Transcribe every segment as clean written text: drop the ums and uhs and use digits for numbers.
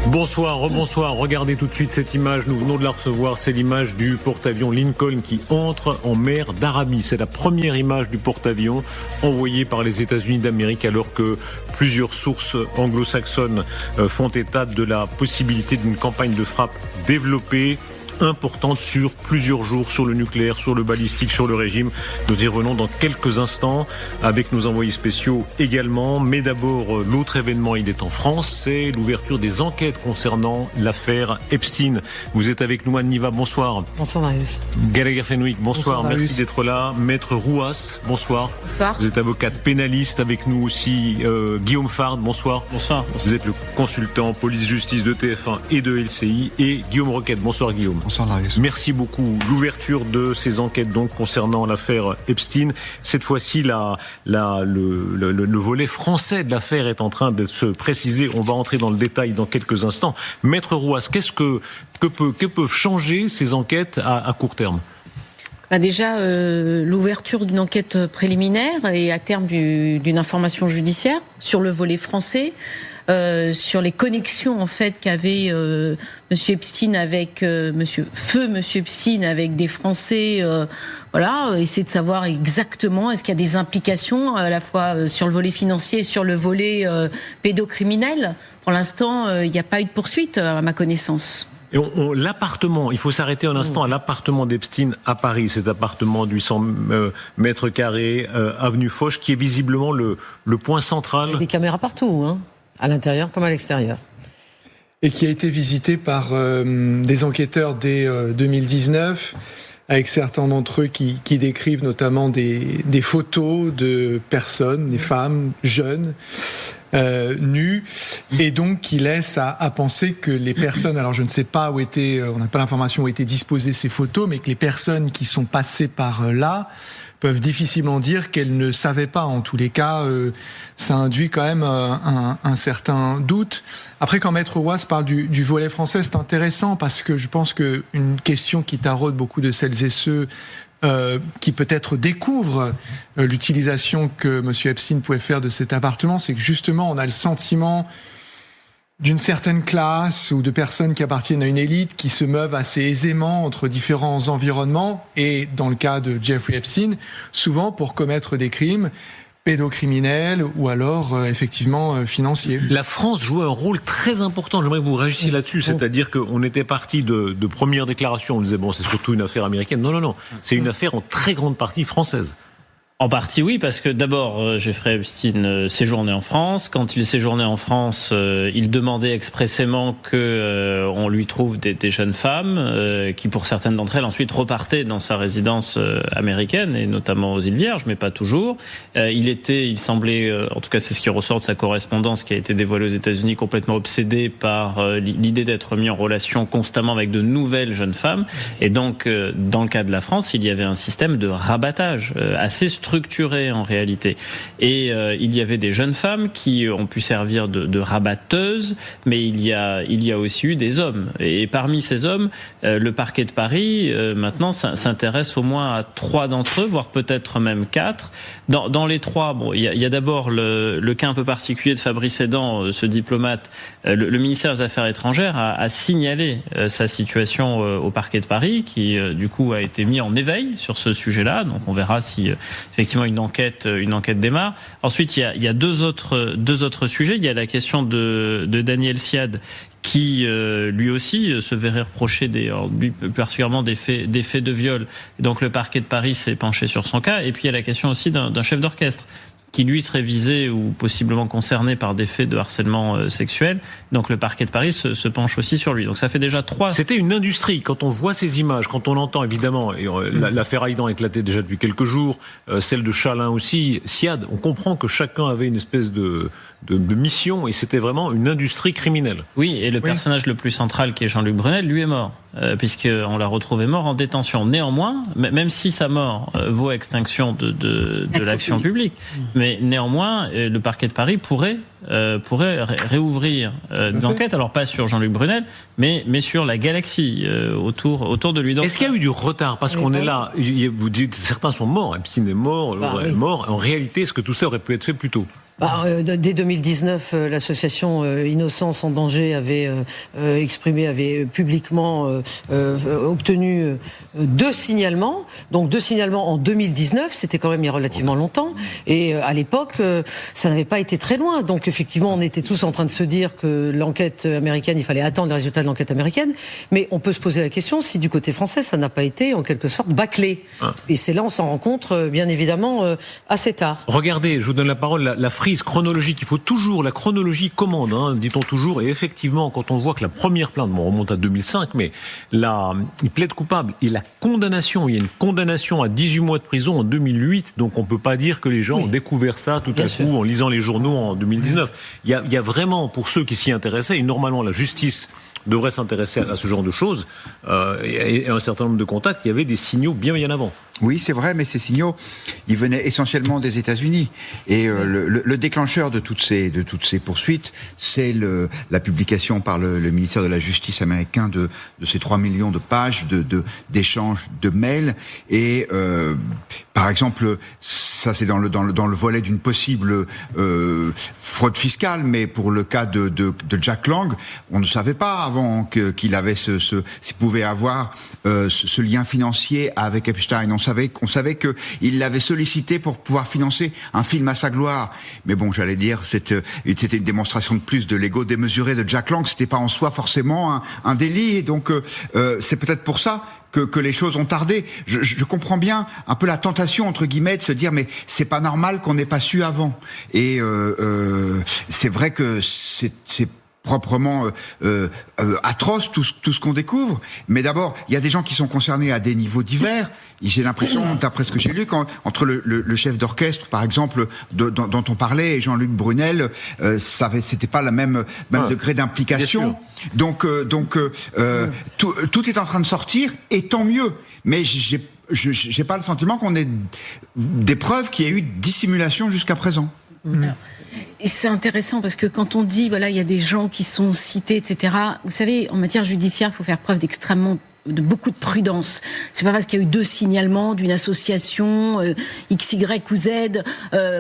Bonsoir, rebonsoir. Regardez tout de suite cette image. Nous venons de la recevoir. C'est l'image du porte-avions Lincoln qui entre en mer d'Arabie. C'est la première image du porte-avions envoyé par les États-Unis d'Amérique alors que plusieurs sources anglo-saxonnes font état de la possibilité d'une campagne de frappe développée, importante sur plusieurs jours, sur le nucléaire, sur le balistique, sur le régime. Nous y revenons dans quelques instants avec nos envoyés spéciaux également. Mais d'abord, l'autre événement, il est en France, c'est l'ouverture des enquêtes concernant l'affaire Epstein. Vous êtes avec nous, Anne Niva, bonsoir. Bonsoir Marius. Gallagher Fenwick, bonsoir, merci d'être là. Maître Rouas, bonsoir. Bonsoir. Vous êtes avocate pénaliste, avec nous aussi Guillaume Fard, bonsoir. Bonsoir. Vous êtes le consultant police-justice de TF1 et de LCI. Et Guillaume Roquette, bonsoir Guillaume. Bonsoir Marius. Merci beaucoup. L'ouverture de ces enquêtes donc concernant l'affaire Epstein. Cette fois-ci, le volet français de l'affaire est en train de se préciser. On va entrer dans le détail dans quelques instants. Maître Rouas, que peuvent changer ces enquêtes à court terme ? Déjà, l'ouverture d'une enquête préliminaire et à terme d'une information judiciaire sur le volet français. Sur les connexions en fait qu'avait Monsieur Epstein avec Monsieur Epstein avec des Français, essayer de savoir exactement est-ce qu'il y a des implications à la fois sur le volet financier et sur le volet pédocriminel. Pour l'instant, il n'y a pas eu de poursuite à ma connaissance. Et l'appartement, il faut s'arrêter un instant à l'appartement d'Epstein à Paris, cet appartement de 800 mètres carrés, avenue Foch, qui est visiblement le point central. Il y a des caméras partout, hein, à l'intérieur comme à l'extérieur. Et qui a été visité par des enquêteurs dès 2019, avec certains d'entre eux qui décrivent notamment des photos de personnes, des femmes jeunes, nues, et donc qui laissent à penser que les personnes, alors je ne sais pas on n'a pas l'information où étaient disposées ces photos, mais que les personnes qui sont passées par là peuvent difficilement dire qu'elles ne savaient pas. En tous les cas, ça induit quand même un certain doute. Après, quand Maître Rouas parle du volet français, c'est intéressant parce que je pense qu'une question qui taraude beaucoup de celles et ceux qui peut-être découvrent l'utilisation que M. Epstein pouvait faire de cet appartement, c'est que justement, on a le sentiment d'une certaine classe ou de personnes qui appartiennent à une élite qui se meuvent assez aisément entre différents environnements et, dans le cas de Jeffrey Epstein, souvent pour commettre des crimes pédocriminels ou alors effectivement financiers. La France jouait un rôle très important, j'aimerais que vous réagissiez là-dessus, c'est-à-dire qu'on était parti de premières déclarations, on disait bon c'est surtout une affaire américaine, non, c'est une affaire en très grande partie française. En partie oui, parce que d'abord Jeffrey Epstein séjournait en France. Quand il séjournait en France, il demandait expressément que on lui trouve des jeunes femmes qui, pour certaines d'entre elles, ensuite repartaient dans sa résidence américaine et notamment aux îles Vierges, mais pas toujours. Il semblait, en tout cas c'est ce qui ressort de sa correspondance qui a été dévoilée aux États-Unis, complètement obsédé par l'idée d'être mis en relation constamment avec de nouvelles jeunes femmes. Et donc, dans le cas de la France, il y avait un système de rabattage assez structuré en réalité. Et il y avait des jeunes femmes qui ont pu servir de rabatteuses, mais il y a aussi eu des hommes. Et parmi ces hommes, le parquet de Paris maintenant s'intéresse au moins à 3 d'entre eux, voire peut-être même 4. Dans les 3, il y a d'abord le cas un peu particulier de Fabrice Edan, ce diplomate. Le ministère des Affaires étrangères a signalé sa situation au parquet de Paris, qui du coup a été mis en éveil sur ce sujet-là. Donc on verra si effectivement une enquête démarre. Ensuite, il y a deux autres sujets. Il y a la question de Daniel Siad, qui lui aussi se verrait reprocher particulièrement des faits de viol. Donc le parquet de Paris s'est penché sur son cas. Et puis il y a la question aussi d'un chef d'orchestre qui lui serait visé ou possiblement concerné par des faits de harcèlement sexuel. Donc le parquet de Paris se penche aussi sur lui. Donc ça fait déjà 3... C'était une industrie. Quand on voit ces images, quand on entend évidemment, et l'affaire Haïdan éclatait déjà depuis quelques jours, celle de Chalin aussi, Siad, on comprend que chacun avait une espèce de mission et c'était vraiment une industrie criminelle. Oui, et le personnage le plus central qui est Jean-Luc Brunel, lui est mort. Puisqu'on l'a retrouvé mort en détention. Néanmoins, même si sa mort vaut extinction de l'action publique, mais néanmoins, le parquet de Paris pourrait réouvrir des enquêtes, alors pas sur Jean-Luc Brunel, mais sur la galaxie autour de lui. Donc, est-ce qu'il y a eu du retard ? Parce qu'on est là, vous dites certains sont morts, Epstein est mort, mort. En réalité, est-ce que tout ça aurait pu être fait plus tôt ? Dès 2019, l'association Innocence en danger avait publiquement obtenu 2 signalements. Donc 2 signalements en 2019, c'était quand même il y a relativement longtemps. Et à l'époque, ça n'avait pas été très loin. Donc effectivement, on était tous en train de se dire que l'enquête américaine, il fallait attendre les résultats de l'enquête américaine. Mais on peut se poser la question si du côté français, ça n'a pas été en quelque sorte bâclé. Et c'est là on s'en rend compte, bien évidemment, assez tard. Regardez, je vous donne la parole, la frise chronologique. Il faut toujours, la chronologie commande, dit-on toujours. Et effectivement, quand on voit que la première plainte, on remonte à 2005, mais il plaide coupable. Et la condamnation, il y a une condamnation à 18 mois de prison en 2008. Donc on peut pas dire que les gens ont découvert ça tout à coup en lisant les journaux en 2019. Il y a vraiment, pour ceux qui s'y intéressaient, et normalement la justice devrait s'intéresser à ce genre de choses, et un certain nombre de contacts, il y avait des signaux bien avant. Oui, c'est vrai, mais ces signaux, ils venaient essentiellement des États-Unis. Et le déclencheur de toutes ces poursuites, c'est la publication par le ministère de la Justice américain de ces 3 millions de pages d'échanges de mails. Et par exemple, ça c'est dans le volet d'une possible fraude fiscale, mais pour le cas de Jack Lang, on ne savait pas avant qu'il avait s'il pouvait avoir ce lien financier avec Epstein. On savait qu'il l'avait sollicité pour pouvoir financer un film à sa gloire. Mais bon, j'allais dire, c'était une démonstration de plus de l'ego démesuré de Jack Lang. C'était pas en soi forcément un délit. Et donc, c'est peut-être pour ça que les choses ont tardé. Je comprends bien un peu la tentation, entre guillemets, de se dire, mais c'est pas normal qu'on n'ait pas su avant. Et c'est vrai que c'est proprement atroce tout ce qu'on découvre. Mais d'abord, il y a des gens qui sont concernés à des niveaux divers. J'ai l'impression, d'après ce que j'ai lu, entre le chef d'orchestre, par exemple, dont on parlait, et Jean-Luc Brunel, c'était pas le même degré d'implication. Donc, tout est en train de sortir, et tant mieux. Mais j'ai pas le sentiment qu'on ait des preuves qu'il y a eu dissimulation jusqu'à présent. Et c'est intéressant parce que quand on dit, voilà, il y a des gens qui sont cités, etc. Vous savez, en matière judiciaire, il faut faire preuve de beaucoup de prudence. C'est pas parce qu'il y a eu 2 signalements d'une association X, Y ou Z,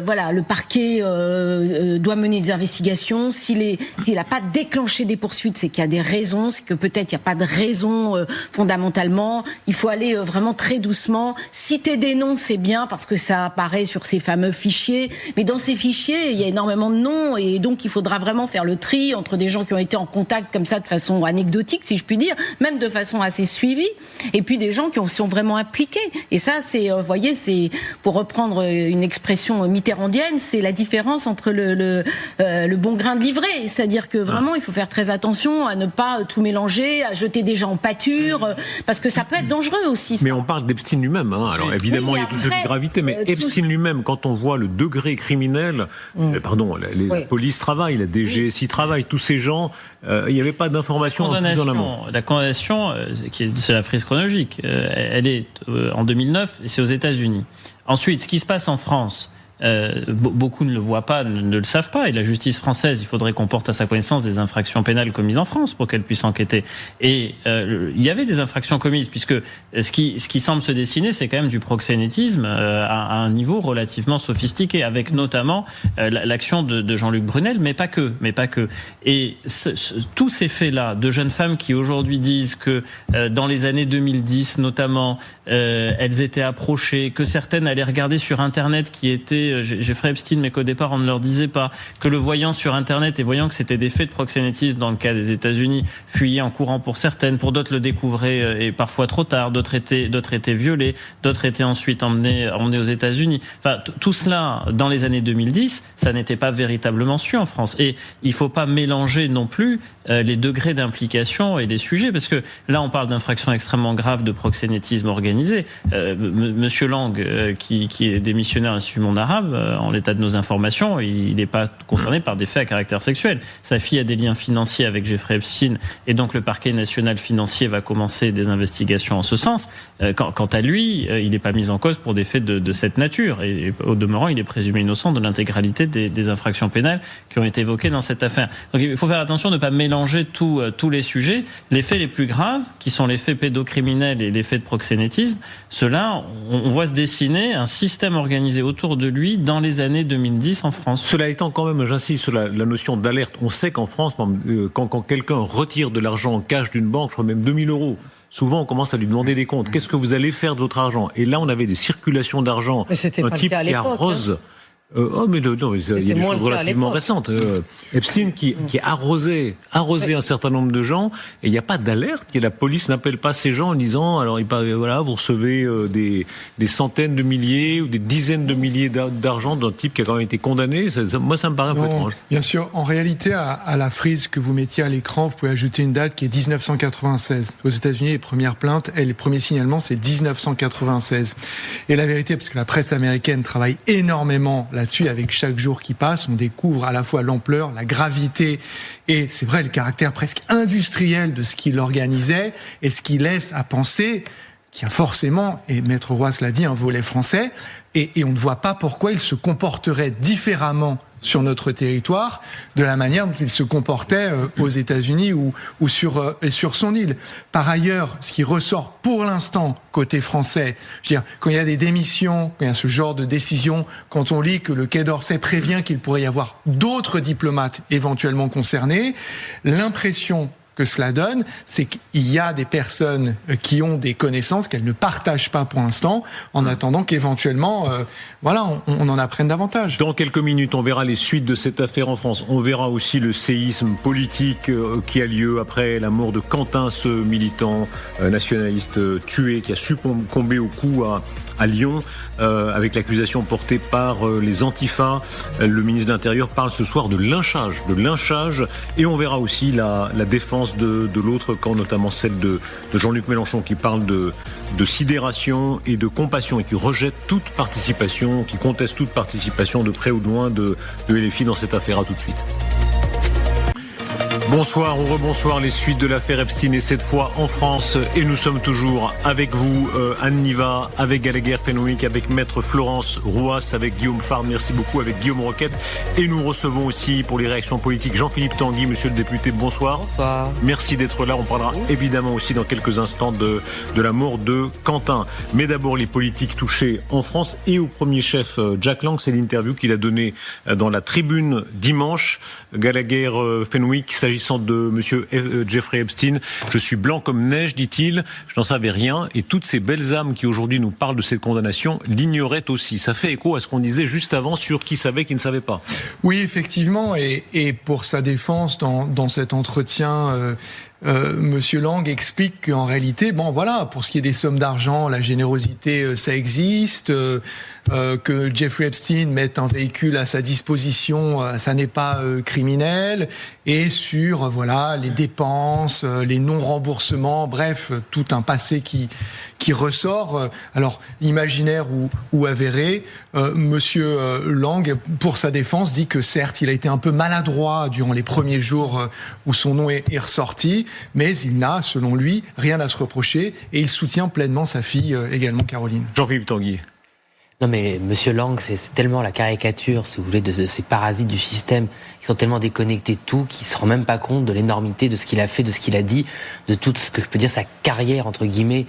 voilà, le parquet doit mener des investigations. S'il n'a pas déclenché des poursuites, c'est qu'il y a des raisons, c'est que peut-être il n'y a pas de raison fondamentalement. Il faut aller vraiment très doucement. Citer des noms, c'est bien parce que ça apparaît sur ces fameux fichiers, mais dans ces fichiers, il y a énormément de noms et donc il faudra vraiment faire le tri entre des gens qui ont été en contact comme ça de façon anecdotique, si je puis dire, même de façon assez suivi, et puis des gens qui sont vraiment impliqués. Et ça, c'est, vous voyez, c'est, pour reprendre une expression mitterrandienne, c'est la différence entre le bon grain de livret. C'est-à-dire que vraiment, il faut faire très attention à ne pas tout mélanger, à jeter des gens en pâture, parce que ça peut être dangereux aussi. Ça. Mais on parle d'Epstein lui-même. Alors évidemment, il y a tout ce de gravité, mais Epstein lui-même, quand on voit le degré criminel, la police travaille, la DGSI travaille, tous ces gens, il n'y avait pas d'informations en amont. La condamnation, c'est la frise chronologique. Elle est en 2009 et c'est aux États-Unis. Ensuite, ce qui se passe en France, beaucoup ne le voient pas, ne le savent pas. Et la justice française, il faudrait qu'on porte à sa connaissance des infractions pénales commises en France pour qu'elle puisse enquêter. Et il y avait des infractions commises, puisque ce qui semble se dessiner, c'est quand même du proxénétisme à un niveau relativement sophistiqué, avec notamment l'action de Jean-Luc Brunel, mais pas que. Et tous ces faits-là, de jeunes femmes qui aujourd'hui disent que dans les années 2010 notamment, elles étaient approchées, que certaines allaient regarder sur Internet qui étaient Jeffrey Epstein, mais qu'au départ on ne leur disait pas, que le voyant sur Internet et voyant que c'était des faits de proxénétisme dans le cas des États-Unis, fuyaient en courant pour certaines, pour d'autres le découvraient et parfois trop tard, d'autres étaient violés, d'autres étaient ensuite emmenés aux États-Unis. Enfin, tout cela dans les années 2010, ça n'était pas véritablement su en France. Et il faut pas mélanger non plus les degrés d'implication et les sujets, parce que là on parle d'infractions extrêmement graves de proxénétisme organisé. Monsieur Lang, qui est démissionnaire à l'Institut Monde Arabe, en l'état de nos informations, il n'est pas concerné par des faits à caractère sexuel. Sa fille a des liens financiers avec Jeffrey Epstein, et donc le parquet national financier va commencer des investigations en ce sens. Quant à lui, il n'est pas mis en cause pour des faits de cette nature, et au demeurant, il est présumé innocent de l'intégralité des infractions pénales qui ont été évoquées dans cette affaire. Donc il faut faire attention de ne pas mélanger tous les sujets. Les faits les plus graves, qui sont les faits pédocriminels et les faits de proxénétisme, ceux-là, on voit se dessiner un système organisé autour de lui produit dans les années 2010 en France. Cela étant, quand même, j'insiste sur la notion d'alerte. On sait qu'en France, quand quelqu'un retire de l'argent en cash d'une banque, je crois même 2000 €, souvent on commence à lui demander des comptes. Qu'est-ce que vous allez faire de votre argent? Et là, on avait des circulations d'argent. Mais c'était un pas le type cas à qui l'époque, arrose. Non, il y a des moins choses le cas à relativement l'époque. récentes. Epstein qui arrosait un certain nombre de gens, et il n'y a pas d'alerte, que la police n'appelle pas ces gens en disant, alors voilà, vous recevez des centaines de milliers ou des dizaines de milliers d'argent d'un type qui a quand même été condamné. Moi, ça me paraît un peu étrange. Bien sûr, en réalité, à la frise que vous mettiez à l'écran, vous pouvez ajouter une date qui est 1996. Aux États-Unis, les premières plaintes, les premiers signalements, c'est 1996. Et la vérité, parce que la presse américaine travaille énormément là-dessus, avec chaque jour qui passe, on découvre à la fois l'ampleur, la gravité et, c'est vrai, le caractère presque industriel de ce qu'il organisait et ce qui laisse à penser qu'il y a forcément, et Maître Roy l'a dit, un volet français, et on ne voit pas pourquoi il se comporterait différemment sur notre territoire de la manière dont il se comportait aux États-Unis ou sur son île. Par ailleurs, ce qui ressort pour l'instant côté français, je veux dire, quand il y a des démissions, quand il y a ce genre de décision, quand on lit que le Quai d'Orsay prévient qu'il pourrait y avoir d'autres diplomates éventuellement concernés, l'impression que cela donne, c'est qu'il y a des personnes qui ont des connaissances qu'elles ne partagent pas pour l'instant, en attendant qu'éventuellement, on en apprenne davantage. Dans quelques minutes, on verra les suites de cette affaire en France. On verra aussi le séisme politique qui a lieu après la mort de Quentin, ce militant nationaliste tué, qui a succombé au coup à Lyon, avec l'accusation portée par les Antifa. Le ministre de l'Intérieur parle ce soir de lynchage, et on verra aussi la défense de l'autre camp, notamment celle de Jean-Luc Mélenchon, qui parle de sidération et de compassion, et qui rejette toute participation, qui conteste toute participation de près ou de loin de LFI dans cette affaire. À tout de suite. Bonsoir ou rebonsoir, les suites de l'affaire Epstein, et cette fois en France, et nous sommes toujours avec vous, Anne Niva, avec Gallagher Fenwick, avec Maître Florence Rouas, avec Guillaume Farn, merci beaucoup, avec Guillaume Roquette, et nous recevons aussi pour les réactions politiques Jean-Philippe Tanguy, monsieur le député, bonsoir. Bonsoir. Merci d'être là, on parlera évidemment aussi dans quelques instants de la mort de Quentin. Mais d'abord les politiques touchées en France, et au premier chef Jack Lang, c'est l'interview qu'il a donnée dans la Tribune dimanche. Gallagher Fenwick, s'agissant de monsieur Jeffrey Epstein, je suis blanc comme neige, dit-il, je n'en savais rien, et toutes ces belles âmes qui aujourd'hui nous parlent de cette condamnation l'ignoraient aussi. Ça fait écho à ce qu'on disait juste avant sur qui savait, qui ne savait pas. Oui, effectivement, et pour sa défense dans cet entretien, Monsieur Lang explique qu'en réalité, pour ce qui est des sommes d'argent, la générosité, ça existe, que Jeffrey Epstein mette un véhicule à sa disposition, ça n'est pas criminel, et sur les dépenses, les non-remboursements, bref, tout un passé qui ressort, alors imaginaire ou avéré. Monsieur Lang, pour sa défense, dit que certes, il a été un peu maladroit durant les premiers jours où son nom est ressorti, mais il n'a, selon lui, rien à se reprocher, et il soutient pleinement sa fille également, Caroline. Jean-Philippe Tanguy. Non mais Monsieur Lang, c'est tellement la caricature, si vous voulez, de ces parasites du système qui sont tellement déconnectés de tout, qui se rend même pas compte de l'énormité de ce qu'il a fait, de ce qu'il a dit, de tout ce que je peux dire sa carrière entre guillemets,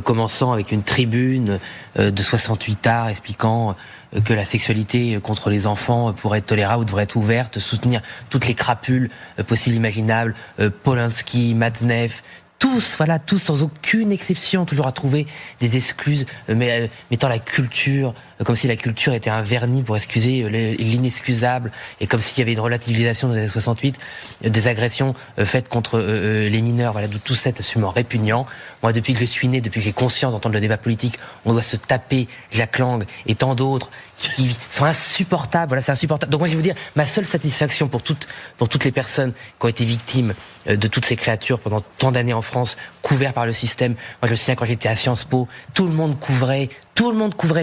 commençant avec une tribune de 68 arts expliquant que la sexualité contre les enfants pourrait être tolérable ou devrait être ouverte, soutenir toutes les crapules possibles imaginables, Polanski, Matzneff. Tous sans aucune exception, toujours à trouver des excuses, mettant la culture, comme si la culture était un vernis pour excuser l'inexcusable, et comme s'il y avait une relativisation dans les années 68, des agressions faites contre les mineurs, tout ça est absolument répugnant. Moi, depuis que je suis né, depuis que j'ai conscience d'entendre le débat politique, on doit se taper Jack Lang et tant d'autres qui sont insupportables, c'est insupportable. Donc moi, je vais vous dire, ma seule satisfaction pour toutes les personnes qui ont été victimes de toutes ces créatures pendant tant d'années en France, couverts par le système. Moi, je me souviens quand j'étais à Sciences Po, tout le monde couvrait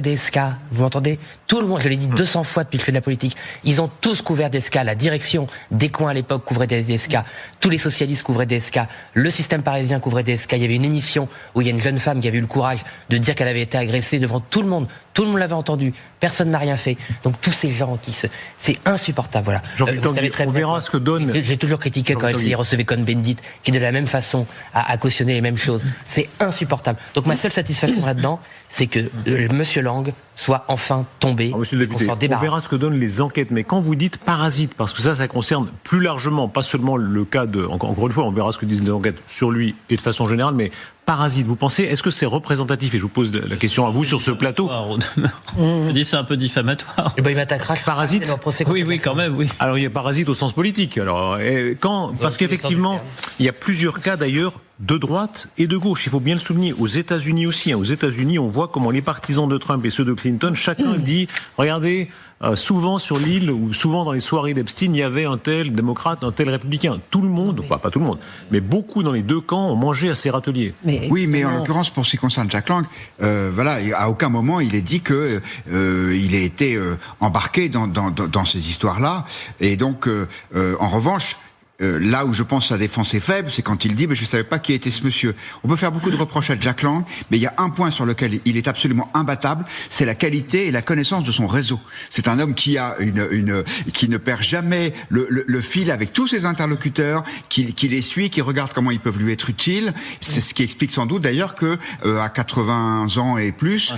DSK. Vous m'entendez? Tout le monde, je l'ai dit 200 fois depuis que je fais de la politique. Ils ont tous couvert DSK. La direction des coins à l'époque couvrait DSK. Tous les socialistes couvraient DSK. Le système parisien couvrait DSK. Il y avait une émission où il y a une jeune femme qui avait eu le courage de dire qu'elle avait été agressée devant tout le monde. Tout le monde l'avait entendu. Personne n'a rien fait. Donc tous ces gens c'est insupportable, voilà. Vous savez très bien, on verra ce que donne. J'ai toujours critiqué quand LCI recevait Cohn-Bendit, qui de la même façon a cautionné les mêmes choses. C'est insupportable. Donc ma seule satisfaction là-dedans, c'est que Monsieur Lang soit enfin tombé, Alors, monsieur le qu'on député, s'en on débarrasse. verra ce que donnent les enquêtes, mais quand vous dites parasite, parce que ça concerne plus largement, pas seulement le cas de, encore une fois, on verra ce que disent les enquêtes sur lui et de façon générale, mais parasite, vous pensez, est-ce que c'est représentatif? Et je vous pose la question à vous sur ce plateau. Je dis c'est un peu diffamatoire. Eh ben, il m'attaquera. Parasite. C'est leur procès Oui, contre quand même, oui. Alors il y a parasite au sens politique. Alors parce qu'effectivement, il y a plusieurs cas d'ailleurs de droite et de gauche. Il faut bien le souligner. Aux États-Unis aussi. Aux États-Unis, on voit comment les partisans de Trump et ceux de Clinton, chacun dit, regardez, souvent sur l'île ou souvent dans les soirées d'Epstein, il y avait un tel démocrate, un tel républicain. Tout le monde, pas tout le monde, mais beaucoup dans les deux camps ont mangé à ces râteliers. Oui, mais en l'occurrence, pour ce qui concerne Jack Lang, voilà, à aucun moment il est dit que il a été embarqué dans ces histoires-là. Et donc, en revanche, là où je pense que sa défense est faible, c'est quand il dit je savais pas qui était ce monsieur. On peut faire beaucoup de reproches à Jack Lang, mais il y a un point sur lequel il est absolument imbattable, c'est la qualité et la connaissance de son réseau. C'est un homme qui a qui ne perd jamais le fil avec tous ses interlocuteurs, qui les suit, qui regarde comment ils peuvent lui être utiles. C'est ce qui explique sans doute d'ailleurs que à 80 ans et plus,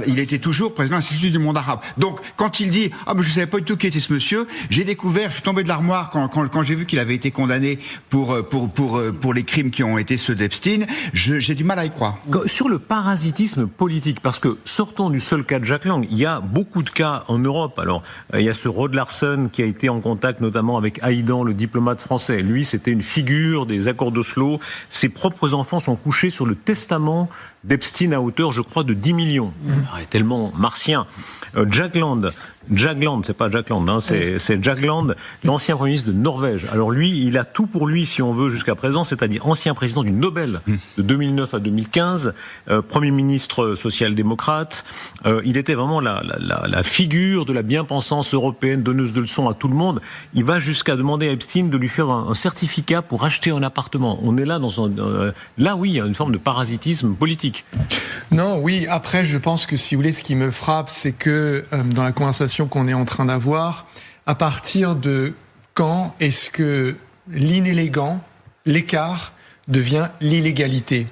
il était toujours président de l'Institut du monde arabe. Donc quand il dit je savais pas du tout qui était ce monsieur, j'ai découvert, je suis tombé de l'armoire quand j'ai vu qu'il avait été condamné pour les crimes qui ont été ceux d'Epstein, j'ai du mal à y croire. Sur le parasitisme politique, parce que sortons du seul cas de Jack Lang, il y a beaucoup de cas en Europe. Alors, il y a ce Rod Larson qui a été en contact notamment avec Haïdan, le diplomate français. Lui, c'était une figure des accords d'Oslo. Ses propres enfants sont couchés sur le testament d'Epstein à hauteur, je crois, de 10 millions. Tellement martien. Jack Lang, c'est pas Jack Lang, c'est Jack Lang, l'ancien Premier ministre de Norvège. Alors lui, il a tout pour lui, si on veut, jusqu'à présent, c'est-à-dire ancien président du Nobel de 2009 à 2015, Premier ministre social-démocrate. Il était vraiment la figure de la bien-pensance européenne, donneuse de leçons à tout le monde. Il va jusqu'à demander à Epstein de lui faire un certificat pour acheter un appartement. On est là là oui, il y a une forme de parasitisme politique. Non, oui, après je pense que si vous voulez, ce qui me frappe, c'est que dans la conversation qu'on est en train d'avoir, à partir de quand est-ce que l'inélégant, l'écart, devient l'illégalité?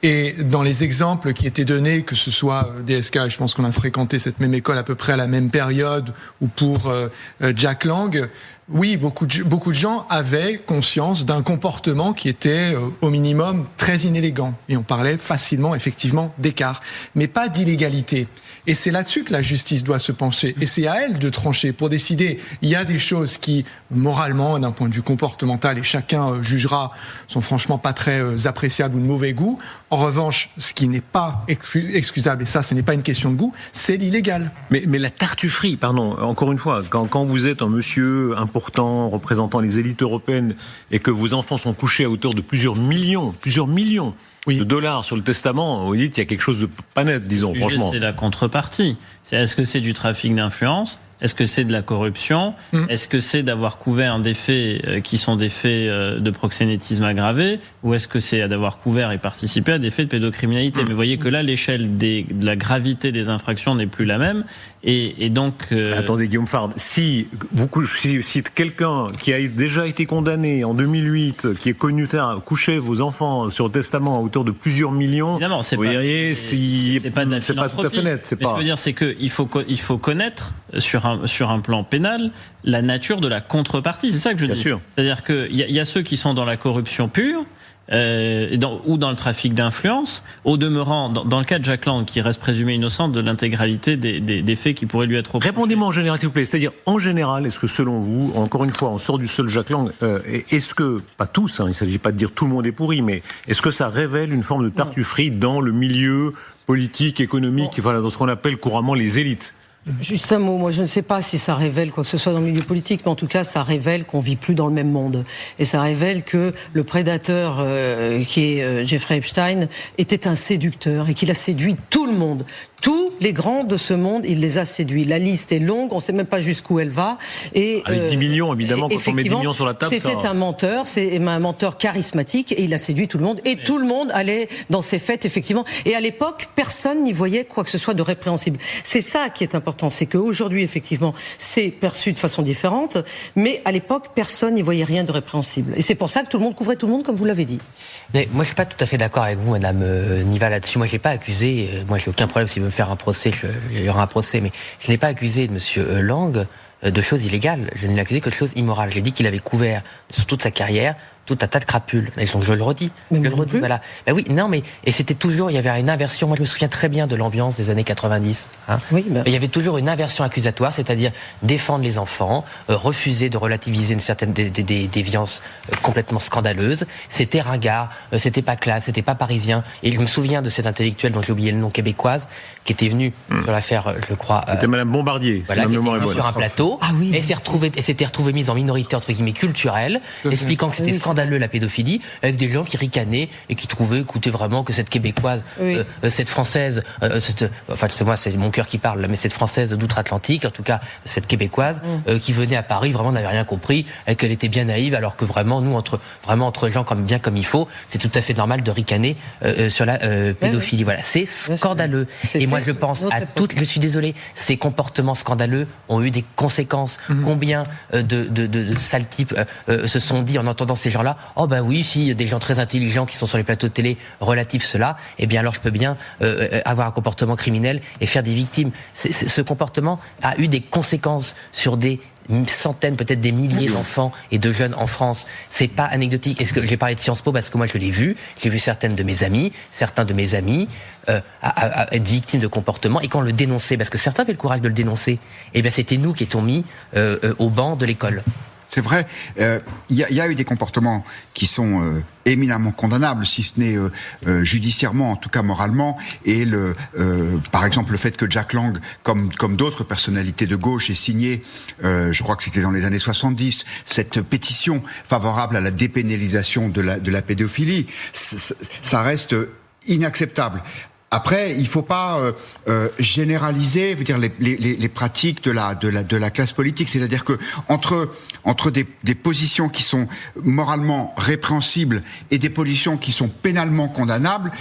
Et dans les exemples qui étaient donnés, que ce soit DSK, et je pense qu'on a fréquenté cette même école à peu près à la même période, ou pour Jack Lang, oui, beaucoup de gens avaient conscience d'un comportement qui était au minimum très inélégant. Et on parlait facilement, effectivement, d'écart, mais pas d'illégalité. Et c'est là-dessus que la justice doit se pencher. Et c'est à elle de trancher pour décider. Il y a des choses qui, moralement, d'un point de vue comportemental, et chacun jugera, sont franchement pas très appréciables ou de mauvais goût. En revanche, ce qui n'est pas excusable, et ça, ce n'est pas une question de goût, c'est l'illégal. Mais la tartufferie, pardon, encore une fois, quand vous êtes un monsieur important, représentant les élites européennes, et que vos enfants sont couchés à hauteur de plusieurs millions de dollars sur le testament, vous dites qu'il y a quelque chose de pas net, disons, franchement. C'est la contrepartie. Est-ce que c'est du trafic d'influence ? Est-ce que c'est de la corruption ? Est-ce que c'est d'avoir couvert des faits qui sont des faits de proxénétisme aggravé ? Ou est-ce que c'est d'avoir couvert et participé à des faits de pédocriminalité ? Mais vous voyez que là, l'échelle de la gravité des infractions n'est plus la même. Et donc... Attendez, Guillaume Fard, si quelqu'un qui a déjà été condamné en 2008, qui est connu, couchait vos enfants sur le testament à hauteur de plusieurs millions, évidemment, c'est pas tout à fait net. Ce que je veux dire, c'est qu'il faut connaître sur un plan pénal la nature de la contrepartie. C'est ça que je dis. Sûr. C'est-à-dire qu'il y a ceux qui sont dans la corruption pure, ou dans le trafic d'influence, au demeurant, dans le cas de Jack Lang, qui reste présumé innocent de l'intégralité des faits qui pourraient lui être reprochés. Répondez-moi en général, s'il vous plaît. C'est-à-dire, en général, est-ce que selon vous, encore une fois, on sort du seul Jack Lang, est-ce que, pas tous, il ne s'agit pas de dire tout le monde est pourri, mais est-ce que ça révèle une forme de tartufferie dans le milieu politique, économique, voilà, dans ce qu'on appelle couramment les élites ? Juste un mot, moi je ne sais pas si ça révèle quoi que ce soit dans le milieu politique, mais en tout cas ça révèle qu'on vit plus dans le même monde. Et ça révèle que le prédateur qui est Jeffrey Epstein était un séducteur et qu'il a séduit tout le monde. Tous les grands de ce monde, il les a séduits. La liste est longue, on ne sait même pas jusqu'où elle va. Et avec 10 millions, évidemment, quand on met 10 millions sur la table, c'était un menteur, c'est un menteur charismatique, et il a séduit tout le monde. Et tout le monde allait dans ses fêtes, effectivement. Et à l'époque, personne n'y voyait quoi que ce soit de répréhensible. C'est ça qui est important. important, c'est qu'aujourd'hui, effectivement, c'est perçu de façon différente, mais à l'époque, personne n'y voyait rien de répréhensible. Et c'est pour ça que tout le monde couvrait tout le monde, comme vous l'avez dit. Mais moi, je suis pas tout à fait d'accord avec vous, Madame Niva, là-dessus. Moi, je l'ai pas accusé. Moi, j'ai aucun problème s'il veut me faire un procès. Il y aura un procès, mais je n'ai pas accusé de Monsieur Lang de choses illégales. Je ne l'ai accusé que de choses immorales. J'ai dit qu'il avait couvert sur toute sa carrière tout un tas de crapules. Et donc je le redis. Voilà. Ben oui, non, mais et c'était toujours, il y avait une inversion. Moi, je me souviens très bien de l'ambiance des années 90. Hein. Oui, ben... Il y avait toujours une inversion accusatoire, c'est-à-dire défendre les enfants, refuser de relativiser une certaine déviance complètement scandaleuse. C'était ringard, c'était pas classe, c'était pas parisien. Et je me souviens de cette intellectuelle dont j'ai oublié le nom, québécoise, qui était venue sur l'affaire, je crois. C'était Madame Bombardier. Voilà, qui était venue sur un plateau. Ah oui. Et s'était retrouvée mise en minorité entre guillemets culturelle, expliquant que c'était scandaleux la pédophilie, avec des gens qui ricanaient et qui trouvaient, écoutez, vraiment que cette québécoise, cette française, enfin c'est moi, c'est mon cœur qui parle, mais cette française d'outre-Atlantique, en tout cas cette québécoise, qui venait à Paris, vraiment n'avait rien compris, et qu'elle était bien naïve, alors que vraiment nous entre gens bien comme il faut, c'est tout à fait normal de ricaner sur la pédophilie. Voilà, c'est scandaleux. Et moi je pense à toutes, je suis désolé, ces comportements scandaleux ont eu des conséquences. Combien de sales types se sont dit en entendant ces gens-là, oh ben oui, si des gens très intelligents qui sont sur les plateaux de télé relativent cela, eh bien alors je peux bien avoir un comportement criminel et faire des victimes. Ce comportement a eu des conséquences sur des centaines, peut-être des milliers d'enfants et de jeunes en France. C'est pas anecdotique. Est-ce que j'ai parlé de Sciences Po parce que moi je l'ai vu. J'ai vu certains de mes amis être victimes de comportements, et quand on le dénonçait, parce que certains avaient le courage de le dénoncer, eh bien c'était nous qui étions mis au banc de l'école. C'est vrai, il y a eu des comportements qui sont éminemment condamnables, si ce n'est judiciairement, en tout cas moralement. Et par exemple, le fait que Jack Lang, comme d'autres personnalités de gauche, ait signé, je crois que c'était dans les années 70, cette pétition favorable à la dépénalisation de la pédophilie, ça reste inacceptable. Après, il faut pas généraliser, je veux dire, les pratiques de la classe politique. C'est-à-dire que entre des positions qui sont moralement répréhensibles et des positions qui sont pénalement condamnables,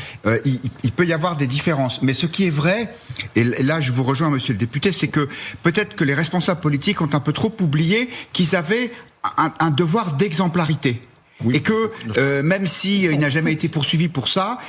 il peut y avoir des différences. Mais ce qui est vrai, et là je vous rejoins, Monsieur le député, c'est que peut-être que les responsables politiques ont un peu trop oublié qu'ils avaient un devoir d'exemplarité. Oui. Et que même si il n'a jamais été poursuivi pour ça,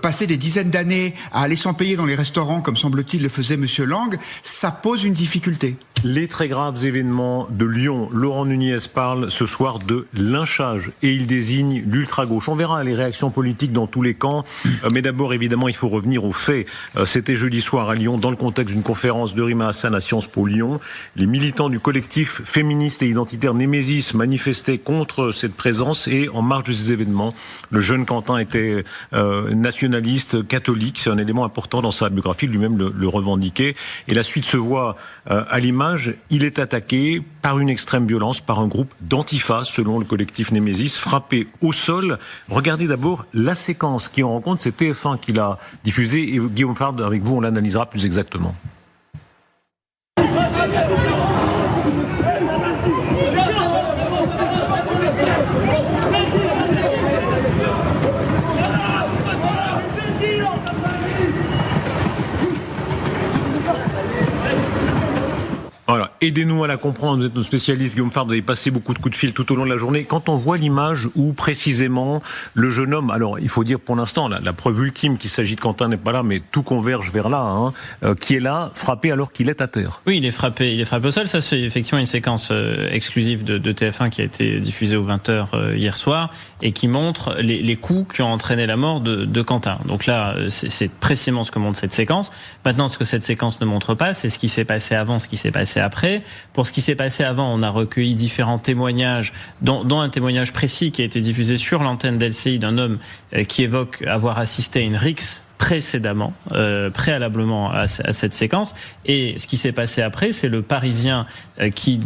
passer des dizaines d'années à aller sans payer dans les restaurants, comme semble-t-il le faisait Monsieur Lang, ça pose une difficulté. Les très graves événements de Lyon. Laurent Nunez parle ce soir de lynchage et il désigne l'ultra-gauche. On verra les réactions politiques dans tous les camps. Mais d'abord, évidemment, il faut revenir aux faits. C'était jeudi soir à Lyon, dans le contexte d'une conférence de Rima Hassan à Sciences Po Lyon. Les militants du collectif féministe et identitaire Némésis manifestaient contre cette présence et en marge de ces événements, le jeune Quentin était nationaliste, catholique. C'est un élément important dans sa biographie, lui-même le revendiquait. Et la suite se voit à l'image. Il est attaqué par une extrême violence, par un groupe d'antifa, selon le collectif Némésis, frappé au sol. Regardez d'abord la séquence qui en rencontre, c'est TF1 qui l'a diffusée, et Guillaume Fard, avec vous, on l'analysera plus exactement. Voilà, aidez-nous à la comprendre, vous êtes notre spécialiste, Guillaume Fard, vous avez passé beaucoup de coups de fil tout au long de la journée. Quand on voit l'image où précisément le jeune homme, alors il faut dire pour l'instant, la preuve ultime qu'il s'agit de Quentin n'est pas là, mais tout converge vers là, qui est là, frappé alors qu'il est à terre. Oui, il est frappé au sol. Ça, c'est effectivement une séquence exclusive de TF1 qui a été diffusée aux 20h hier soir et qui montre les coups qui ont entraîné la mort de Quentin. Donc là, c'est précisément ce que montre cette séquence. Maintenant, ce que cette séquence ne montre pas, c'est ce qui s'est passé avant, ce qui s'est passé après. Pour ce qui s'est passé avant, on a recueilli différents témoignages, dont un témoignage précis qui a été diffusé sur l'antenne d'LCI d'un homme qui évoque avoir assisté à une rixe préalablement à cette séquence. Et ce qui s'est passé après, c'est le Parisien qui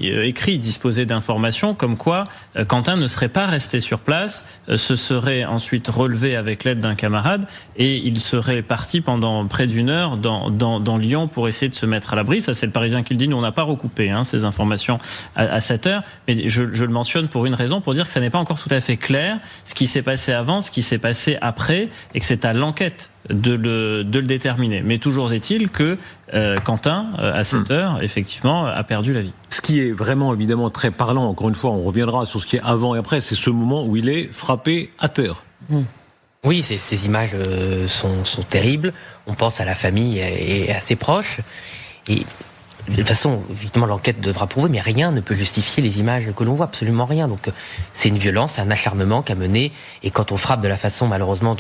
écrit disposer d'informations comme quoi Quentin ne serait pas resté sur place, se serait ensuite relevé avec l'aide d'un camarade et il serait parti pendant près d'une heure dans Lyon pour essayer de se mettre à l'abri. Ça, c'est le Parisien qui le dit. Nous, on n'a pas recoupé ces informations à cette heure, mais je le mentionne pour une raison, pour dire que ça n'est pas encore tout à fait clair ce qui s'est passé avant, ce qui s'est passé après, et que c'est à l'enquête de le déterminer. Mais toujours est-il que Quentin, à cette heure, effectivement, a perdu la vie. Ce qui est vraiment évidemment très parlant, encore une fois, on reviendra sur ce qui est avant et après, c'est ce moment où il est frappé à terre. Oui, ces images sont terribles. On pense à la famille et à ses proches. Et de toute façon, évidemment, l'enquête devra prouver, mais rien ne peut justifier les images que l'on voit, absolument rien. Donc, c'est une violence, c'est un acharnement qu'a mené. Et quand on frappe de la façon, malheureusement,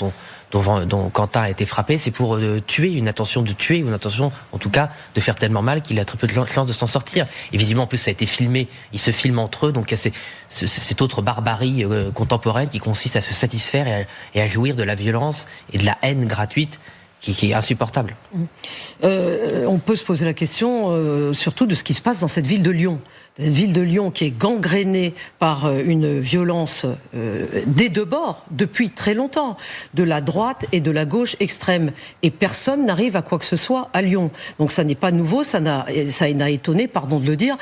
dont Quentin a été frappé, c'est pour tuer, une intention de tuer, ou une intention, en tout cas, de faire tellement mal qu'il a très peu de chance de s'en sortir. Et visiblement, en plus, ça a été filmé. Ils se filment entre eux, donc il y a cette autre barbarie contemporaine qui consiste à se satisfaire et à jouir de la violence et de la haine gratuite qui est insupportable. On peut se poser la question surtout de ce qui se passe dans cette ville de Lyon. Cette ville de Lyon qui est gangrénée par une violence des deux bords depuis très longtemps, de la droite et de la gauche extrême. Et personne n'arrive à quoi que ce soit à Lyon. Donc ça n'est pas nouveau, ça n'a étonné, pardon de le dire,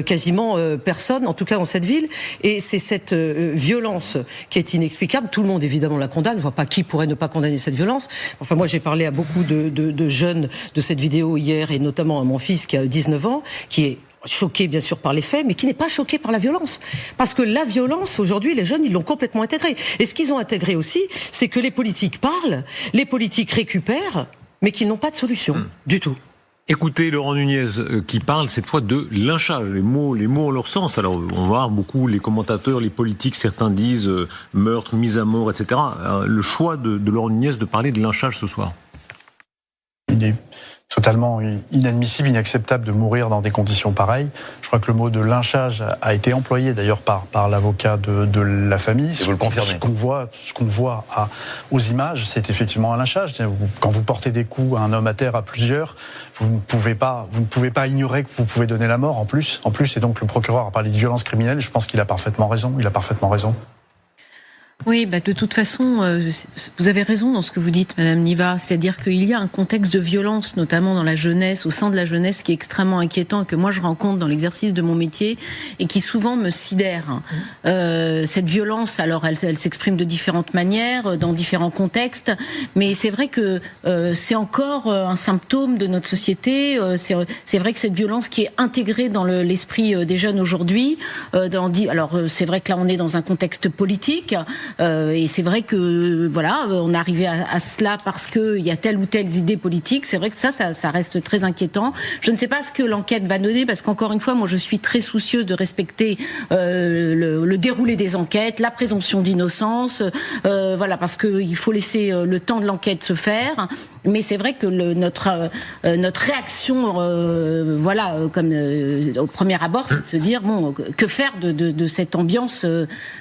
quasiment personne, en tout cas dans cette ville. Et c'est cette violence qui est inexplicable. Tout le monde évidemment la condamne. Je vois pas qui pourrait ne pas condamner cette violence. Enfin moi j'ai parlé à beaucoup de jeunes de cette vidéo hier et notamment à mon fils qui a 19 ans, qui est choqué bien sûr par les faits, mais qui n'est pas choqué par la violence. Parce que la violence, aujourd'hui, les jeunes, ils l'ont complètement intégrée. Et ce qu'ils ont intégré aussi, c'est que les politiques parlent, les politiques récupèrent, mais qu'ils n'ont pas de solution du tout. Écoutez Laurent Nunez qui parle cette fois de lynchage. Les mots ont leur sens. Alors on va voir beaucoup les commentateurs, les politiques, certains disent meurtre, mise à mort, etc. Le choix de Laurent Nunez de parler de lynchage ce soir. Il est totalement inadmissible, inacceptable de mourir dans des conditions pareilles. Je crois que le mot de lynchage a été employé d'ailleurs par l'avocat de la famille. Et vous le confirmez. Ce qu'on voit aux images, c'est effectivement un lynchage. Quand vous portez des coups à un homme à terre à plusieurs, vous ne pouvez pas ignorer que vous pouvez donner la mort en plus. Et donc le procureur a parlé de violence criminelle. Et je pense qu'il a parfaitement raison. Oui, de toute façon, vous avez raison dans ce que vous dites, Madame Niva. C'est-à-dire qu'il y a un contexte de violence, notamment dans la jeunesse, au sein de la jeunesse, qui est extrêmement inquiétant et que moi je rencontre dans l'exercice de mon métier et qui souvent me sidère. Cette violence, alors elle s'exprime de différentes manières, dans différents contextes, mais c'est vrai que c'est encore un symptôme de notre société. C'est vrai que cette violence qui est intégrée dans l'esprit des jeunes aujourd'hui, alors c'est vrai que là on est dans un contexte politique. Et c'est vrai que voilà, on est arrivé à cela parce que il y a telle ou telle idée politique. C'est vrai que ça reste très inquiétant. Je ne sais pas ce que l'enquête va donner parce qu'encore une fois, moi je suis très soucieuse de respecter le déroulé des enquêtes, la présomption d'innocence, voilà, parce que il faut laisser le temps de l'enquête se faire. Mais c'est vrai que notre réaction, comme au premier abord, c'est de se dire que faire de cette ambiance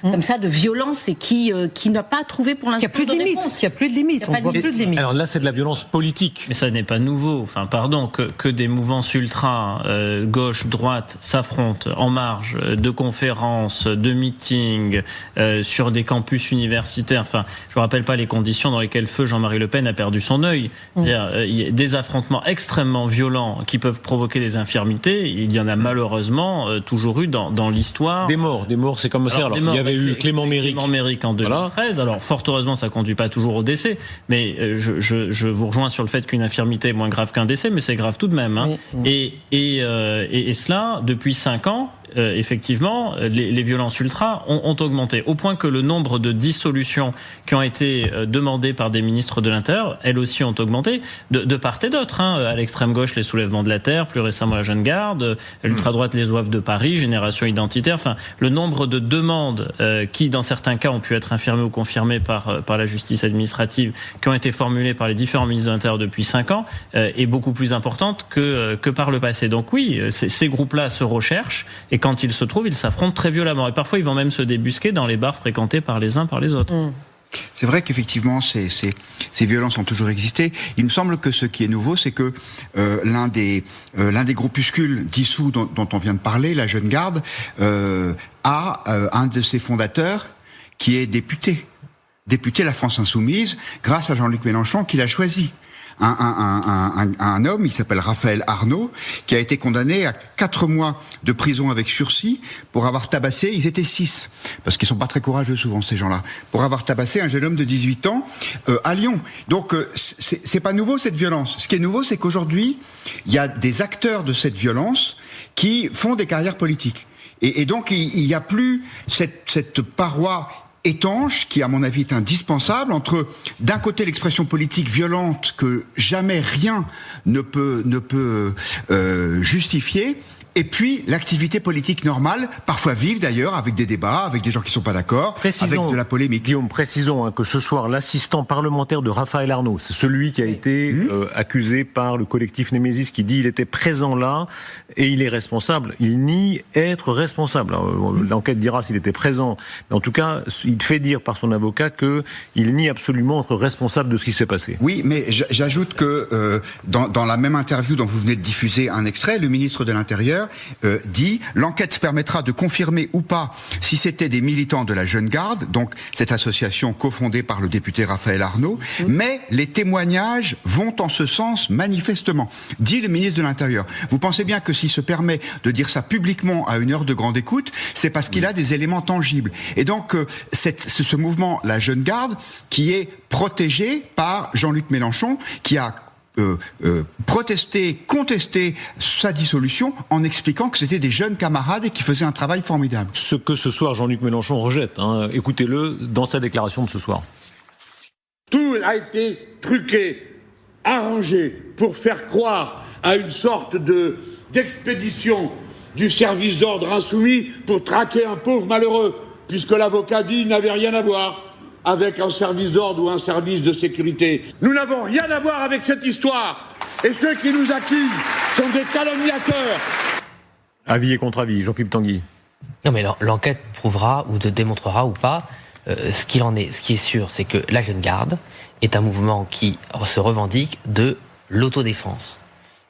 comme ça de violence et qui n'a pas trouvé pour l'instant Il n'y a plus de limite. On voit plus de limite. Alors là, c'est de la violence politique. Mais ça n'est pas nouveau. Enfin, pardon, que des mouvances ultra gauche, droite s'affrontent en marge de conférences, de meetings, sur des campus universitaires. Enfin, je vous rappelle pas les conditions dans lesquelles feu Jean-Marie Le Pen a perdu son œil. Il y a des affrontements extrêmement violents qui peuvent provoquer des infirmités. Il y en a malheureusement toujours eu dans l'histoire. Des morts, c'est comme ça. Alors, il y avait eu Clément Méric en 2013. Voilà. Alors, fort heureusement, ça conduit pas toujours au décès. Mais je vous rejoins sur le fait qu'une infirmité est moins grave qu'un décès, mais c'est grave tout de même. Hein. Oui. Et cela, depuis 5 ans, effectivement, les violences ultras ont augmenté, au point que le nombre de dissolutions qui ont été demandées par des ministres de l'Intérieur, elles aussi ont augmenté, de part et d'autre. Hein. À l'extrême gauche, les soulèvements de la Terre, plus récemment la Jeune Garde, l'ultra-droite, les Zouaves de Paris, Génération Identitaire. Enfin, le nombre de demandes qui, dans certains cas, ont pu être infirmées ou confirmées par la justice administrative, qui ont été formulées par les différents ministres de l'Intérieur depuis 5 ans, est beaucoup plus importante que par le passé. Donc oui, ces groupes-là se recherchent, et quand ils se trouvent, ils s'affrontent très violemment. Et parfois, ils vont même se débusquer dans les bars fréquentés par les uns par les autres. C'est vrai qu'effectivement, ces violences ont toujours existé. Il me semble que ce qui est nouveau, c'est que l'un des groupuscules dissous dont on vient de parler, la Jeune Garde, a un de ses fondateurs qui est député de la France Insoumise, grâce à Jean-Luc Mélenchon, qui l'a choisi. un homme, il s'appelle Raphaël Arnaud, qui a été condamné à 4 mois de prison avec sursis pour avoir tabassé, ils étaient 6, parce qu'ils sont pas très courageux souvent ces gens-là, pour avoir tabassé un jeune homme de 18 ans à Lyon. Donc c'est pas nouveau cette violence. Ce qui est nouveau, c'est qu'aujourd'hui, il y a des acteurs de cette violence qui font des carrières politiques. Et donc il n'y a plus cette paroi étanche qui, à mon avis, est indispensable entre, d'un côté, l'expression politique violente que jamais rien ne peut justifier, et puis l'activité politique normale, parfois vive d'ailleurs, avec des débats, avec des gens qui ne sont pas d'accord, avec de la polémique. Guillaume, précisons que ce soir, l'assistant parlementaire de Raphaël Arnaud, c'est celui qui a été accusé par le collectif Némésis, qui dit il était présent là et il est responsable. Il nie être responsable. Alors, l'enquête dira s'il était présent, mais en tout cas, il fait dire par son avocat qu'il nie absolument être responsable de ce qui s'est passé. Oui, mais j'ajoute que dans la même interview dont vous venez de diffuser un extrait, le ministre de l'Intérieur dit « L'enquête permettra de confirmer ou pas si c'était des militants de la Jeune Garde, donc cette association cofondée par le député Raphaël Arnaud, mais les témoignages vont en ce sens manifestement, dit le ministre de l'Intérieur. Vous pensez bien que s'il se permet de dire ça publiquement à une heure de grande écoute, c'est parce qu'il a des éléments tangibles. Et donc ce mouvement, la Jeune Garde, qui est protégé par Jean-Luc Mélenchon, qui a contester sa dissolution en expliquant que c'était des jeunes camarades et qui faisaient un travail formidable. Ce que ce soir Jean-Luc Mélenchon rejette. Écoutez-le dans sa déclaration de ce soir. Tout a été truqué, arrangé pour faire croire à une sorte d'expédition du service d'ordre insoumis pour traquer un pauvre malheureux, puisque l'avocat dit qu'il n'avait rien à voir avec un service d'ordre ou un service de sécurité. Nous n'avons rien à voir avec cette histoire. Et ceux qui nous accusent sont des calomniateurs. Avis et contre-avis, Jean-Philippe Tanguy. Non mais l'enquête prouvera ou démontrera ou pas ce qu'il en est. Ce qui est sûr, c'est que la Jeune Garde est un mouvement qui se revendique de l'autodéfense.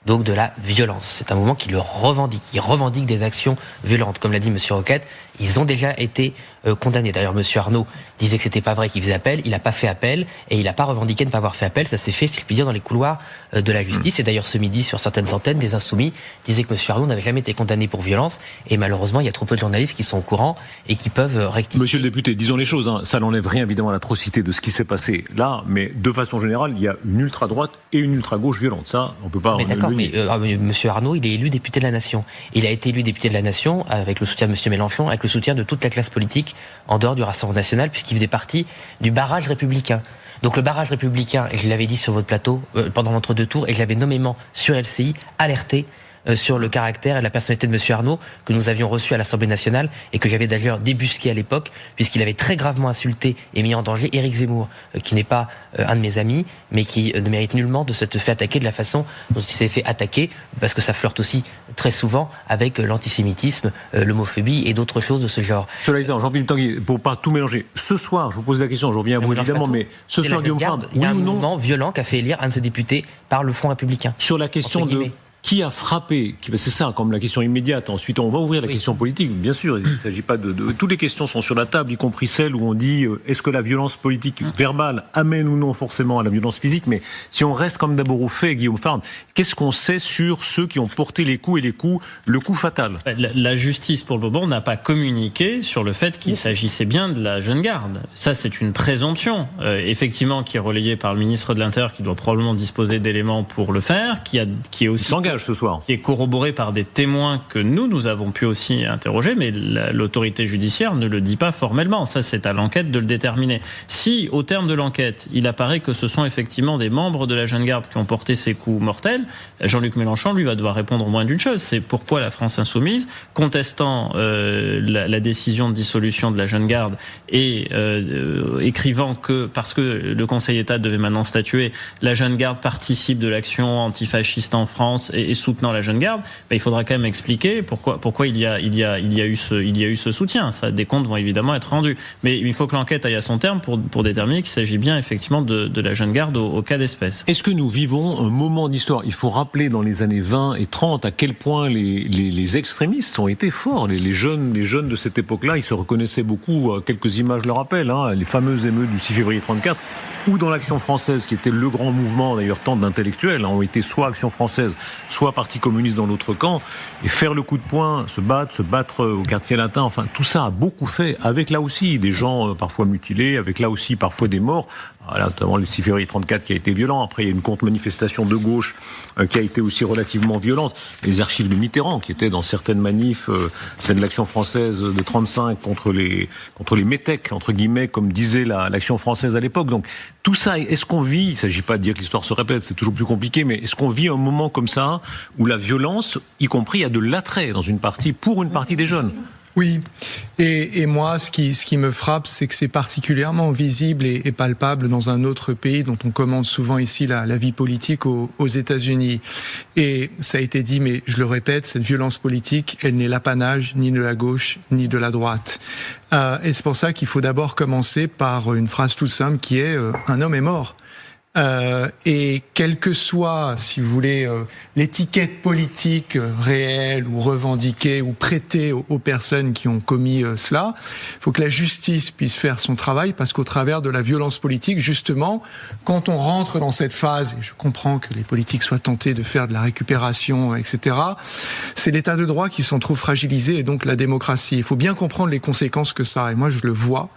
Donc de la violence. C'est un mouvement qui le revendique. Il revendique des actions violentes. Comme l'a dit Monsieur Roquette, ils ont déjà été condamnés. D'ailleurs, Monsieur Arnaud disait que c'était pas vrai qu'il faisait appel. Il n'a pas fait appel et il n'a pas revendiqué de ne pas avoir fait appel. Ça s'est fait, si je puis dire, dans les couloirs de la justice. Et d'ailleurs, ce midi, sur certaines antennes, des insoumis disaient que Monsieur Arnaud n'avait jamais été condamné pour violence. Et malheureusement, il y a trop peu de journalistes qui sont au courant et qui peuvent rectifier. Monsieur le député, disons les choses. Ça n'enlève rien, évidemment, à l'atrocité de ce qui s'est passé là. Mais de façon générale, il y a une ultra-droite et une ultra-gauche violente. Ça, on peut pas... Mais d'accord, mais Monsieur Arnaud, il est élu député de la Nation. Il a été élu député de la Nation avec le soutien de Monsieur Mélenchon, avec le soutien de toute la classe politique en dehors du Rassemblement national, puisqu'il faisait partie du barrage républicain. Donc le barrage républicain, et je l'avais dit sur votre plateau pendant l'entre-deux tours, et je l'avais nommément sur LCI alerté sur le caractère et la personnalité de Monsieur Arnaud que nous avions reçu à l'Assemblée nationale et que j'avais d'ailleurs débusqué à l'époque puisqu'il avait très gravement insulté et mis en danger Éric Zemmour, qui n'est pas un de mes amis, mais qui ne mérite nullement de se faire attaquer de la façon dont il s'est fait attaquer, parce que ça flirte aussi très souvent avec l'antisémitisme, l'homophobie et d'autres choses de ce genre. Cela étant, Jean-Philippe Tanguy, pour pas tout mélanger, ce soir, je vous pose la question, je reviens à vous évidemment, mais ce soir, Guillaume Farbe, il y a un mouvement violent qui a fait élire un de ses députés par le Front républicain. Sur la question de qui a frappé, c'est ça comme la question immédiate. Ensuite, on va ouvrir la question politique. Bien sûr, il ne s'agit pas de... Toutes les questions sont sur la table, y compris celles où on dit est-ce que la violence politique verbale amène ou non forcément à la violence physique. Mais si on reste comme d'abord au fait, Guillaume Farbe, qu'est-ce qu'on sait sur ceux qui ont porté les coups et le coup fatal? La justice, pour le moment, n'a pas communiqué sur le fait qu'il s'agissait bien de la Jeune Garde. Ça, c'est une présomption, effectivement, qui est relayée par le ministre de l'Intérieur, qui doit probablement disposer d'éléments pour le faire, qui est aussi... ce soir. Qui est corroboré par des témoins que nous avons pu aussi interroger, mais l'autorité judiciaire ne le dit pas formellement. Ça, c'est à l'enquête de le déterminer. Si, au terme de l'enquête, il apparaît que ce sont effectivement des membres de la Jeune Garde qui ont porté ces coups mortels, Jean-Luc Mélenchon, lui, va devoir répondre au moins d'une chose. C'est pourquoi la France insoumise, contestant la décision de dissolution de la Jeune Garde et écrivant que, parce que le Conseil d'État devait maintenant statuer, la Jeune Garde participe de l'action antifasciste en France et soutenant la jeune garde, il faudra quand même expliquer pourquoi il y a eu ce soutien. Ça, des comptes vont évidemment être rendus. Mais il faut que l'enquête aille à son terme pour déterminer qu'il s'agit bien effectivement de la jeune garde au cas d'espèce. Est-ce que nous vivons un moment d'histoire? Il faut rappeler dans les années 20 et 30 à quel point les extrémistes ont été forts. Les jeunes de cette époque-là, ils se reconnaissaient beaucoup. Quelques images le rappellent, les fameuses émeutes du 6 février 34, ou dans l'Action française, qui était le grand mouvement, d'ailleurs tant d'intellectuels ont été soit Action française, soit Parti communiste dans l'autre camp, et faire le coup de poing, se battre au quartier latin, enfin tout ça a beaucoup fait, avec là aussi des gens parfois mutilés, avec là aussi parfois des morts. Voilà, notamment le 6 février 34 qui a été violent. Après, il y a une contre-manifestation de gauche qui a été aussi relativement violente. Les archives de Mitterrand, qui étaient dans certaines manifs, c'est de l'Action française de 35 contre les métèques, entre guillemets, comme disait l'Action française à l'époque. Donc, tout ça, est-ce qu'on vit, il ne s'agit pas de dire que l'histoire se répète, c'est toujours plus compliqué, mais est-ce qu'on vit un moment comme ça, où la violence, y compris, a de l'attrait pour une partie des jeunes? Oui, et moi, ce qui me frappe, c'est que c'est particulièrement visible et palpable dans un autre pays dont on commente souvent ici la vie politique aux États-Unis. Et ça a été dit, mais je le répète, cette violence politique, elle n'est l'apanage ni de la gauche ni de la droite. Et c'est pour ça qu'il faut d'abord commencer par une phrase toute simple qui est « un homme est mort ». Et quelle que soit, si vous voulez, l'étiquette politique réelle ou revendiquée ou prêtée aux personnes qui ont commis cela, il faut que la justice puisse faire son travail, parce qu'au travers de la violence politique, justement, quand on rentre dans cette phase, et je comprends que les politiques soient tentés de faire de la récupération, etc., c'est l'état de droit qui s'en trouve fragilisé, et donc la démocratie. Il faut bien comprendre les conséquences que ça a, et moi je le vois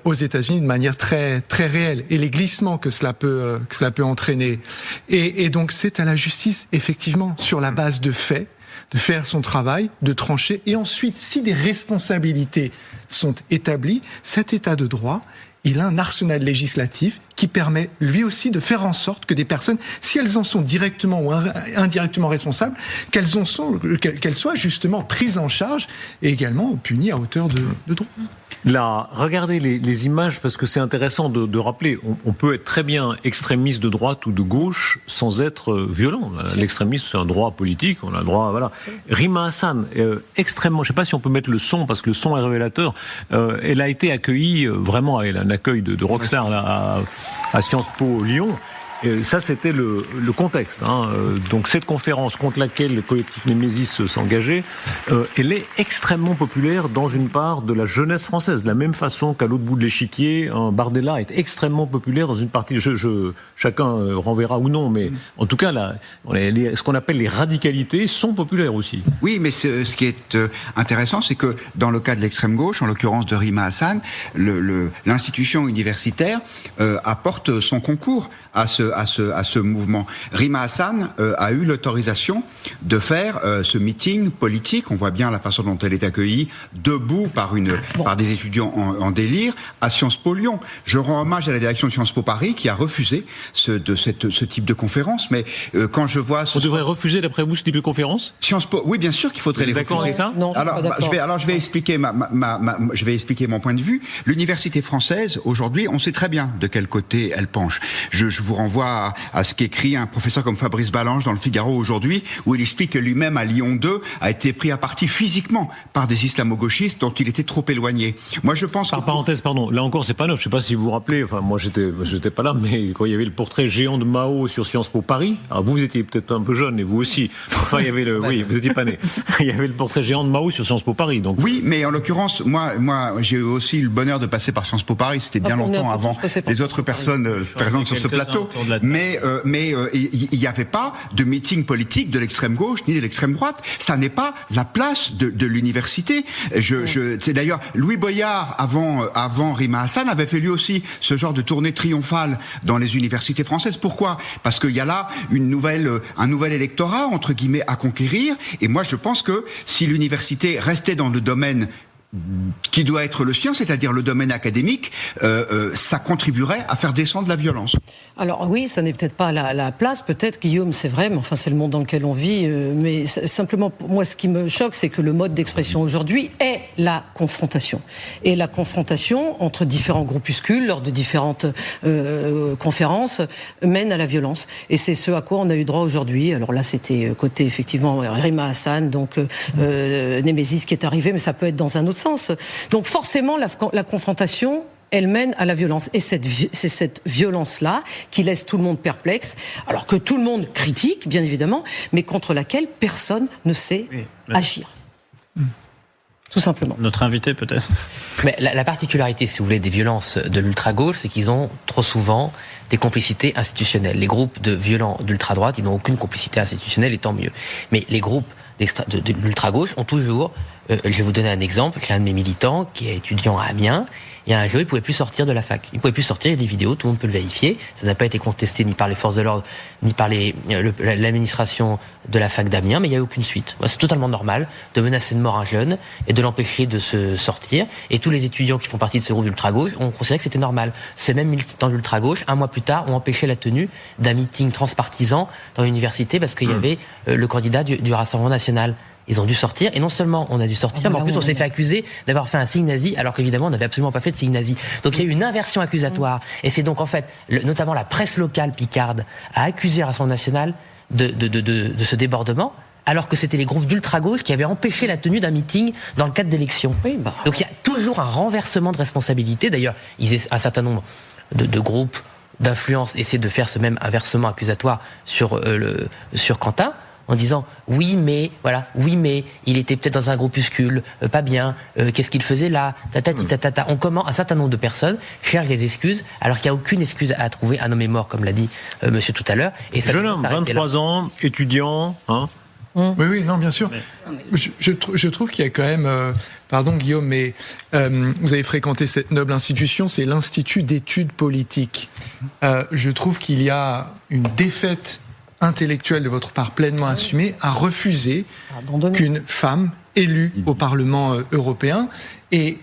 aux États-Unis de manière très très réelle, et les glissements que cela peut entraîner. Et donc c'est à la justice, effectivement, sur la base de faits, de faire son travail, de trancher, et ensuite, si des responsabilités sont établies, cet état de droit, il a un arsenal législatif qui permet lui aussi de faire en sorte que des personnes, si elles en sont directement ou indirectement responsables, qu'elles soient justement prises en charge et également punies à hauteur de droit. Là, regardez les images, parce que c'est intéressant de rappeler, on peut être très bien extrémiste de droite ou de gauche sans être violent. L'extrémisme, c'est un droit politique, on a le droit, voilà. Rima Hassan, extrêmement, je ne sais pas si on peut mettre le son, parce que le son est révélateur, elle a été accueillie, vraiment, elle a un accueil de rockstar là, à Sciences Po Lyon. Ça, c'était le contexte. Donc, cette conférence contre laquelle le collectif Némésis s'engageait, elle est extrêmement populaire dans une part de la jeunesse française. De la même façon qu'à l'autre bout de l'échiquier, Bardella est extrêmement populaire dans une partie. Chacun renverra ou non, mais en tout cas, ce qu'on appelle les radicalités sont populaires aussi. Oui, mais ce qui est intéressant, c'est que dans le cas de l'extrême gauche, en l'occurrence de Rima Hassan, l'institution universitaire apporte son concours à ce mouvement. Rima Hassan a eu l'autorisation de faire ce meeting politique. On voit bien la façon dont elle est accueillie, debout par des étudiants en délire, à Sciences Po Lyon. Je rends hommage à la direction de Sciences Po Paris qui a refusé ce type de conférence. Mais quand je vois... On devrait refuser, d'après vous, ce type de conférence ? Sciences Po, oui, bien sûr qu'il faudrait les refuser. D'accord avec ça ? Non, je vais expliquer je vais expliquer mon point de vue. L'université française, aujourd'hui, on sait très bien de quel côté elle penche. Je vous renvoie à ce qu'écrit un professeur comme Fabrice Balanche dans le Figaro aujourd'hui, où il explique que lui-même à Lyon 2 a été pris à partie physiquement par des islamo-gauchistes dont il était trop éloigné. Moi, je pense parenthèse, pardon, là encore, c'est pas neuf. Je sais pas si vous vous rappelez, enfin, moi, j'étais pas là, mais quand il y avait le portrait géant de Mao sur Sciences Po Paris, alors vous étiez peut-être un peu jeune, et vous aussi. Enfin, il y avait oui, vous étiez pas né. Il y avait le portrait géant de Mao sur Sciences Po Paris, donc. Oui, mais en l'occurrence, moi, j'ai eu aussi le bonheur de passer par Sciences Po Paris. C'était bien longtemps avant les autres personnes présentes sur ce plateau. Mais il n'y avait pas de meeting politique de l'extrême gauche ni de l'extrême droite. Ça n'est pas la place de l'université. C'est d'ailleurs Louis Boyard avant Rima Hassan avait fait lui aussi ce genre de tournée triomphale dans les universités françaises. Pourquoi ? Parce qu'il y a là un nouvel électorat entre guillemets à conquérir. Et moi je pense que si l'université restait dans le domaine qui doit être le sien, c'est-à-dire le domaine académique, ça contribuerait à faire descendre la violence. Alors oui, ça n'est peut-être pas la place, peut-être, Guillaume, c'est vrai, mais enfin c'est le monde dans lequel on vit. Mais simplement, pour moi, ce qui me choque, c'est que le mode d'expression aujourd'hui est la confrontation. Et la confrontation entre différents groupuscules, lors de différentes conférences, mène à la violence. Et c'est ce à quoi on a eu droit aujourd'hui. Alors là, c'était côté, effectivement, Rima Hassan, donc Némésis qui est arrivé, mais ça peut être dans un autre sens. Donc forcément, la confrontation, elle mène à la violence. Et c'est cette violence-là qui laisse tout le monde perplexe, alors que tout le monde critique, bien évidemment, mais contre laquelle personne ne sait agir. Tout simplement. Notre invité, peut-être. Mais la particularité, si vous voulez, des violences de l'ultra-gauche, c'est qu'ils ont trop souvent des complicités institutionnelles. Les groupes de violents d'ultra-droite, ils n'ont aucune complicité institutionnelle, et tant mieux. Mais les groupes de l'ultra-gauche ont toujours... je vais vous donner un exemple. J'ai un de mes militants qui est étudiant à Amiens. Il y a un jour, il pouvait plus sortir de la fac. Il pouvait plus sortir, il y a des vidéos, tout le monde peut le vérifier. Ça n'a pas été contesté ni par les forces de l'ordre, ni par l'administration de la fac d'Amiens, mais il n'y a aucune suite. C'est totalement normal de menacer de mort un jeune et de l'empêcher de se sortir. Et tous les étudiants qui font partie de ce groupe d'ultra-gauche ont considéré que c'était normal. Ces mêmes militants d'ultra-gauche, un mois plus tard, ont empêché la tenue d'un meeting transpartisan dans l'université parce qu'il y avait le candidat du Rassemblement national. Ils ont dû sortir, et non seulement on a dû sortir, mais en plus on s'est fait accuser d'avoir fait un signe nazi, alors qu'évidemment on n'avait absolument pas fait de signe nazi. Donc il y a eu une inversion accusatoire, et c'est donc en fait, notamment la presse locale picarde a accusé le Rassemblement national de ce débordement, alors que c'était les groupes d'ultra-gauche qui avaient empêché la tenue d'un meeting dans le cadre d'élections. Donc il y a toujours un renversement de responsabilité. D'ailleurs, un certain nombre de groupes d'influence essaient de faire ce même inversement accusatoire sur Quentin, en disant oui mais il était peut-être dans un groupuscule pas bien, qu'est-ce qu'il faisait là, on commence, un certain nombre de personnes cherchent des excuses alors qu'il n'y a aucune excuse à trouver. Un homme est mort, comme l'a dit monsieur tout à l'heure, et ça jeune homme, 23 ans, étudiant, hein. Oui, non, bien sûr. Je trouve qu'il y a quand même, pardon Guillaume, mais vous avez fréquenté cette noble institution, c'est l'Institut d'études politiques. Je trouve qu'il y a une défaite intellectuelle de votre part pleinement assumée à refuser qu'une femme élue au Parlement européen, et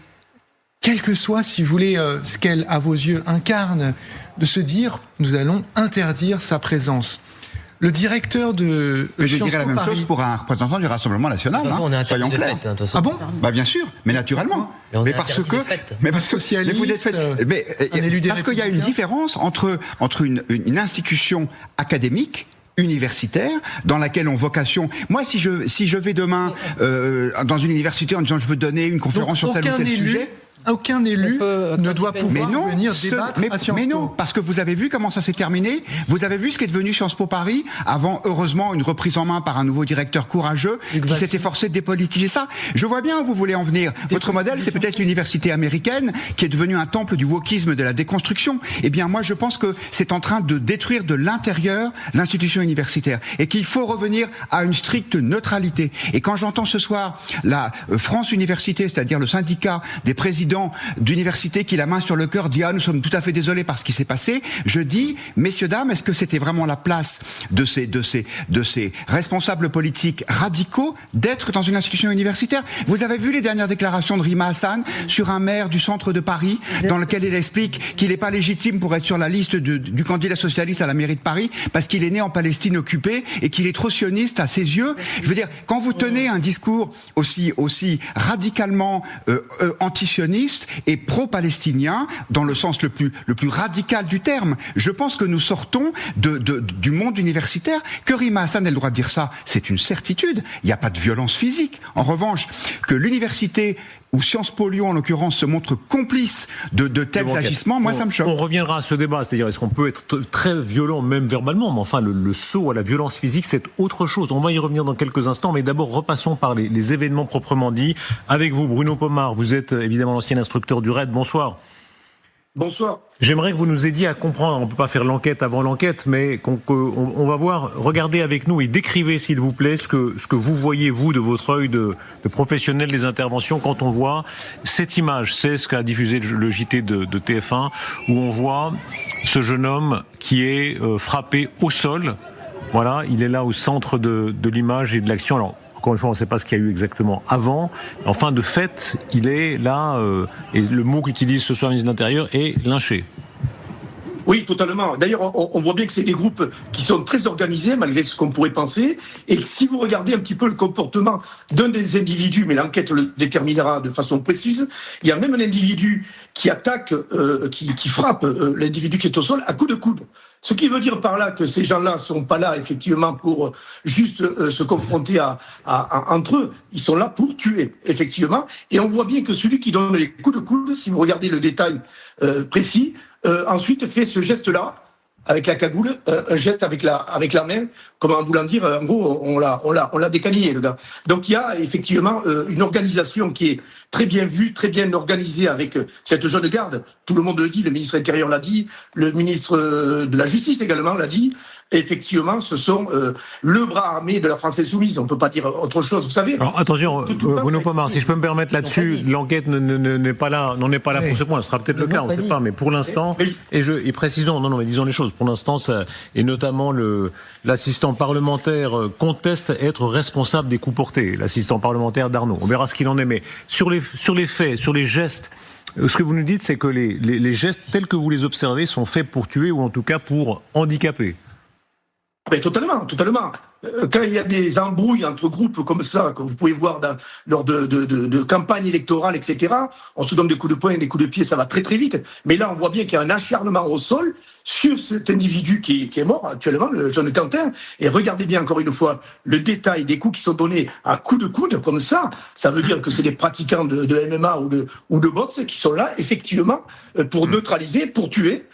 quel que soit, si vous voulez, ce qu'elle, à vos yeux, incarne, de se dire, nous allons interdire sa présence. Le directeur de je dirais la même chose pour un représentant du Rassemblement national. On est soyons clairs. Ah bon ? Bah bien sûr, mais naturellement. Mais parce qu'il y a une différence entre une institution académique, universitaire, dans laquelle on vocation. Moi, si je vais demain dans une université en disant je veux donner une conférence sur tel ou tel sujet. Aucun élu ne doit pouvoir venir débattre à Sciences Po. Mais non, parce que vous avez vu comment ça s'est terminé. Vous avez vu ce qui est devenu Sciences Po Paris, avant, heureusement, une reprise en main par un nouveau directeur courageux qui s'est efforcé de dépolitiser ça. Je vois bien où vous voulez en venir. Votre modèle, c'est peut-être l'université américaine, qui est devenue un temple du wokisme, de la déconstruction. Eh bien, moi, je pense que c'est en train de détruire de l'intérieur l'institution universitaire, et qu'il faut revenir à une stricte neutralité. Et quand j'entends ce soir la France Université, c'est-à-dire le syndicat des présidents d'université qui, la main sur le cœur, dit « Ah, nous sommes tout à fait désolés par ce qui s'est passé », je dis « Messieurs, dames, est-ce que c'était vraiment la place de ces responsables politiques radicaux d'être dans une institution universitaire ?» Vous avez vu les dernières déclarations de Rima Hassan sur un maire du centre de Paris, dans lequel il explique qu'il n'est pas légitime pour être sur la liste du candidat socialiste à la mairie de Paris, parce qu'il est né en Palestine occupée et qu'il est trop sioniste à ses yeux. Je veux dire, quand vous tenez un discours aussi radicalement antisioniste et pro-palestinien, dans le sens le plus radical du terme, je pense que nous sortons du monde universitaire. Que Rima Hassan ait le droit de dire ça, c'est une certitude. Il n'y a pas de violence physique. En revanche, que l'université ou Sciences Po Lyon, en l'occurrence, se montre complice de tels agissements, moi ça me choque. On reviendra à ce débat, c'est-à-dire est-ce qu'on peut être très violent, même verbalement, mais enfin le saut à la violence physique, c'est autre chose. On va y revenir dans quelques instants, mais d'abord repassons par les événements proprement dits. Avec vous, Bruno Pomar, vous êtes évidemment l'ancien instructeur du RAID, bonsoir. Bonsoir. J'aimerais que vous nous aidiez à comprendre, on ne peut pas faire l'enquête avant l'enquête, mais on va voir, regardez avec nous et décrivez s'il vous plaît ce que vous voyez, vous, de votre œil de professionnel des interventions, quand on voit cette image. C'est ce qu'a diffusé le JT de TF1, où on voit ce jeune homme qui est frappé au sol. Voilà, il est là au centre de l'image et de l'action. Alors, Encore une fois, on ne sait pas ce qu'il y a eu exactement avant. Enfin, de fait, il est là, et le mot qu'utilise ce soir le ministre de l'Intérieur est lynché. Oui, totalement. D'ailleurs, on voit bien que c'est des groupes qui sont très organisés, malgré ce qu'on pourrait penser, et que si vous regardez un petit peu le comportement d'un des individus, mais l'enquête le déterminera de façon précise, il y a même un individu qui attaque, qui frappe l'individu qui est au sol à coups de coude. Ce qui veut dire par là que ces gens-là sont pas là, effectivement, pour juste se confronter entre eux. Ils sont là pour tuer, effectivement. Et on voit bien que celui qui donne les coups de coude, si vous regardez le détail précis, ensuite fait ce geste-là, avec la cagoule, un geste avec la main, comme en voulant dire, en gros, on l'a décanillé, le gars. Donc il y a effectivement une organisation qui est très bien vue, très bien organisée avec cette jeune garde. Tout le monde le dit, le ministre de l'Intérieur l'a dit, le ministre de la Justice également l'a dit. Effectivement, ce sont le bras armé de la France insoumise. On ne peut pas dire autre chose, vous savez. Alors attention, Bruno Pomar, si je peux me permettre là-dessus, l'enquête n'en est pas là pour ce point. Ce sera peut-être le cas, on ne sait pas. Mais pour l'instant, et précisons, mais disons les choses. Pour l'instant, et notamment l'assistant parlementaire conteste être responsable des coups portés. L'assistant parlementaire d'Arnaud. On verra ce qu'il en est. Mais sur les faits, sur les gestes. Ce que vous nous dites, c'est que les gestes tels que vous les observez sont faits pour tuer ou en tout cas pour handicaper. Mais totalement. Quand il y a des embrouilles entre groupes comme ça, que vous pouvez voir lors de campagnes électorales, etc., on se donne des coups de poing et des coups de pied, ça va très très vite. Mais là, on voit bien qu'il y a un acharnement au sol sur cet individu qui est mort actuellement, le jeune Quentin. Et regardez bien encore une fois le détail des coups qui sont donnés à coups de coude, comme ça. Ça veut dire que c'est des pratiquants de MMA ou de boxe qui sont là, effectivement, pour neutraliser, pour tuer.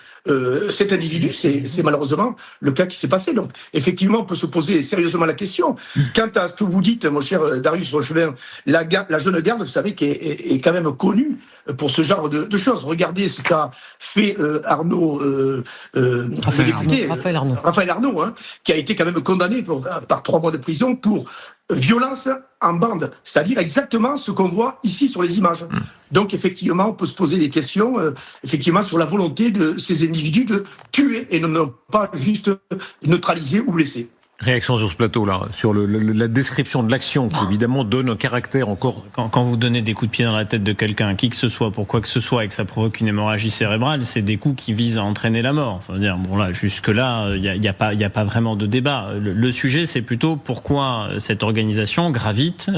Cet individu, c'est malheureusement le cas qui s'est passé. Donc, effectivement, on peut se poser sérieusement la question. Quant à ce que vous dites, mon cher Darius Rochevin, la jeune garde, vous savez, qui est quand même connue pour ce genre de choses. Regardez ce qu'a fait Arnaud, Raphaël Arnaud, qui a été quand même condamné par 3 mois de prison pour violence en bande, c'est-à-dire exactement ce qu'on voit ici sur les images. Donc effectivement, on peut se poser des questions effectivement sur la volonté de ces individus de tuer et non pas juste neutraliser ou blesser. Réaction sur ce plateau-là, sur la description de l'action qui évidemment donne un caractère encore... Quand vous donnez des coups de pied dans la tête de quelqu'un, qui que ce soit, pour quoi que ce soit, et que ça provoque une hémorragie cérébrale, c'est des coups qui visent à entraîner la mort. Enfin, dire, bon là, jusque-là, il y a pas vraiment de débat. Le sujet, c'est plutôt pourquoi cette organisation gravite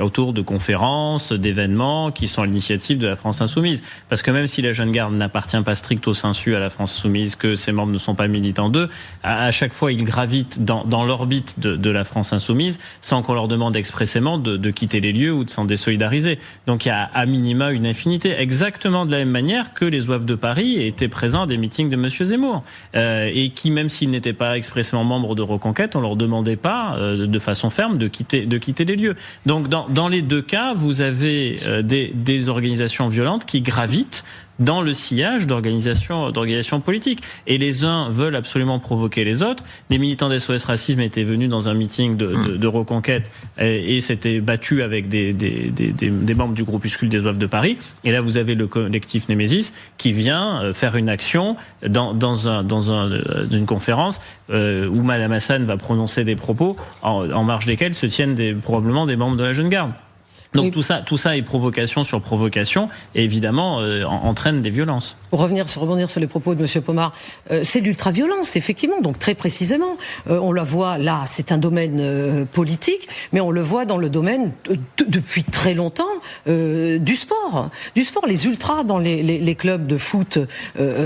autour de conférences, d'événements qui sont à l'initiative de la France insoumise. Parce que même si la jeune garde n'appartient pas stricto sensu à la France insoumise, que ses membres ne sont pas militants d'eux, à chaque fois, ils gravitent dans l'orbite de la France insoumise sans qu'on leur demande expressément de quitter les lieux ou de s'en désolidariser. Donc il y a à minima une infinité, exactement de la même manière que les zouaves de Paris étaient présents à des meetings de Monsieur Zemmour et qui, même s'ils n'étaient pas expressément membres de Reconquête, on leur demandait pas de façon ferme de quitter les lieux. Donc dans les deux cas, vous avez des organisations violentes qui gravitent dans le sillage d'organisations politiques. Et les uns veulent absolument provoquer les autres. Les militants d'SOS Racisme étaient venus dans un meeting de Reconquête et s'étaient battus avec des membres du groupuscule des Zouaves de Paris. Et là, vous avez le collectif Némésis qui vient faire une action dans une conférence où Madame Hassan va prononcer des propos en marge desquels se tiennent probablement des membres de la Jeune Garde. Donc tout ça est provocation sur provocation et évidemment entraîne des violences. Pour rebondir sur les propos de M. Pomar, c'est l'ultra-violence, effectivement, donc très précisément. On la voit là, c'est un domaine politique, mais on le voit dans le domaine depuis très longtemps du sport. Les ultras dans les clubs de foot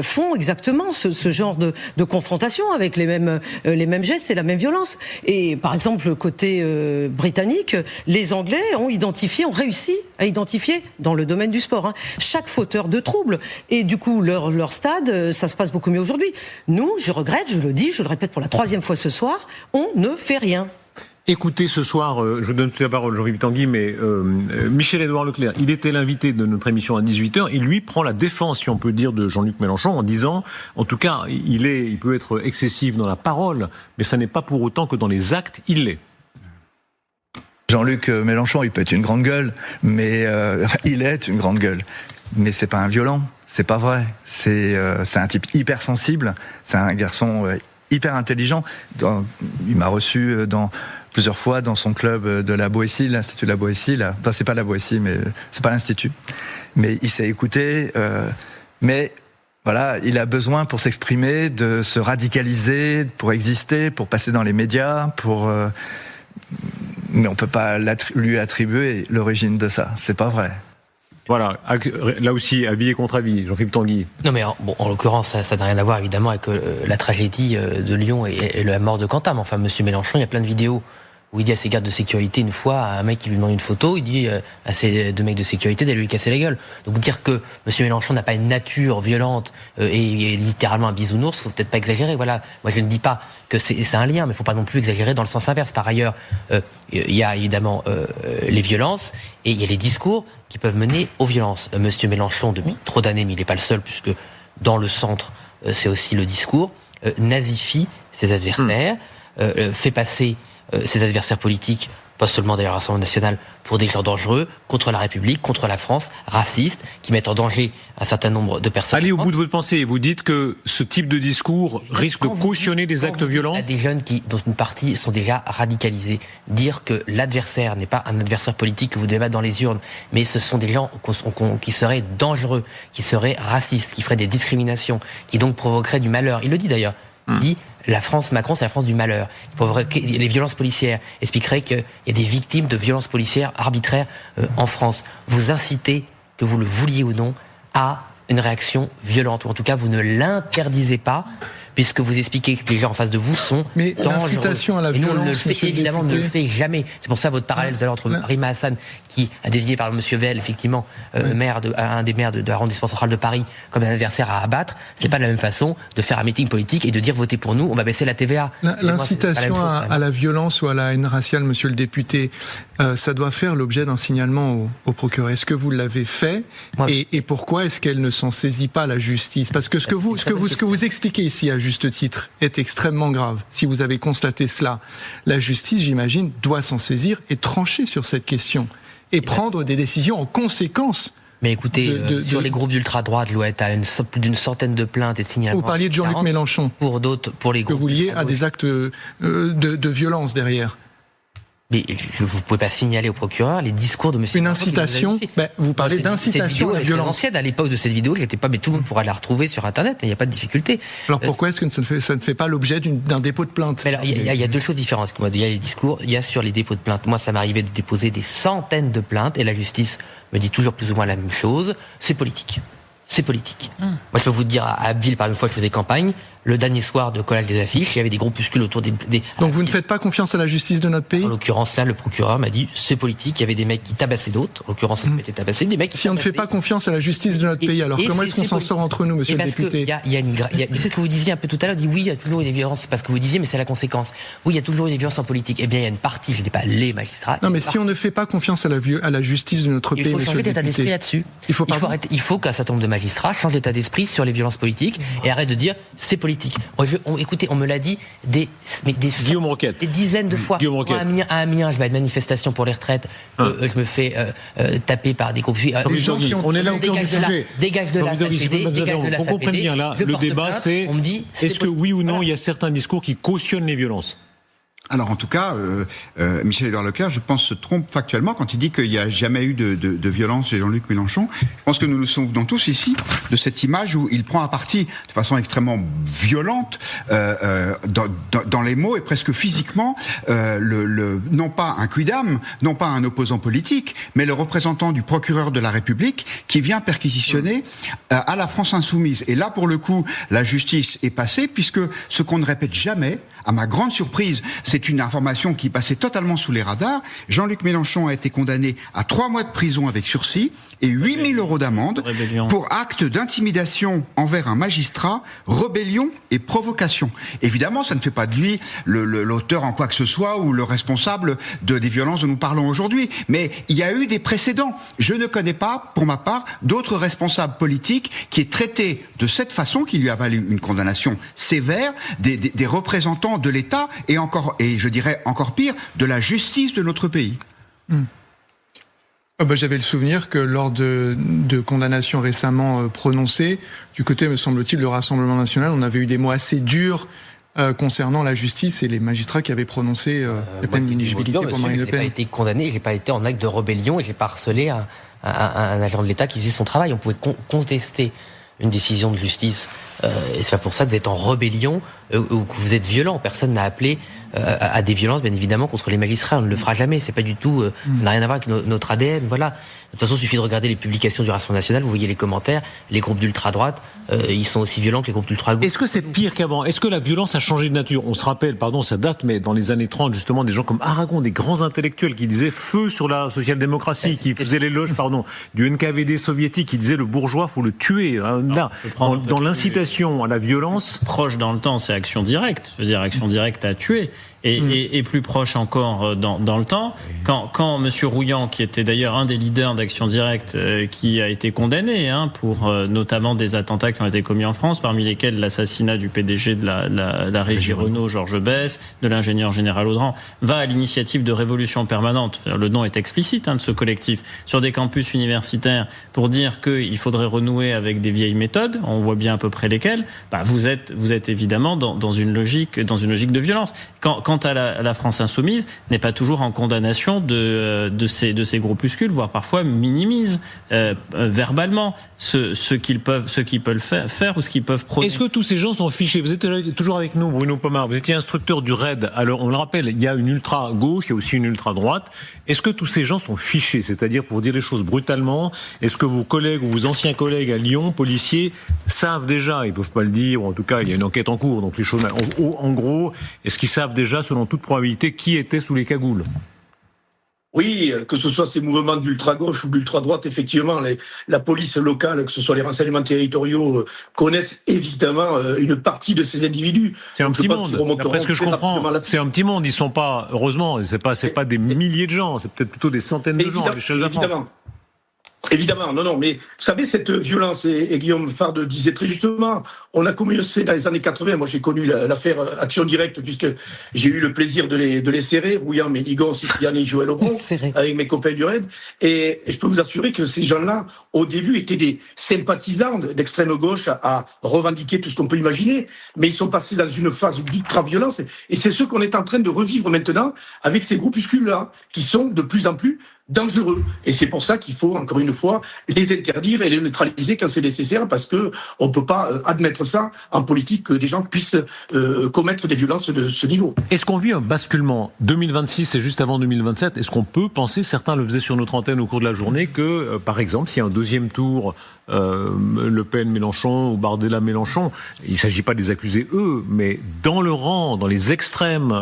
font exactement ce genre de confrontation avec les mêmes gestes et la même violence. Et par exemple, côté britannique, les Anglais ont réussi à identifier dans le domaine du sport chaque fauteur de troubles. Et du coup, leur stade, ça se passe beaucoup mieux aujourd'hui. Nous, je regrette, je le dis, je le répète pour la 3e fois ce soir, on ne fait rien. Écoutez, ce soir, je donne tout la parole à Jean-Philippe Tanguy, mais Michel-Édouard Leclerc, il était l'invité de notre émission à 18h, il lui prend la défense, si on peut dire, de Jean-Luc Mélenchon en disant, en tout cas, il peut être excessif dans la parole, mais ça n'est pas pour autant que dans les actes, il l'est. Jean-Luc Mélenchon, il peut être une grande gueule, mais il est une grande gueule. Mais c'est pas un violent, c'est pas vrai. C'est un type hyper sensible, c'est un garçon hyper intelligent. Il m'a reçu dans plusieurs fois dans son club de la Boétie, l'Institut de la Boétie. Là. Enfin, c'est pas la Boétie, mais c'est pas l'Institut. Mais il s'est écouté. Mais voilà, il a besoin pour s'exprimer de se radicaliser, pour exister, pour passer dans les médias, mais on peut pas lui attribuer l'origine de ça. C'est pas vrai. Voilà, là aussi, avis et contre-avis, Jean-Philippe Tanguy. Non mais en l'occurrence, ça n'a rien à voir évidemment avec la tragédie de Lyon et la mort de Quentin. Mais enfin, Monsieur Mélenchon, il y a plein de vidéos où il dit à ses gardes de sécurité une fois, à un mec qui lui demande une photo, il dit à ces deux mecs de sécurité d'aller lui casser la gueule. Donc dire que Monsieur Mélenchon n'a pas une nature violente et littéralement un bisounours, faut peut-être pas exagérer. Voilà, moi je ne dis pas que c'est un lien, mais faut pas non plus exagérer dans le sens inverse. Par ailleurs, il y a évidemment les violences et il y a les discours qui peuvent mener aux violences. Monsieur Mélenchon, depuis trop d'années, mais il n'est pas le seul, puisque dans le centre, c'est aussi le discours, nazifie ses adversaires, fait passer ses adversaires politiques, pas seulement d'ailleurs l'Assemblée nationale, pour des gens dangereux, contre la République, contre la France, racistes, qui mettent en danger un certain nombre de personnes. Allez au bout de votre pensée, vous dites que ce type de discours risque de cautionner des actes violents. Il y a des jeunes qui, dans une partie, sont déjà radicalisés. Dire que l'adversaire n'est pas un adversaire politique que vous devez battre dans les urnes, mais ce sont des gens qui seraient dangereux, qui seraient racistes, qui feraient des discriminations, qui donc provoqueraient du malheur. Il le dit d'ailleurs. Il dit la France, Macron, c'est la France du malheur. Les violences policières expliqueraient qu'il y a des victimes de violences policières arbitraires en France. Vous incitez, que vous le vouliez ou non, à une réaction violente, ou en tout cas vous ne l'interdisez pas, puisque vous expliquez que les gens en face de vous sont mais dangereux. L'incitation à la violence, et nous, on ne le fait, évidemment, on ne le fait jamais. C'est pour ça votre parallèle tout à l'heure entre Rima Hassan, qui a désigné par Monsieur Veil, effectivement, un des maires de l'arrondissement central de Paris, comme un adversaire à abattre, c'est pas de la même façon de faire un meeting politique et de dire votez pour nous, on va baisser la TVA. L'incitation à la violence ou à la haine raciale, monsieur le député, ça doit faire l'objet d'un signalement au procureur. Est-ce que vous l'avez fait et pourquoi est-ce qu'elle ne s'en saisit pas, la justice? Parce que ce que vous expliquez ici à juste titre est extrêmement grave. Si vous avez constaté cela, la justice, j'imagine, doit s'en saisir et trancher sur cette question et prendre des décisions en conséquence. Mais écoutez, sur les groupes d'ultra-droite, l'OET a plus d'une centaine de plaintes et de signalements. Vous parliez de Jean-Luc Mélenchon. Pour d'autres, pour les groupes. Que vous liez à des actes de violence derrière. Mais vous pouvez pas signaler au procureur les discours de monsieur. Une incitation. Vous parlez d'incitation à la violence. Ancienne, à l'époque de cette vidéo, qui n'était pas, mais tout le monde pourra la retrouver sur Internet. Il n'y a pas de difficulté. Alors pourquoi est-ce que ça ne fait pas l'objet d'un dépôt de plainte? Il y a deux choses différentes. Il y a les discours, il y a sur les dépôts de plainte. Moi, ça m'arrivait de déposer des centaines de plaintes et la justice me dit toujours plus ou moins la même chose. C'est politique. C'est politique. Moi, je peux vous dire, à Abbeville, par une fois, je faisais campagne. Le dernier soir de collage des affiches, il y avait des groupuscules autour des... Donc vous ne faites pas confiance à la justice de notre pays? En l'occurrence, là, le procureur m'a dit, c'est politique. Il y avait des mecs qui tabassaient d'autres. En l'occurrence, ça été tabassé. Des mecs qui si on ne fait pas confiance à la justice de notre pays, alors comment est-ce qu'on s'en sort entre nous, monsieur le député? C'est ce que vous disiez un peu tout à l'heure. Dit oui, il y a toujours eu des violences. C'est pas ce que vous disiez, mais c'est la conséquence. Oui, il y a toujours eu des violences en politique. Eh bien, il y a une partie, je ne dis pas les magistrats. Non, mais si on ne fait pas confiance à la justice de notre pays, il faut changer d'état d'esprit là-dessus. Il faut qu'un certain nombre de magistrats changent d'état d'esprit sur les violences politiques et arrêtent de dire c'est politique. Écoutez, on me l'a dit des dizaines de fois. À Amiens, je vais à une manifestation pour les retraites. Je me fais taper par des groupes. On est là au cœur du sujet. Dégage de la SAPD. On comprend bien là. Le débat, c'est est-ce que oui ou non, il y a certains discours qui cautionnent les violences? Alors en tout cas, Michel-Édouard Leclerc, je pense, se trompe factuellement quand il dit qu'il n'y a jamais eu de violence chez Jean-Luc Mélenchon. Je pense que nous nous souvenons tous ici de cette image où il prend à partie de façon extrêmement violente dans les mots et presque physiquement non pas un quidam, non pas un opposant politique, mais le représentant du procureur de la République qui vient perquisitionner à la France insoumise. Et là, pour le coup, la justice est passée puisque ce qu'on ne répète jamais, à ma grande surprise, c'est une information qui passait totalement sous les radars. Jean-Luc Mélenchon a été condamné à 3 mois de prison avec sursis et 8 000 € d'amende pour acte d'intimidation envers un magistrat, rébellion et provocation. Évidemment, ça ne fait pas de lui l'auteur en quoi que ce soit ou le responsable des violences dont nous parlons aujourd'hui. Mais il y a eu des précédents. Je ne connais pas, pour ma part, d'autres responsables politiques qui aient traité de cette façon, qui lui a valu une condamnation sévère, des représentants de l'État et je dirais encore pire, de la justice de notre pays. J'avais le souvenir que lors de condamnations récemment prononcées, du côté, me semble-t-il, du Rassemblement national, on avait eu des mots assez durs concernant la justice et les magistrats qui avaient prononcé la peine d'inéligibilité pour Marine Le Pen. Je n'ai pas été condamné, j'ai pas été en acte de rébellion et j'ai pas harcelé un agent de l'État qui faisait son travail. On pouvait contester une décision de justice et c'est pas pour ça que vous êtes en rébellion ou que vous êtes violent. Personne n'a appelé à des violences, bien évidemment, contre les magistrats. On ne le fera jamais. C'est pas du tout, ça n'a rien à voir avec notre ADN. Voilà. De toute façon, il suffit de regarder les publications du Rassemblement national. Vous voyez les commentaires. Les groupes d'ultra-droite, ils sont aussi violents que les groupes d'ultra-gauche. Est-ce que c'est pire qu'avant ? Est-ce que la violence a changé de nature ? On se rappelle, pardon, ça date, mais dans les années 30, justement, des gens comme Aragon, des grands intellectuels qui disaient feu sur la social-démocratie, qui faisaient l'éloge, du NKVD soviétique, qui disaient le bourgeois, faut le tuer. Là, dans l'incitation à la violence. Proche dans le temps, c'est Action Directe. Je veux dire, Action Directe a tué. Et plus proche encore dans le temps, quand Monsieur Rouillant, qui était d'ailleurs un des leaders d'Action Directe, qui a été condamné pour notamment des attentats qui ont été commis en France, parmi lesquels l'assassinat du PDG de la régie Renault, Georges Besse, de l'ingénieur général Audran, va à l'initiative de Révolution Permanente, le nom est explicite de ce collectif, sur des campus universitaires pour dire qu'il faudrait renouer avec des vieilles méthodes, on voit bien à peu près lesquelles, vous êtes évidemment dans une logique de violence. Quant à la France insoumise, n'est pas toujours en condamnation de ces groupuscules, voire parfois minimise verbalement ce qu'ils peuvent faire ou ce qu'ils peuvent produire. Est-ce que tous ces gens sont fichés ? Vous êtes toujours avec nous, Bruno Pomar. Vous étiez instructeur du RAID. Alors, on le rappelle, il y a une ultra-gauche, il y a aussi une ultra-droite. Est-ce que tous ces gens sont fichés ? C'est-à-dire, pour dire les choses brutalement, est-ce que vos collègues ou vos anciens collègues à Lyon, policiers, savent déjà, ils peuvent pas le dire, ou en tout cas, il y a une enquête en cours, donc les choses, en gros, est-ce qu'ils savent déjà, selon toute probabilité, qui était sous les cagoules ? Oui, que ce soit ces mouvements d'ultra-gauche ou d'ultra-droite, effectivement, la police locale, que ce soit les renseignements territoriaux, connaissent évidemment une partie de ces individus. C'est un petit monde. D'après ce que je comprends, c'est un petit monde. Ils sont pas, heureusement, c'est pas des milliers de gens. C'est peut-être plutôt des centaines de gens à l'échelle de la France. Évidemment, non, mais vous savez, cette violence, et Guillaume Fard disait très justement, on a commencé dans les années 80, moi j'ai connu l'affaire Action Directe, puisque j'ai eu le plaisir de les serrer, Rouillant, Ménigon, Cipriani et Joël Aubron, avec mes copains du RAID, et je peux vous assurer que ces gens-là, au début, étaient des sympathisants d'extrême gauche à revendiquer tout ce qu'on peut imaginer, mais ils sont passés dans une phase d'ultra-violence, et c'est ce qu'on est en train de revivre maintenant avec ces groupuscules-là, qui sont de plus en plus dangereux. Et c'est pour ça qu'il faut, encore une fois, les interdire et les neutraliser quand c'est nécessaire, parce que on peut pas admettre ça en politique, que des gens puissent commettre des violences de ce niveau. Est-ce qu'on vit un basculement ? 2026, c'est juste avant 2027. Est-ce qu'on peut penser, certains le faisaient sur notre antenne au cours de la journée, que, par exemple, s'il y a un deuxième tour, Le Pen-Mélenchon ou Bardella-Mélenchon, il ne s'agit pas de les accuser eux, mais dans le rang, dans les extrêmes,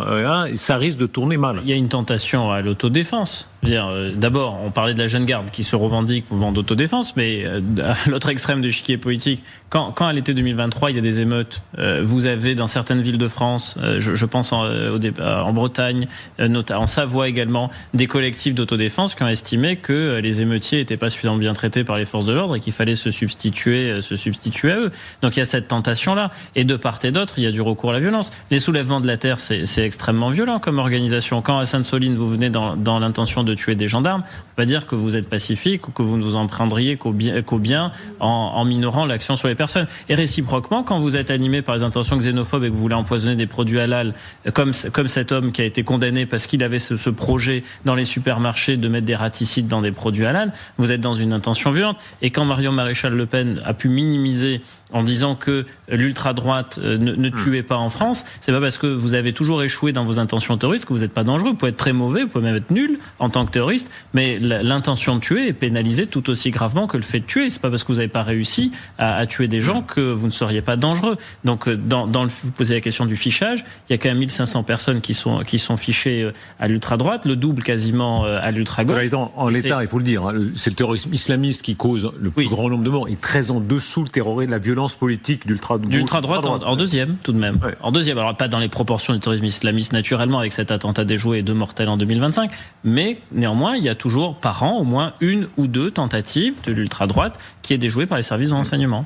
ça risque de tourner mal. Il y a une tentation à l'autodéfense. D'abord, on parlait de la jeune garde qui se revendique mouvement d'autodéfense, mais à l'autre extrême de l'échiquier politique, quand à l'été 2023, il y a des émeutes, vous avez dans certaines villes de France, je pense en Bretagne, en Savoie également, des collectifs d'autodéfense qui ont estimé que les émeutiers n'étaient pas suffisamment bien traités par les forces de l'ordre et qu'il fallait se substituer à eux. Donc il y a cette tentation-là. Et de part et d'autre, il y a du recours à la violence. Les soulèvements de la terre, c'est extrêmement violent comme organisation. Quand à Sainte-Soline, vous venez dans l'intention de tuer des gendarmes, on va dire que vous êtes pacifique ou que vous ne vous en prendriez qu'au bien en minorant l'action sur les personnes. Et réciproquement, quand vous êtes animé par les intentions xénophobes et que vous voulez empoisonner des produits halal, comme cet homme qui a été condamné parce qu'il avait ce projet dans les supermarchés de mettre des raticides dans des produits halal, vous êtes dans une intention violente. Et quand Marion Maréchal Le Pen a pu minimiser en disant que l'ultra-droite ne tuait pas en France, c'est pas parce que vous avez toujours échoué dans vos intentions terroristes que vous n'êtes pas dangereux. Vous pouvez être très mauvais, vous pouvez même être nul en tant que terroriste, mais l'intention de tuer est pénalisée tout aussi gravement que le fait de tuer. C'est pas parce que vous n'avez pas réussi à tuer des gens que vous ne seriez pas dangereux. Donc, vous posez la question du fichage, il y a quand même 1500 personnes qui sont fichées à l'ultra-droite, le double quasiment à l'ultra-gauche. En l'état, il faut le dire, c'est le terrorisme islamiste qui cause le plus grand nombre de morts, et très en dessous le terrorisme, la violence politique d'ultra-droite en deuxième, tout de même. Ouais. En deuxième, alors pas dans les proportions du terrorisme islamiste naturellement, avec cet attentat déjoué et 2 mortels en 2025, mais néanmoins, il y a toujours par an au moins 1 ou 2 tentatives de l'ultra-droite qui est déjouée par les services de renseignement.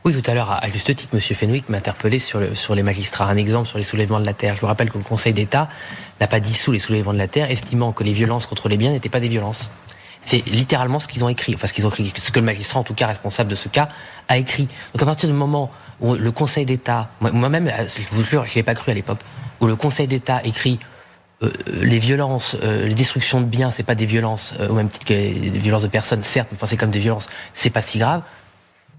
Oui, tout à l'heure, à juste titre, M. Fenwick m'a interpellé sur les magistrats. Un exemple sur les soulèvements de la terre. Je vous rappelle que le Conseil d'État n'a pas dissous les soulèvements de la terre, estimant que les violences contre les biens n'étaient pas des violences. C'est littéralement ce qu'ils ont écrit, enfin ce que le magistrat, en tout cas responsable de ce cas, a écrit. Donc à partir du moment où le Conseil d'État, moi-même, je vous jure, je n'y ai pas cru à l'époque, où le Conseil d'État écrit les violences, les destructions de biens, c'est pas des violences, au même titre que les violences de personnes, certes, mais c'est comme des violences, c'est pas si grave.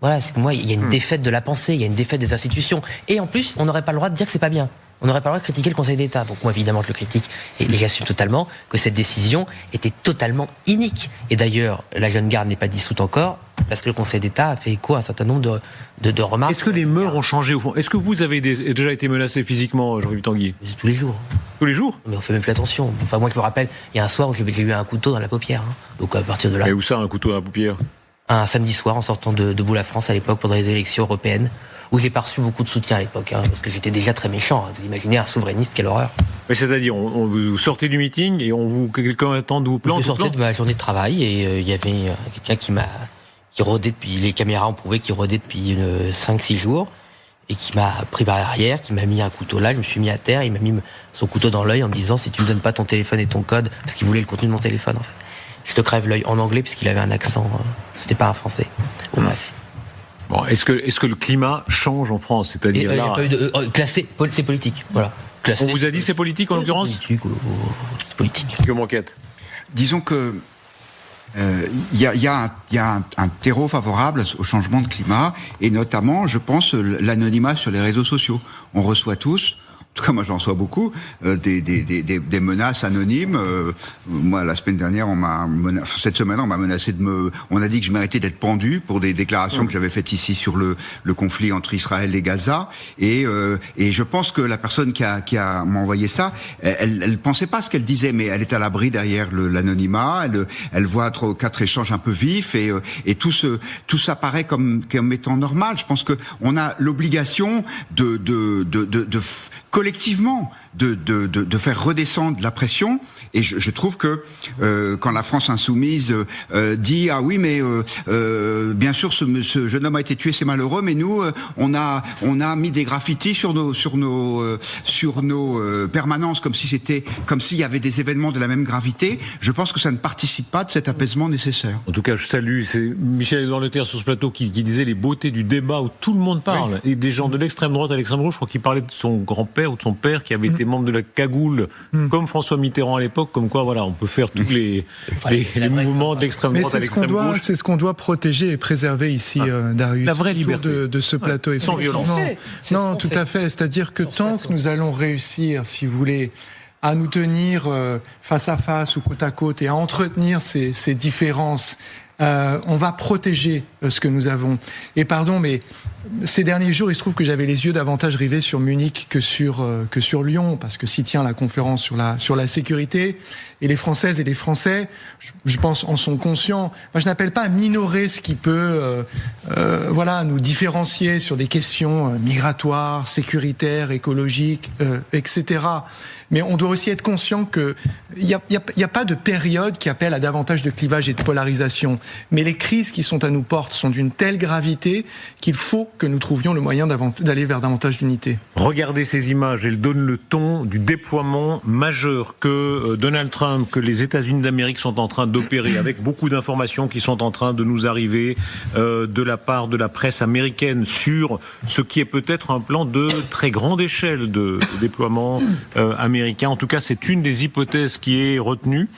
Voilà, c'est que moi, il y a une défaite de la pensée, il y a une défaite des institutions. Et en plus, on n'aurait pas le droit de dire que c'est pas bien. On n'aurait pas le droit de critiquer le Conseil d'État. Donc moi, évidemment, je le critique et j'assume totalement que cette décision était totalement inique. Et d'ailleurs, la jeune garde n'est pas dissoute encore parce que le Conseil d'État a fait écho à un certain nombre de remarques. Est-ce que les mœurs ont changé au fond ? Est-ce que vous avez déjà été menacé physiquement, Jean-Yves Tanguy ? Tous les jours. Tous les jours ? Mais on fait même plus attention. Enfin, moi, je me rappelle, il y a un soir où j'ai eu un couteau dans la paupière. Hein. Donc à partir de là. Et où ça, un couteau dans la paupière ? Un samedi soir, en sortant de Debout la France à l'époque, pendant les élections européennes, où j'ai pas reçu beaucoup de soutien à l'époque, parce que j'étais déjà très méchant. Vous imaginez un souverainiste, quelle horreur. Mais c'est-à-dire, vous sortez du meeting et quelqu'un attend de vous planter. Je sortais de ma journée de travail et il y avait quelqu'un qui rôdait depuis, les caméras ont prouvé qu'il rôdait depuis 5-6 jours, et qui m'a pris par l'arrière, qui m'a mis un couteau là, je me suis mis à terre, il m'a mis son couteau dans l'œil en me disant si tu me donnes pas ton téléphone et ton code, parce qu'il voulait le contenu de mon téléphone en fait. Je te crève l'œil en anglais puisqu'il avait un accent, c'était pas un français. Bon, bref. Bon, est-ce que le climat change en France ? C'est-à-dire il n'y a pas eu de classé, c'est politique, voilà. Classé, on vous a dit c'est politique en l'occurrence ? C'est politique. Que m'enquête ? Disons que il y a un terreau favorable au changement de climat, et notamment, je pense, l'anonymat sur les réseaux sociaux. On reçoit tous, en tout cas moi j'en reçois beaucoup, des menaces anonymes. Moi la semaine dernière, cette semaine on m'a menacé on a dit que je méritais d'être pendu pour des déclarations que j'avais faites ici sur le conflit entre Israël et Gaza, et je pense que la personne qui m'a envoyé ça, elle pensait pas ce qu'elle disait, mais elle est à l'abri derrière l'anonymat, elle voit 3 ou 4 échanges un peu vifs, et tout ça paraît comme étant normal. Je pense que on a l'obligation de collectivement de faire redescendre la pression, et je trouve que quand la France insoumise dit ah oui mais bien sûr ce jeune homme a été tué, c'est malheureux, mais nous on a mis des graffitis sur nos permanences comme s'il y avait des événements de la même gravité. Je pense que ça ne participe pas de cet apaisement nécessaire. En tout cas, je salue, c'est Michel-Édouard Leclerc sur ce plateau qui disait les beautés du débat où tout le monde parle, oui. Et des gens de l'extrême droite à l'extrême gauche, je crois qu'il parlait de son grand-père ou de son père qui avait été membre de la cagoule, comme François Mitterrand à l'époque, comme quoi voilà, on peut faire tous les mouvements de l'extrême droite à l'extrême gauche. C'est ce qu'on doit protéger et préserver ici, Darius. La vraie liberté de ce plateau. Sans violence. Non, tout à fait. C'est-à-dire que tant que nous allons réussir, si vous voulez, à nous tenir face à face ou côte à côte et à entretenir ces différences, on va protéger ce que nous avons. Et pardon, mais ces derniers jours, il se trouve que j'avais les yeux davantage rivés sur Munich que sur Lyon, parce que s'y tient la conférence sur la sécurité, et les Françaises et les Français, je pense, en sont conscients. Moi, je n'appelle pas à minorer ce qui peut, nous différencier sur des questions migratoires, sécuritaires, écologiques, etc. Mais on doit aussi être conscient que il y a pas de période qui appelle à davantage de clivage et de polarisation. Mais les crises qui sont à nos portes sont d'une telle gravité qu'il faut que nous trouvions le moyen d'aller vers davantage d'unité. Regardez ces images, elles donnent le ton du déploiement majeur que Donald Trump, que les États-Unis d'Amérique sont en train d'opérer, avec beaucoup d'informations qui sont en train de nous arriver de la part de la presse américaine sur ce qui est peut-être un plan de très grande échelle de déploiement américain. En tout cas, c'est une des hypothèses qui est retenue,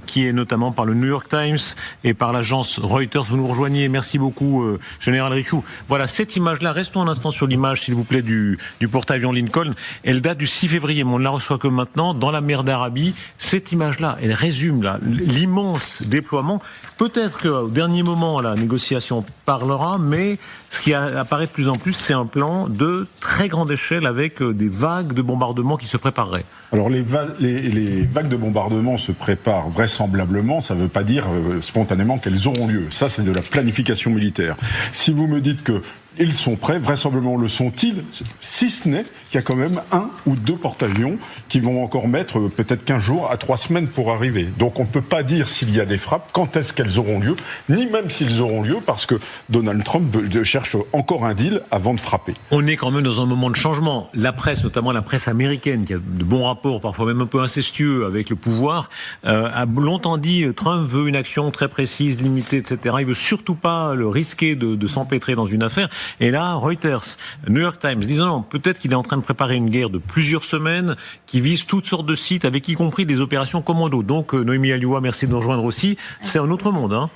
qui est notamment par le New York Times et par l'agence Reuters. Vous nous rejoignez, merci beaucoup, Général Richoux. Voilà, cette image-là, restons un instant sur l'image, s'il vous plaît, du porte-avions Lincoln. Elle date du 6 février, mais on ne la reçoit que maintenant, dans la mer d'Arabie. Cette image-là, elle résume là, l'immense déploiement. Peut-être qu'au dernier moment, la négociation parlera, mais ce qui apparaît de plus en plus, c'est un plan de très grande échelle avec des vagues de bombardements qui se prépareraient. Alors les vagues de bombardement se préparent vraisemblablement, ça ne veut pas dire spontanément qu'elles auront lieu. Ça, c'est de la planification militaire. Si vous me dites que Ils sont prêts, vraisemblablement le sont-ils, si ce n'est qu'il y a quand même 1 ou 2 porte-avions qui vont encore mettre peut-être 15 jours à 3 semaines pour arriver. Donc on ne peut pas dire s'il y a des frappes, quand est-ce qu'elles auront lieu, ni même s'ils auront lieu, parce que Donald Trump cherche encore un deal avant de frapper. On est quand même dans un moment de changement. La presse, notamment la presse américaine, qui a de bons rapports, parfois même un peu incestueux avec le pouvoir, a longtemps dit Trump veut une action très précise, limitée, etc. Il veut surtout pas le risquer de s'empêtrer dans une affaire. Et là, Reuters, New York Times disent non, peut-être qu'il est en train de préparer une guerre de plusieurs semaines qui vise toutes sortes de sites, avec y compris des opérations commando. Donc, Noémie Alioua, merci de nous rejoindre aussi. C'est un autre monde, hein.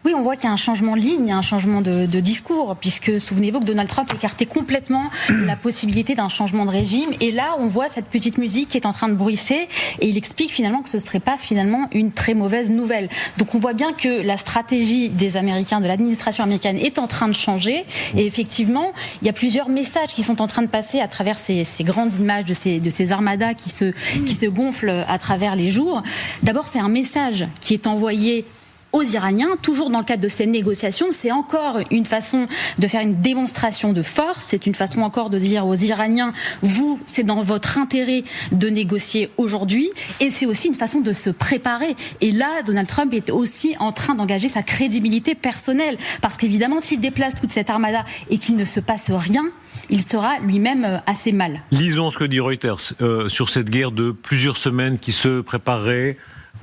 Oui, on voit qu'il y a un changement de ligne, il y a un changement de discours, puisque souvenez-vous que Donald Trump écartait complètement la possibilité d'un changement de régime. Et là, on voit cette petite musique qui est en train de bruisser, et il explique finalement que ce ne serait pas finalement une très mauvaise nouvelle. Donc on voit bien que la stratégie des Américains, de l'administration américaine, est en train de changer. Et effectivement, il y a plusieurs messages qui sont en train de passer à travers ces grandes images de ces armadas qui se gonflent à travers les jours. D'abord, c'est un message qui est envoyé aux Iraniens, toujours dans le cadre de ces négociations. C'est encore une façon de faire une démonstration de force, c'est une façon encore de dire aux Iraniens, vous, c'est dans votre intérêt de négocier aujourd'hui, et c'est aussi une façon de se préparer. Et là, Donald Trump est aussi en train d'engager sa crédibilité personnelle, parce qu'évidemment, s'il déplace toute cette armada et qu'il ne se passe rien, il sera lui-même assez mal. Lisons ce que dit Reuters sur cette guerre de plusieurs semaines qui se préparerait.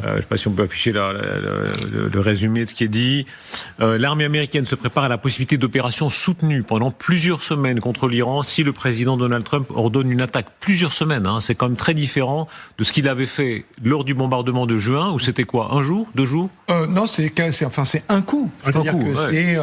Je ne sais pas si on peut afficher le résumé de ce qui est dit. L'armée américaine se prépare à la possibilité d'opérations soutenues pendant plusieurs semaines contre l'Iran si le président Donald Trump ordonne une attaque. Plusieurs semaines, hein, c'est quand même très différent de ce qu'il avait fait lors du bombardement de juin, où c'était quoi, 1 jour, 2 jours Non, c'est un coup. C'est-à-dire que c'est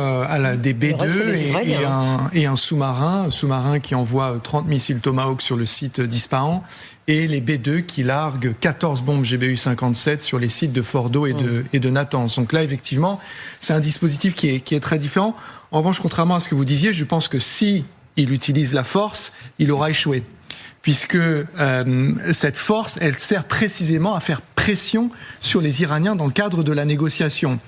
des B-2 et un sous-marin qui envoie 30 missiles Tomahawk sur le site d'Ispahan, et les B-2 qui larguent 14 bombes GBU-57 sur les sites de Fordo et de Natanz. Donc là, effectivement, c'est un dispositif qui est très différent. En revanche, contrairement à ce que vous disiez, je pense que si il utilise la force, il aura échoué. Puisque cette force, elle sert précisément à faire pression sur les Iraniens dans le cadre de la négociation.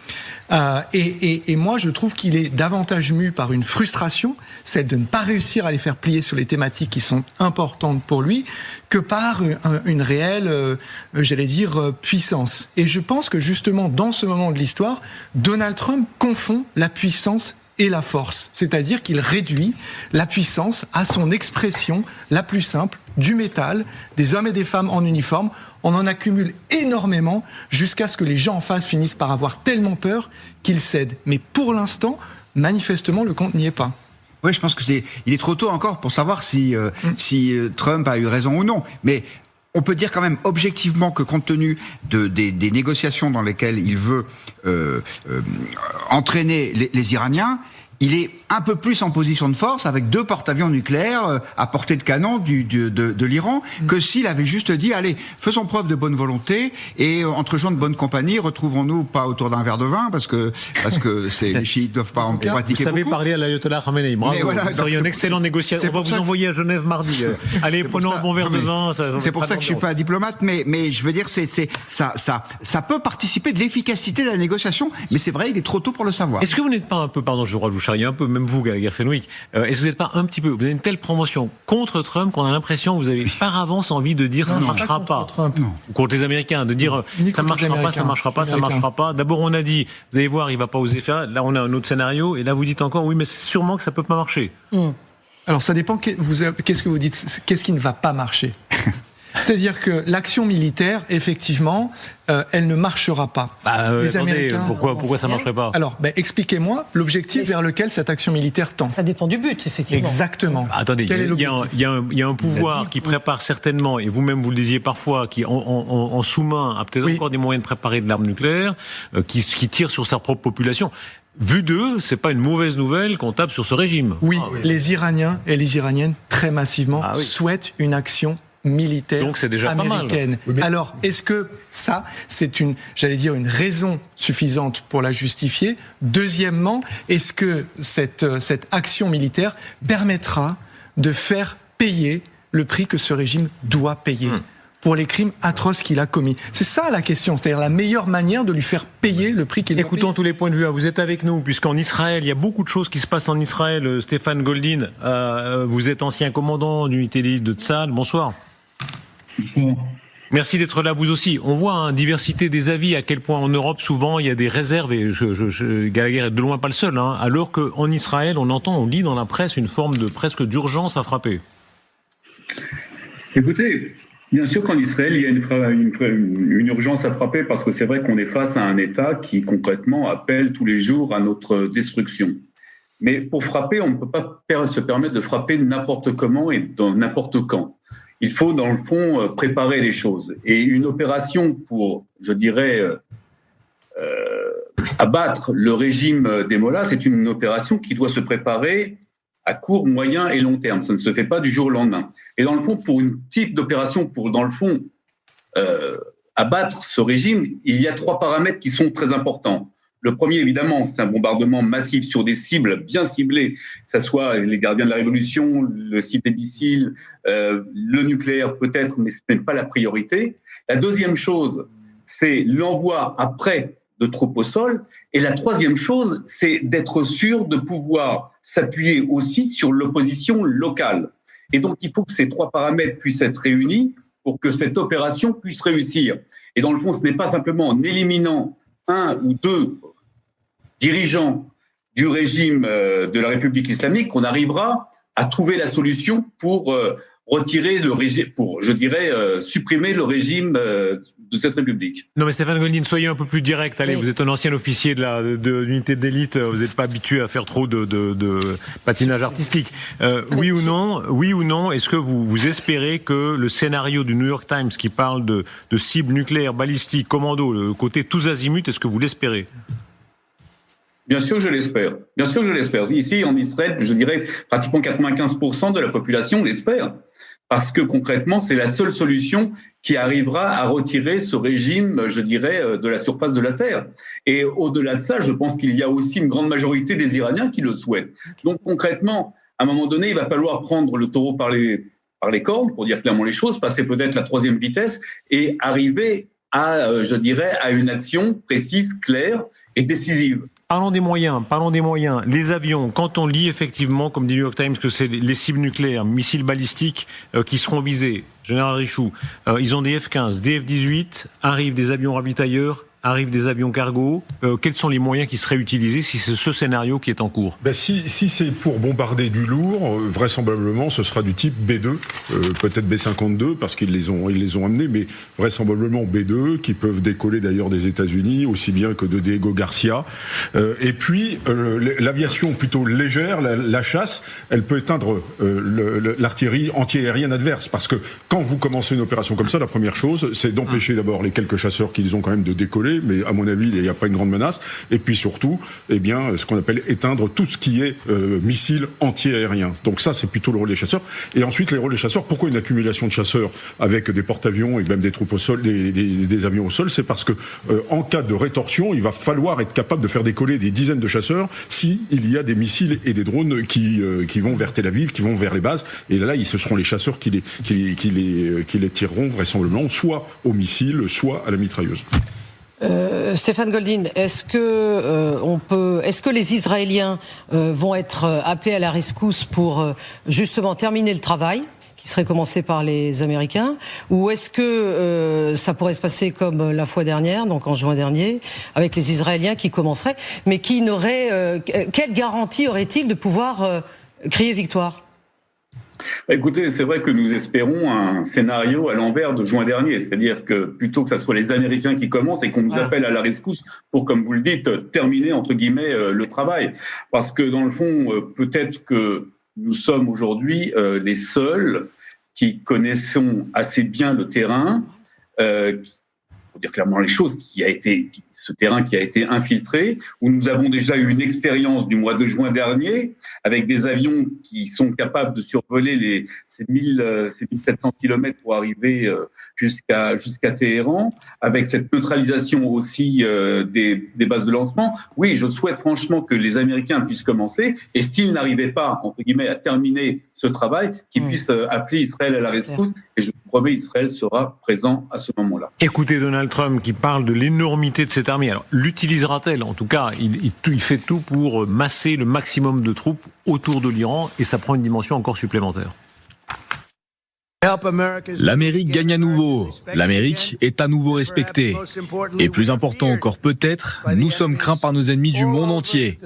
Et moi, je trouve qu'il est davantage mu par une frustration, celle de ne pas réussir à les faire plier sur les thématiques qui sont importantes pour lui, que par une réelle, puissance. Et je pense que justement, dans ce moment de l'histoire, Donald Trump confond la puissance et la force. C'est-à-dire qu'il réduit la puissance à son expression la plus simple, du métal, des hommes et des femmes en uniforme. On en accumule énormément jusqu'à ce que les gens en face finissent par avoir tellement peur qu'ils cèdent. Mais pour l'instant, manifestement, le compte n'y est pas. Oui, je pense qu'il est trop tôt encore pour savoir si Trump a eu raison ou non. Mais on peut dire quand même objectivement que compte tenu des négociations dans lesquelles il veut entraîner les Iraniens, il est un peu plus en position de force avec 2 porte-avions nucléaires à portée de canon de l'Iran que s'il avait juste dit allez, faisons preuve de bonne volonté et entre gens de bonne compagnie, retrouvons-nous pas autour d'un verre de vin parce que les chiites doivent pas en pratiquer beaucoup. Vous savez parler à l'ayatollah Khamenei. Bravo, vous seriez un excellent négociateur. On va vous envoyer à Genève mardi. Allez, prenons un bon verre de vin. C'est pour ça que je suis pas diplomate, mais je veux dire ça peut participer de l'efficacité de la négociation, mais c'est vrai, il est trop tôt pour le savoir. Est-ce que vous n'êtes pas un peu, pardon, je vous charrier un peu, même vous, Gallagher Fenwick, est-ce que vous n'êtes pas un petit peu, vous avez une telle promotion contre Trump qu'on a l'impression que vous avez par avance envie de dire ça ne marchera pas. Ou contre les Américains, de dire ça ne marchera pas. D'abord on a dit, vous allez voir, il ne va pas oser faire. Là on a un autre scénario, et là vous dites encore, oui mais c'est sûrement que ça ne peut pas marcher. Alors ça dépend, qu'est-ce que vous dites, qu'est-ce qui ne va pas marcher? C'est-à-dire que l'action militaire, effectivement, elle ne marchera pas. Les Américains, pourquoi ça ne marcherait pas? Alors, expliquez-moi l'objectif vers lequel cette action militaire tend. Ça dépend du but, effectivement. Exactement. Attendez, il y a un pouvoir qui prépare certainement, et vous-même vous le disiez parfois, qui en sous-main a peut-être encore des moyens de préparer de l'arme nucléaire, qui tire sur sa propre population. Vu d'eux, c'est pas une mauvaise nouvelle qu'on tape sur ce régime. Oui, les Iraniens et les Iraniennes, très massivement, souhaitent une action militaire donc c'est déjà américaine. Pas mal. Alors, est-ce que ça, c'est une raison suffisante pour la justifier? Deuxièmement, est-ce que cette action militaire permettra de faire payer le prix que ce régime doit payer? pour les crimes atroces qu'il a commis. C'est ça la question, c'est-à-dire la meilleure manière de lui faire payer le prix qu'il doit payer. Écoutons tous les points de vue. Vous êtes avec nous, puisqu'en Israël, il y a beaucoup de choses qui se passent en Israël. Stéphane Goldin, vous êtes ancien commandant d'unité d'élite de Tsahal. Bonsoir. Bonsoir. Merci d'être là, vous aussi. On voit une diversité des avis, à quel point en Europe, souvent, il y a des réserves, et Gallagher est de loin pas le seul, alors qu'en Israël, on lit dans la presse une forme de presque d'urgence à frapper. Écoutez, bien sûr qu'en Israël, il y a une urgence à frapper, parce que c'est vrai qu'on est face à un État qui, concrètement, appelle tous les jours à notre destruction. Mais pour frapper, on ne peut pas se permettre de frapper n'importe comment et dans n'importe quand. Il faut, dans le fond, préparer les choses. Et une opération pour, je dirais, abattre le régime des Mollahs, c'est une opération qui doit se préparer à court, moyen et long terme. Ça ne se fait pas du jour au lendemain. Et dans le fond, pour une type d'opération, pour, dans le fond, abattre ce régime, il y a 3 paramètres qui sont très importants. Le premier, évidemment, c'est un bombardement massif sur des cibles bien ciblées, que ce soit les gardiens de la Révolution, le cible des missiles, le nucléaire peut-être, mais ce n'est pas la priorité. La deuxième chose, c'est l'envoi après de troupes au sol. Et la troisième chose, c'est d'être sûr de pouvoir s'appuyer aussi sur l'opposition locale. Et donc, il faut que ces 3 paramètres puissent être réunis pour que cette opération puisse réussir. Et dans le fond, ce n'est pas simplement en éliminant 1 ou 2 dirigeants du régime de la République islamique qu'on arrivera à trouver la solution pour retirer le régime, pour, je dirais, supprimer le régime de cette République. Non mais Stéphane Goldin, soyez un peu plus direct. Allez, oui. Vous êtes un ancien officier de l'unité d'élite, vous n'êtes pas habitué à faire trop de patinage artistique. Oui ou non, est-ce que vous espérez que le scénario du New York Times qui parle de cibles nucléaires, balistiques, commando, le côté tous azimuts, est-ce que vous l'espérez ? Bien sûr que je l'espère. Bien sûr que je l'espère. Ici, en Israël, je dirais pratiquement 95% de la population l'espère. Parce que concrètement, c'est la seule solution qui arrivera à retirer ce régime, je dirais, de la surface de la Terre. Et au-delà de ça, je pense qu'il y a aussi une grande majorité des Iraniens qui le souhaitent. Donc concrètement, à un moment donné, il va falloir prendre le taureau par les cornes, pour dire clairement les choses, passer peut-être la 3e vitesse et arriver à, je dirais, à une action précise, claire et décisive. Parlons des moyens. Les avions, quand on lit effectivement, comme dit New York Times, que c'est les cibles nucléaires, missiles balistiques qui seront visés, Général Richoux, ils ont des F-15, des F-18, arrivent des avions ravitailleurs, arrivent des avions cargo. Quels sont les moyens qui seraient utilisés si c'est ce scénario qui est en cours ? Si c'est pour bombarder du lourd, vraisemblablement ce sera du type B2, peut-être B-52 parce qu'ils les ont amenés, mais vraisemblablement B2 qui peuvent décoller d'ailleurs des États-Unis aussi bien que de Diego Garcia. Et puis l'aviation plutôt légère, la chasse, elle peut éteindre l'artillerie anti-aérienne adverse parce que quand vous commencez une opération comme ça, la première chose c'est d'empêcher d'abord les quelques chasseurs qu'ils ont quand même de décoller. Mais à mon avis, il n'y a pas une grande menace. Et puis surtout, ce qu'on appelle éteindre tout ce qui est missile anti-aérien. Donc ça, c'est plutôt le rôle des chasseurs. Et ensuite, les rôles des chasseurs, pourquoi une accumulation de chasseurs avec des porte-avions et même des troupes au sol, des avions au sol ? C'est parce que en cas de rétorsion, il va falloir être capable de faire décoller des dizaines de chasseurs s'il y a des missiles et des drones qui vont vers Tel Aviv, qui vont vers les bases. Et là, ce seront les chasseurs qui les tireront vraisemblablement soit aux missiles, soit à la mitrailleuse. Stéphane Goldin, est-ce que les Israéliens vont être appelés à la rescousse pour justement terminer le travail qui serait commencé par les Américains, ou est-ce que ça pourrait se passer comme la fois dernière, donc en juin dernier, avec les Israéliens qui commenceraient, mais qui n'auraient quelle garantie aurait-il de pouvoir crier victoire ? Écoutez, c'est vrai que nous espérons un scénario à l'envers de juin dernier, c'est-à-dire que plutôt que ce soit les Américains qui commencent et qu'on nous appelle à la rescousse pour, comme vous le dites, terminer entre guillemets le travail. Parce que dans le fond, peut-être que nous sommes aujourd'hui les seuls qui connaissons assez bien le terrain, pour dire clairement les choses, ce terrain qui a été infiltré, où nous avons déjà eu une expérience du mois de juin dernier, avec des avions qui sont capables de survoler ces 1700 km pour arriver jusqu'à Téhéran, avec cette neutralisation aussi des bases de lancement. Oui, je souhaite franchement que les Américains puissent commencer, et s'ils n'arrivaient pas, entre guillemets, à terminer ce travail, qu'ils puissent appeler Israël à la rescousse. Et je promets, Israël sera présent à ce moment-là. Écoutez Donald Trump qui parle de l'énormité de cette armée. Alors, l'utilisera-t-elle? En tout cas, il fait tout pour masser le maximum de troupes autour de l'Iran et ça prend une dimension encore supplémentaire. L'Amérique gagne à nouveau. L'Amérique est à nouveau respectée. Et plus important encore peut-être, nous sommes craints par nos ennemis du monde entier.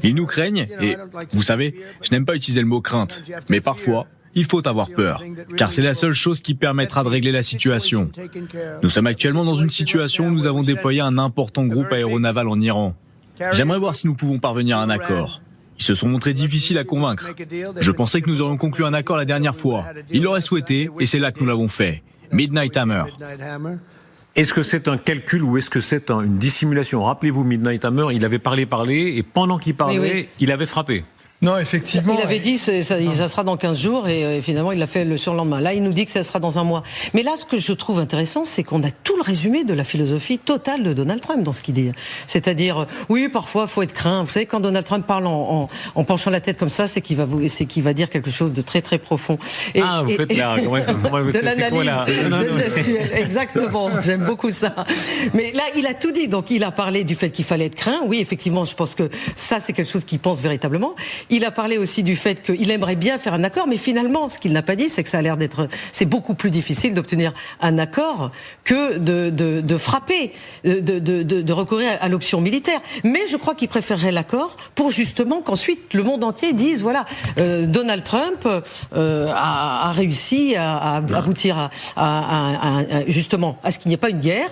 Ils nous craignent et, vous savez, je n'aime pas utiliser le mot crainte, mais parfois, il faut avoir peur, car c'est la seule chose qui permettra de régler la situation. Nous sommes actuellement dans une situation où nous avons déployé un important groupe aéronaval en Iran. J'aimerais voir si nous pouvons parvenir à un accord. Ils se sont montrés difficiles à convaincre. Je pensais que nous aurions conclu un accord la dernière fois. Ils l'auraient souhaité et c'est là que nous l'avons fait. Midnight Hammer. Est-ce que c'est un calcul ou est-ce que c'est une dissimulation? Rappelez-vous, Midnight Hammer, il avait parlé et pendant qu'il parlait, il avait frappé. Non, effectivement. Il avait dit ça sera dans 15 jours et finalement il l'a fait le surlendemain. Là, il nous dit que ça sera dans un mois. Mais là, ce que je trouve intéressant, c'est qu'on a tout le résumé de la philosophie totale de Donald Trump dans ce qu'il dit. C'est-à-dire, oui, parfois, faut être craint. Vous savez, quand Donald Trump parle en penchant la tête comme ça, c'est qu'il va dire quelque chose de très très profond. Vous faites là, de l'analyse gestuelle. Exactement. J'aime beaucoup ça. Mais là, il a tout dit. Donc, il a parlé du fait qu'il fallait être craint. Oui, effectivement, je pense que ça, c'est quelque chose qu'il pense véritablement. Il a parlé aussi du fait qu'il aimerait bien faire un accord, mais finalement, ce qu'il n'a pas dit, c'est que c'est beaucoup plus difficile d'obtenir un accord que de frapper, de recourir à l'option militaire. Mais je crois qu'il préférerait l'accord pour justement qu'ensuite le monde entier dise voilà, Donald Trump a réussi à aboutir justement à ce qu'il n'y ait pas une guerre.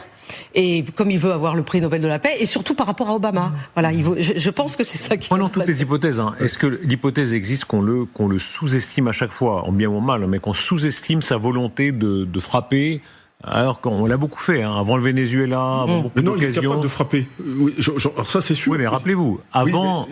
Et comme il veut avoir le prix Nobel de la paix, et surtout par rapport à Obama. Voilà, je pense que c'est ça qui... Prenons toutes les hypothèses. Est-ce que l'hypothèse existe qu'on le sous-estime à chaque fois, en bien ou en mal, mais qu'on sous-estime sa volonté de frapper, alors qu'on l'a beaucoup fait, avant le Venezuela, avant beaucoup d'occasions. Il est capable de frapper. Oui, ça c'est sûr. Oui, mais rappelez-vous, avant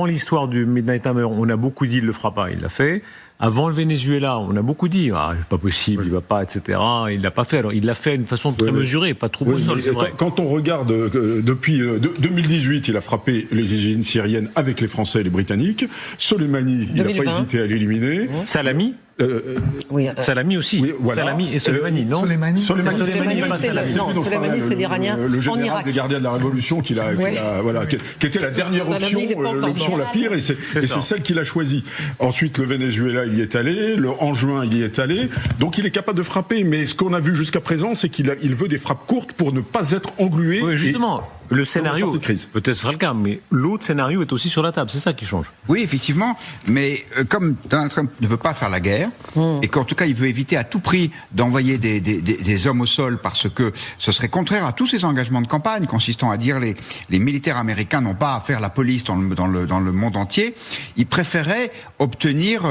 l'histoire du Midnight Hammer, on a beaucoup dit il le fera pas, il l'a fait. Avant le Venezuela, on a beaucoup dit c'est pas possible, il va pas, etc. Il l'a pas fait. Alors il l'a fait d'une façon très mesurée, pas trop au sol. Quand on regarde depuis 2018, il a frappé les usines syriennes avec les Français et les Britanniques. Soleimani, il n'a pas hésité à l'éliminer. Salami. Salami aussi. Oui, voilà. Salami et Soleimani, non? Soleimani, c'est l'Iranien le en général Irak. des gardiens de la Révolution qui était la dernière option, l'option la pire, et c'est celle qu'il a choisie. Ensuite, le Venezuela, il y est allé. En juin, il y est allé. Donc, il est capable de frapper. Mais ce qu'on a vu jusqu'à présent, c'est qu'il veut des frappes courtes pour ne pas être englué. Oui, justement. Le scénario, peut-être ce sera le cas, mais l'autre scénario est aussi sur la table. C'est ça qui change. Oui, effectivement. Mais comme Donald Trump ne veut pas faire la guerre, et qu'en tout cas il veut éviter à tout prix d'envoyer des hommes au sol parce que ce serait contraire à tous ses engagements de campagne, consistant à dire les militaires américains n'ont pas à faire la police dans le monde entier, il préférait obtenir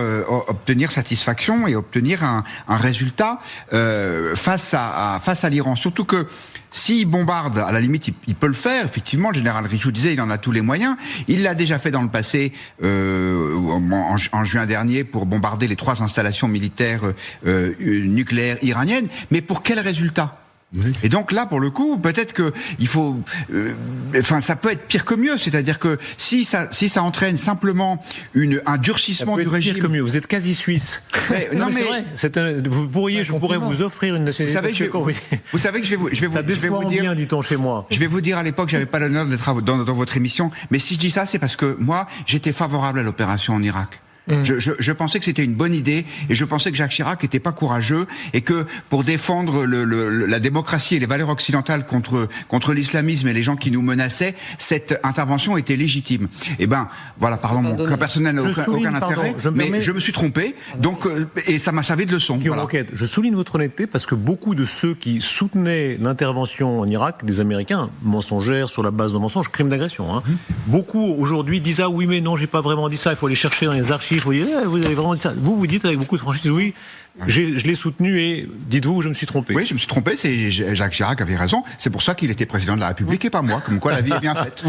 satisfaction et obtenir un résultat face à l'Iran. Surtout que s'il bombarde, à la limite, il peut le faire. Effectivement, le général Richoud disait, il en a tous les moyens. Il l'a déjà fait dans le passé, en juin dernier, pour bombarder les 3 installations militaires nucléaires iraniennes. Mais pour quel résultat ? Oui. Et donc là, pour le coup, peut-être que il faut, ça peut être pire que mieux. C'est-à-dire que si ça entraîne simplement un durcissement du régime, pire que mieux. Vous êtes quasi suisse. Non mais c'est vrai. Je pourrais vous offrir une nationalité. Vous savez que je vais vous dire, bien, dit-on chez moi. Je vais vous dire, à l'époque, j'avais pas l'honneur d'être dans votre émission, mais si je dis ça, c'est parce que moi, j'étais favorable à l'opération en Irak. Je pensais que c'était une bonne idée et je pensais que Jacques Chirac n'était pas courageux et que pour défendre la démocratie et les valeurs occidentales contre l'islamisme et les gens qui nous menaçaient, cette intervention était légitime. Et voilà, pardon, mon cas personnel n'a aucun intérêt, mais je me suis trompé, donc et ça m'a servi de leçon. Voilà. Je souligne votre honnêteté parce que beaucoup de ceux qui soutenaient l'intervention en Irak, des Américains, mensongères sur la base de mensonges, crimes d'agression, beaucoup aujourd'hui disent oui mais non, j'ai pas vraiment dit ça, il faut aller chercher dans les archives. Vous avez vraiment dit ça. Vous dites avec beaucoup de franchise, oui, je l'ai soutenu et dites-vous, je me suis trompé. Oui, je me suis trompé, Jacques Chirac avait raison. C'est pour ça qu'il était président de la République et pas moi. Comme quoi la vie est bien faite.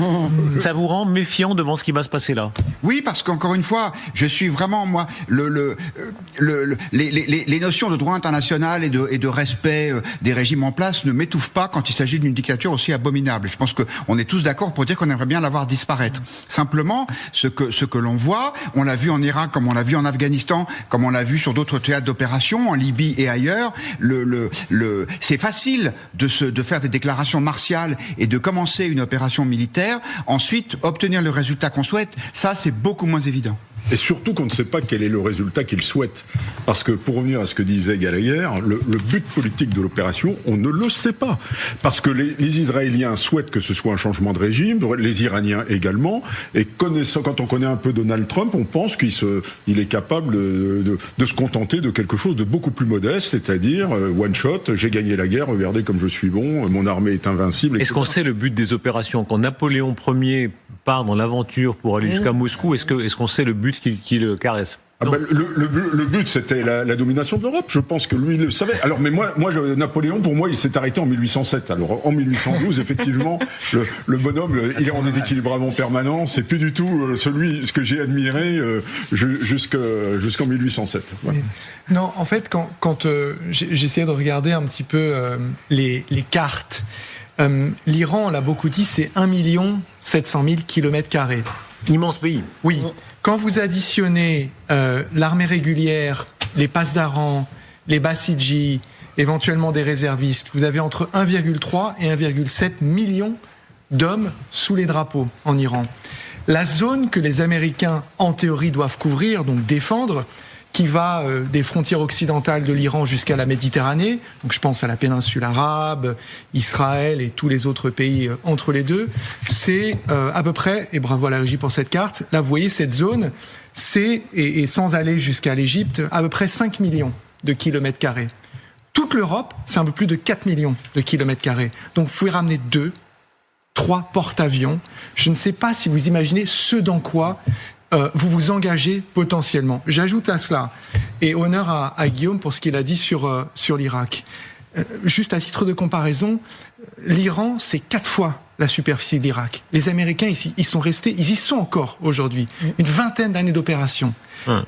Ça vous rend méfiant devant ce qui va se passer là? Oui, parce qu'encore une fois, je suis vraiment, moi, les notions de droit international et de respect des régimes en place ne m'étouffent pas quand il s'agit d'une dictature aussi abominable. Je pense qu'on est tous d'accord pour dire qu'on aimerait bien la voir disparaître. Simplement, ce que l'on voit, on l'a vu en Irak, Irak, comme on l'a vu en Afghanistan, comme on l'a vu sur d'autres théâtres d'opération, en Libye et ailleurs. C'est facile de faire des déclarations martiales et de commencer une opération militaire. Ensuite, obtenir le résultat qu'on souhaite, ça, c'est beaucoup moins évident. Et surtout qu'on ne sait pas quel est le résultat qu'ils souhaitent. Parce que, pour revenir à ce que disait Gallagher, le but politique de l'opération, on ne le sait pas. Parce que les Israéliens souhaitent que ce soit un changement de régime, les Iraniens également, et quand on connaît un peu Donald Trump, on pense qu'il est capable de se contenter de quelque chose de beaucoup plus modeste, c'est-à-dire one shot, j'ai gagné la guerre, regardez comme je suis bon, mon armée est invincible. Est-ce qu'on sait le but des opérations? Quand Napoléon Ier part dans l'aventure pour aller jusqu'à Moscou, est-ce qu'on sait le but qui le caresse? Le but, c'était la domination de l'Europe. Je pense que lui, il le savait. Alors, mais moi, Napoléon, pour moi, il s'est arrêté en 1807. Alors, en 1812, effectivement, le bonhomme, il est en déséquilibrement permanent. C'est plus du tout ce que j'ai admiré jusqu'en 1807. Voilà. Non, en fait, quand j'essayais de regarder un petit peu les cartes, l'Iran, on l'a beaucoup dit, c'est 1 700 000 km². Immense pays. Oui. Quand vous additionnez l'armée régulière, les Pasdaran, les Basiji, éventuellement des réservistes, vous avez entre 1,3 et 1,7 million d'hommes sous les drapeaux en Iran. La zone que les Américains, en théorie, doivent couvrir, donc défendre, qui va des frontières occidentales de l'Iran jusqu'à la Méditerranée, donc je pense à la péninsule arabe, Israël et tous les autres pays entre les deux, c'est à peu près, et bravo à la régie pour cette carte, là vous voyez cette zone, c'est, et sans aller jusqu'à l'Égypte, à peu près 5 millions de kilomètres carrés. Toute l'Europe, c'est un peu plus de 4 millions de kilomètres carrés. Donc vous pouvez ramener 3 porte-avions. Je ne sais pas si vous imaginez ce dans quoi vous vous engagez potentiellement. J'ajoute à cela, et honneur à Guillaume pour ce qu'il a dit sur l'Irak. Juste à titre de comparaison, l'Iran, c'est 4 fois la superficie de l'Irak. Les Américains, ils y sont encore aujourd'hui. Une vingtaine d'années d'opération.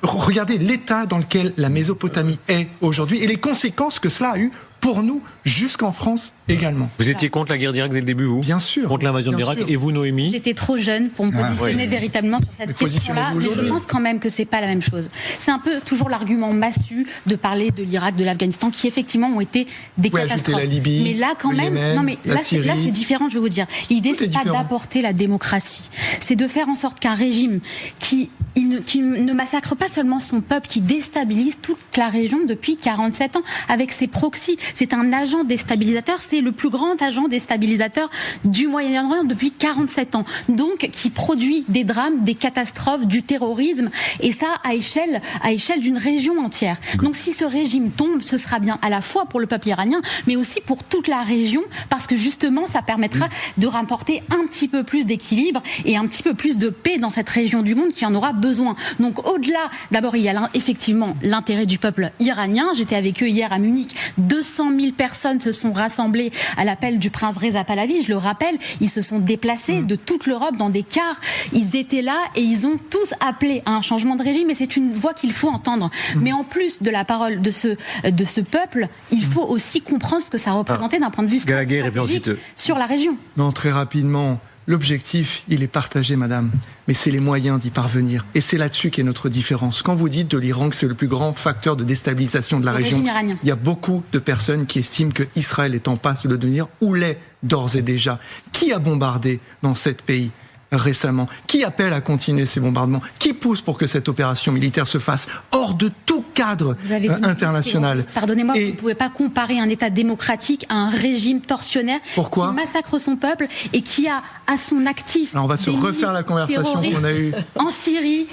Regardez l'état dans lequel la Mésopotamie est aujourd'hui et les conséquences que cela a eu pour nous, jusqu'en France également. Vous étiez contre la guerre d'Irak dès le début, vous? Bien sûr. Contre l'invasion de l'Irak. Et vous, Noémie? J'étais trop jeune pour me positionner véritablement sur cette question-là, mais je pense quand même que c'est pas la même chose. C'est un peu toujours l'argument massu de parler de l'Irak, de l'Afghanistan, qui effectivement ont été des catastrophes. La Libye, mais là, quand même, Yémen, non, mais là, c'est différent, je vais vous dire. L'idée, c'est pas d'apporter la démocratie. C'est de faire en sorte qu'un régime qui ne massacre pas seulement son peuple, qui déstabilise toute la région depuis 47 ans avec ses proxys. C'est un agent déstabilisateur, c'est le plus grand agent déstabilisateur du Moyen-Orient depuis 47 ans. Donc, qui produit des drames, des catastrophes, du terrorisme, et ça à échelle d'une région entière. Donc, si ce régime tombe, ce sera bien à la fois pour le peuple iranien, mais aussi pour toute la région, parce que justement, ça permettra de rapporter un petit peu plus d'équilibre et un petit peu plus de paix dans cette région du monde qui en aura besoin. Donc, au-delà, d'abord, il y a effectivement l'intérêt du peuple iranien. J'étais avec eux hier à Munich. 200 000 personnes se sont rassemblées à l'appel du prince Reza Pahlavi. Je le rappelle, ils se sont déplacés de toute l'Europe dans des cars. Ils étaient là et ils ont tous appelé à un changement de régime. Et c'est une voix qu'il faut entendre. Mais en plus de la parole de ce peuple, il faut aussi comprendre ce que ça représentait d'un point de vue stratégique sur la région. Non, très rapidement. L'objectif, il est partagé, madame, mais c'est les moyens d'y parvenir. Et c'est là-dessus qu'est notre différence. Quand vous dites de l'Iran que c'est le plus grand facteur de déstabilisation de la région, il y a beaucoup de personnes qui estiment que Israël est en passe de le devenir, ou l'est d'ores et déjà. Qui a bombardé dans 7 pays récemment? Qui appelle à continuer ces bombardements? Qui pousse pour que cette opération militaire se fasse hors de tout cadre international? Pardonnez-moi, vous ne pouvez pas comparer un État démocratique à un régime tortionnaire qui massacre son peuple et qui a à son actif. Alors on va se refaire la conversation qu'on a eue en Syrie,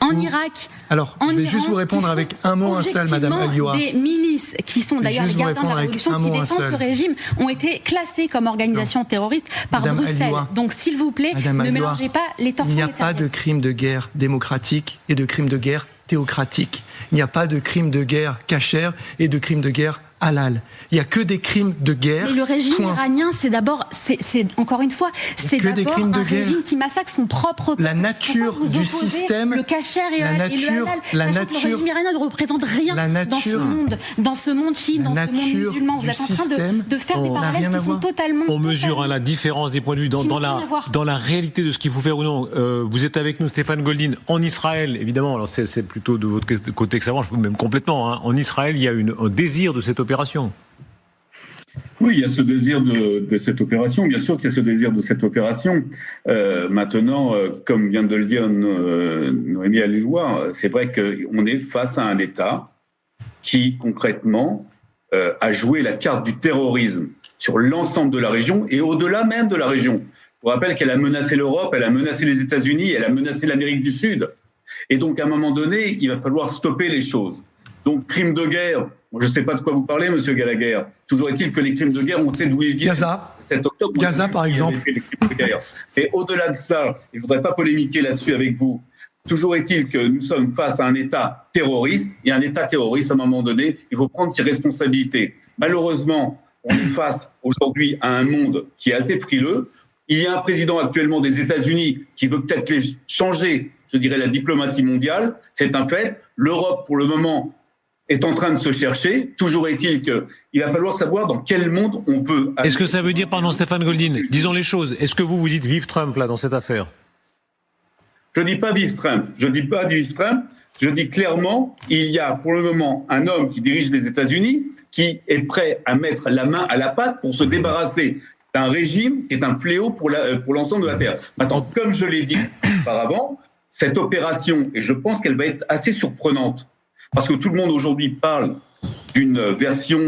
en Irak. Alors, je vais juste vous répondre avec un mot, un seul, Madame Alioua. Des milices qui sont d'ailleurs les gardiens de la révolution qui défendent ce régime ont été classées comme organisation terroriste par Bruxelles. Donc, s'il vous plaît, ne mélangez pas les torsions. Il n'y a pas de crime de guerre démocratique et de crime de guerre théocratique. Il n'y a pas de crime de guerre cachère et de crime de guerre halal. Il y a que des crimes de guerre. Mais le régime iranien, c'est encore une fois, c'est d'abord un régime qui massacre son propre peuple. La nature du système, le kasher et le halal, le régime iranien ne représente rien dans ce monde chiite, dans ce monde musulman. Vous êtes en train de faire des parallèles qui sont totalement... On mesure la différence des points de vue dans la réalité de ce qu'il faut faire ou non. Vous êtes avec nous, Stéphane Goldin, en Israël, évidemment, alors c'est plutôt de votre côté que ça marche, même complètement. En Israël, il y a un désir de cette opération. Oui, il y a ce désir de cette opération. Bien sûr qu'il y a ce désir de cette opération. Maintenant, comme vient de le dire Noémie Alilwa, c'est vrai qu'on est face à un État qui, concrètement, a joué la carte du terrorisme sur l'ensemble de la région et au-delà même de la région. Je vous rappelle qu'elle a menacé l'Europe, elle a menacé les États-Unis, elle a menacé l'Amérique du Sud. Et donc, à un moment donné, il va falloir stopper les choses. Donc, crimes de guerre, je ne sais pas de quoi vous parlez, monsieur Gallagher. Toujours est-il que les crimes de guerre, on sait d'où ils viennent. Gaza, 7 octobre, Gaza par exemple. Et au-delà de ça, je ne voudrais pas polémiquer là-dessus avec vous, toujours est-il que nous sommes face à un État terroriste, et un État terroriste, à un moment donné, il faut prendre ses responsabilités. Malheureusement, on est face aujourd'hui à un monde qui est assez frileux. Il y a un président actuellement des États-Unis qui veut peut-être changer, je dirais, la diplomatie mondiale. C'est un fait. L'Europe, pour le moment, est en train de se chercher. Toujours est-il qu'il va falloir savoir dans quel monde on peut... Est-ce que ça veut dire, pardon Stéphane Goldin, disons les choses, est-ce que vous dites vive Trump là dans cette affaire? Je ne dis pas vive Trump, je dis clairement, il y a pour le moment un homme qui dirige les États-Unis qui est prêt à mettre la main à la pâte pour se débarrasser d'un régime qui est un fléau pour l'ensemble de la Terre. Maintenant, comme je l'ai dit auparavant, cette opération, et je pense qu'elle va être assez surprenante, parce que tout le monde aujourd'hui parle d'une version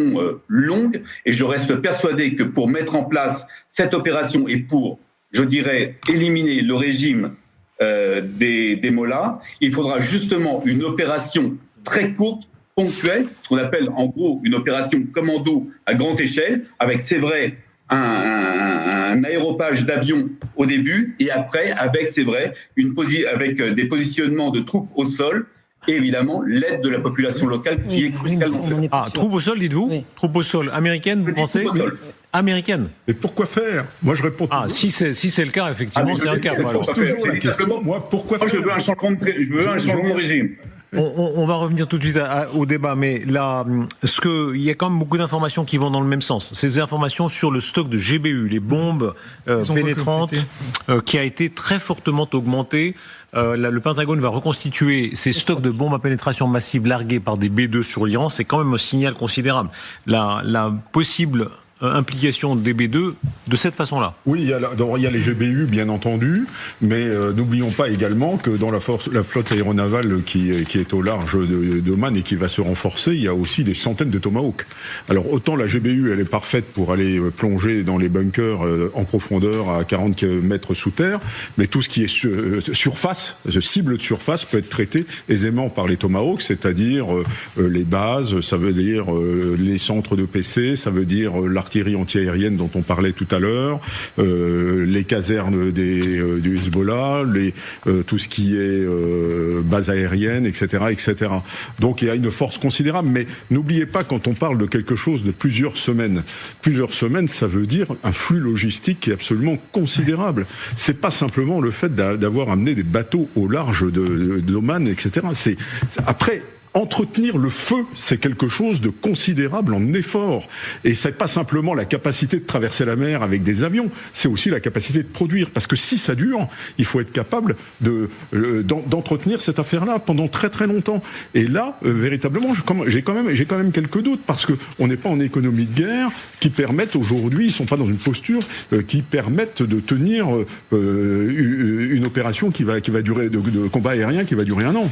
longue, et je reste persuadé que pour mettre en place cette opération et pour, je dirais, éliminer le régime des mollahs, il faudra justement une opération très courte, ponctuelle, ce qu'on appelle en gros une opération commando à grande échelle, avec, c'est vrai, un aéropage d'avions au début, et après, avec, c'est vrai, avec des positionnements de troupes au sol, et évidemment l'aide de la population locale qui est crucialement faite. Troupes au sol, dites-vous? Oui. Troupes au sol américaines, vous pensez? Américaine. Mais pourquoi faire? Moi, je réponds. Si c'est le cas, effectivement, c'est un cas. Je pose toujours la question. Moi, pourquoi faire? Je veux un changement de régime. On va revenir tout de suite au débat, mais là, il y a quand même beaucoup d'informations qui vont dans le même sens. Ces informations sur le stock de GBU, les bombes pénétrantes, qui a été très fortement augmenté. Le Pentagone va reconstituer ces stocks de bombes à pénétration massive largués par des B-2 sur l'Iran. C'est quand même un signal considérable. La possible implication des B-2 de cette façon-là. Oui, il y a les GBU, bien entendu, mais n'oublions pas également que dans la flotte aéronavale qui est au large d'Oman et qui va se renforcer, il y a aussi des centaines de Tomahawk. Alors autant la GBU, elle est parfaite pour aller plonger dans les bunkers en profondeur à 40 mètres sous terre, mais tout ce qui est surface, cible de surface, peut être traité aisément par les Tomahawk, c'est-à-dire les bases, ça veut dire les centres de PC, ça veut dire l'artillerie antiaérienne dont on parlait tout à l'heure, les casernes du Hezbollah, tout ce qui est base aérienne, etc., etc. Donc il y a une force considérable, mais n'oubliez pas, quand on parle de quelque chose de plusieurs semaines, ça veut dire un flux logistique qui est absolument considérable. C'est pas simplement le fait d'avoir amené des bateaux au large d'Oman, etc. Après, entretenir le feu, c'est quelque chose de considérable en effort. Et c'est pas simplement la capacité de traverser la mer avec des avions, c'est aussi la capacité de produire. Parce que si ça dure, il faut être capable d'entretenir cette affaire-là pendant très très longtemps. Et là, véritablement, j'ai quand même quelques doutes, parce que on n'est pas en économie de guerre qui permettent aujourd'hui, ils sont pas dans une posture qui permettent de tenir une opération qui va durer, de combat aérien qui va durer 1 an.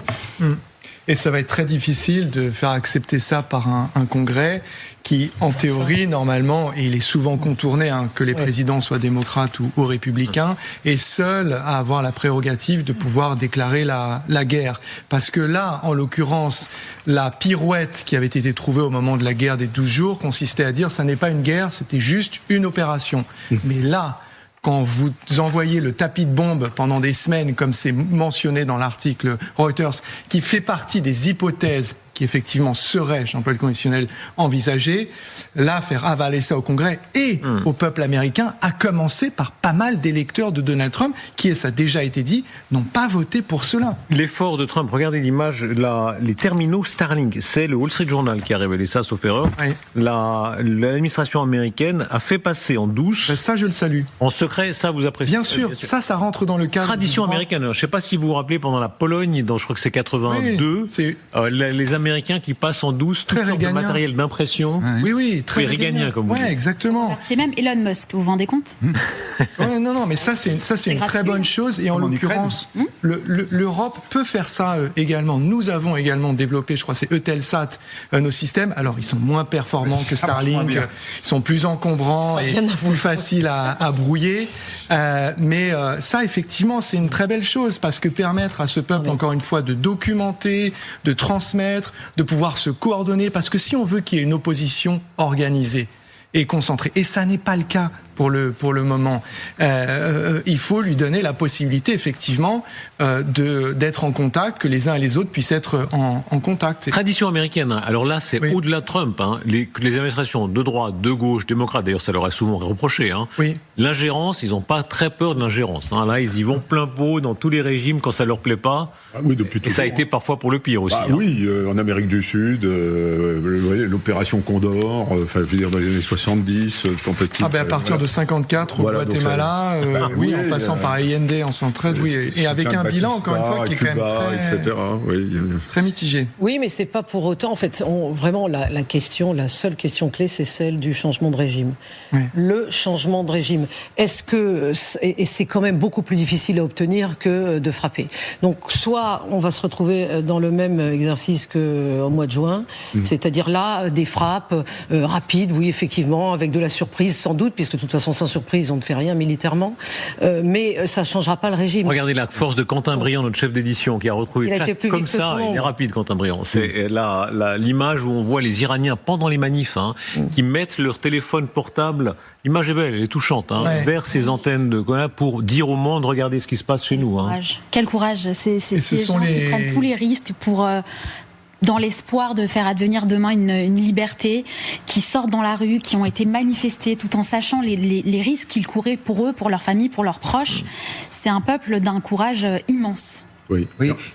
Et ça va être très difficile de faire accepter ça par un Congrès qui, en théorie, normalement, et il est souvent contourné, que les présidents soient démocrates ou républicains, est seul à avoir la prérogative de pouvoir déclarer la guerre. Parce que là, en l'occurrence, la pirouette qui avait été trouvée au moment de la guerre des 12 jours consistait à dire ça n'est pas une guerre, c'était juste une opération. Mais là, quand vous envoyez le tapis de bombe pendant des semaines, comme c'est mentionné dans l'article Reuters, qui fait partie des hypothèses qui effectivement serait, j'emploie le conditionnel, envisagé, là, faire avaler ça au Congrès et au peuple américain, à commencer par pas mal d'électeurs de Donald Trump, qui, ça a déjà été dit, n'ont pas voté pour cela. L'effort de Trump, regardez l'image, les terminaux Starlink, c'est le Wall Street Journal qui a révélé ça, sauf erreur. Oui. L'administration américaine a fait passer en douce... Ça, je le salue. En secret, ça vous appréciez? Bien sûr, ça rentre dans le cadre... Tradition américaine. Je ne sais pas si vous vous rappelez, pendant la Pologne, je crois que c'est 82, les Américains qui passent en douce toutes sortes de matériel d'impression. Oui, très réganien, comme vous dites. Exactement. C'est même Elon Musk, vous vous rendez compte? Non, mais ça c'est une très bonne chose. Et en l'occurrence, l'Europe peut faire ça également. Nous avons également développé, je crois, c'est Eutelsat, nos systèmes. Alors, ils sont moins performants que Starlink, ils sont plus encombrants et plus faciles à brouiller. Mais ça, effectivement, c'est une très belle chose parce que permettre à ce peuple, encore une fois, de documenter, de transmettre, de pouvoir se coordonner. Parce que si on veut qu'il y ait une opposition organisée et concentrée, et ça n'est pas le cas pour le moment, il faut lui donner la possibilité, effectivement, d'être en contact, que les uns et les autres puissent être en contact. Tradition américaine. Alors là, c'est au-delà de Trump. Les administrations de droite, de gauche, démocrates, d'ailleurs, ça leur est souvent reproché. L'ingérence, ils n'ont pas très peur de l'ingérence. Là, ils y vont plein pot dans tous les régimes quand ça leur plaît pas. Depuis et ça a été parfois pour le pire aussi. Oui, en Amérique du Sud, l'opération Condor, je veux dire dans les années 70, tentative. À partir de 54 au Guatemala, en passant par Allende en 73, et avec un bilan, encore une fois, qui est quand même très mitigé. Oui, mais c'est pas pour autant, en fait, vraiment, la seule question clé, c'est celle du changement de régime. Le changement de régime. Est-ce que, et c'est quand même beaucoup plus difficile à obtenir que de frapper. Donc, soit on va se retrouver dans le même exercice qu'au mois de juin, c'est-à-dire là, des frappes rapides, oui, effectivement, avec de la surprise, sans doute, puisque de toute façon, sans surprise, on ne fait rien militairement, mais ça ne changera pas le régime. Regardez la force de Quentin Briand, notre chef d'édition, qui a retrouvé comme ça, il est rapide, Quentin Briand. C'est l'image où on voit les Iraniens pendant les manifs, qui mettent leur téléphone portable, l'image est belle, elle est touchante, vers ces antennes pour dire au monde, regardez ce qui se passe chez nous. Quel courage, c'est ces gens qui prennent tous les risques pour... dans l'espoir de faire advenir demain une liberté, qui sortent dans la rue, qui ont été manifestés, tout en sachant les risques qu'ils couraient pour eux, pour leur famille, pour leurs proches. C'est un peuple d'un courage immense. Oui,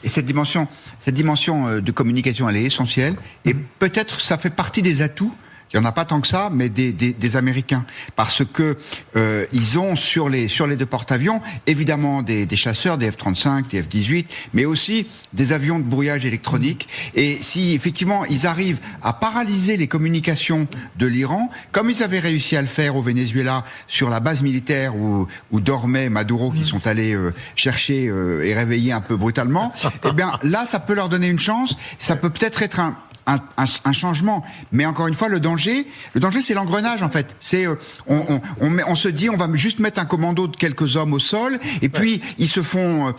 et cette dimension de communication, elle est essentielle. Et peut-être ça fait partie des atouts. Il n'y en a pas tant que ça, mais des Américains. Parce que ils ont sur les deux porte-avions, évidemment des chasseurs, des F-35, des F-18, mais aussi des avions de brouillage électronique. Et si effectivement ils arrivent à paralyser les communications de l'Iran, comme ils avaient réussi à le faire au Venezuela sur la base militaire où dormait Maduro, qui sont allés chercher et réveiller un peu brutalement, eh bien là ça peut leur donner une chance. Ça peut peut-être être un changement, mais encore une fois, le danger, c'est l'engrenage en fait. C'est on se dit, on va juste mettre un commando de quelques hommes au sol, et puis ils se font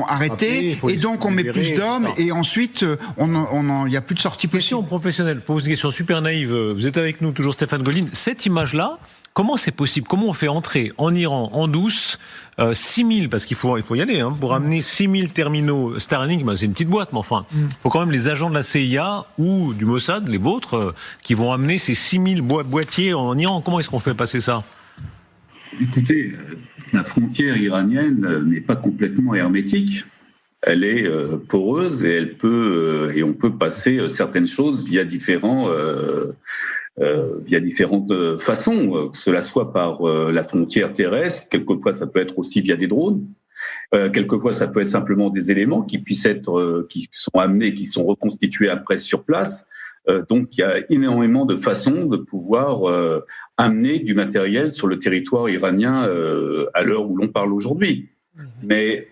arrêter, et donc on met plus d'hommes, et ensuite il y a plus de sortie possible. Question professionnelle, pose une question super naïve. Vous êtes avec nous toujours, Stéphane Goline. Cette image-là, comment c'est possible? Comment on fait entrer en Iran en douce 6000, parce qu'il faut y aller, pour amener 6000 terminaux Starlink, c'est une petite boîte, mais enfin, il faut quand même les agents de la CIA ou du Mossad, les vôtres, qui vont amener ces 6000 boîtiers en Iran. Comment est-ce qu'on fait passer ça? Écoutez, la frontière iranienne n'est pas complètement hermétique. Elle est poreuse et on peut passer certaines choses via différentes façons, que cela soit par la frontière terrestre, quelquefois ça peut être aussi via des drones, quelquefois ça peut être simplement des éléments qui sont amenés, qui sont reconstitués après sur place. Donc il y a énormément de façons de pouvoir amener du matériel sur le territoire iranien à l'heure où l'on parle aujourd'hui. Mais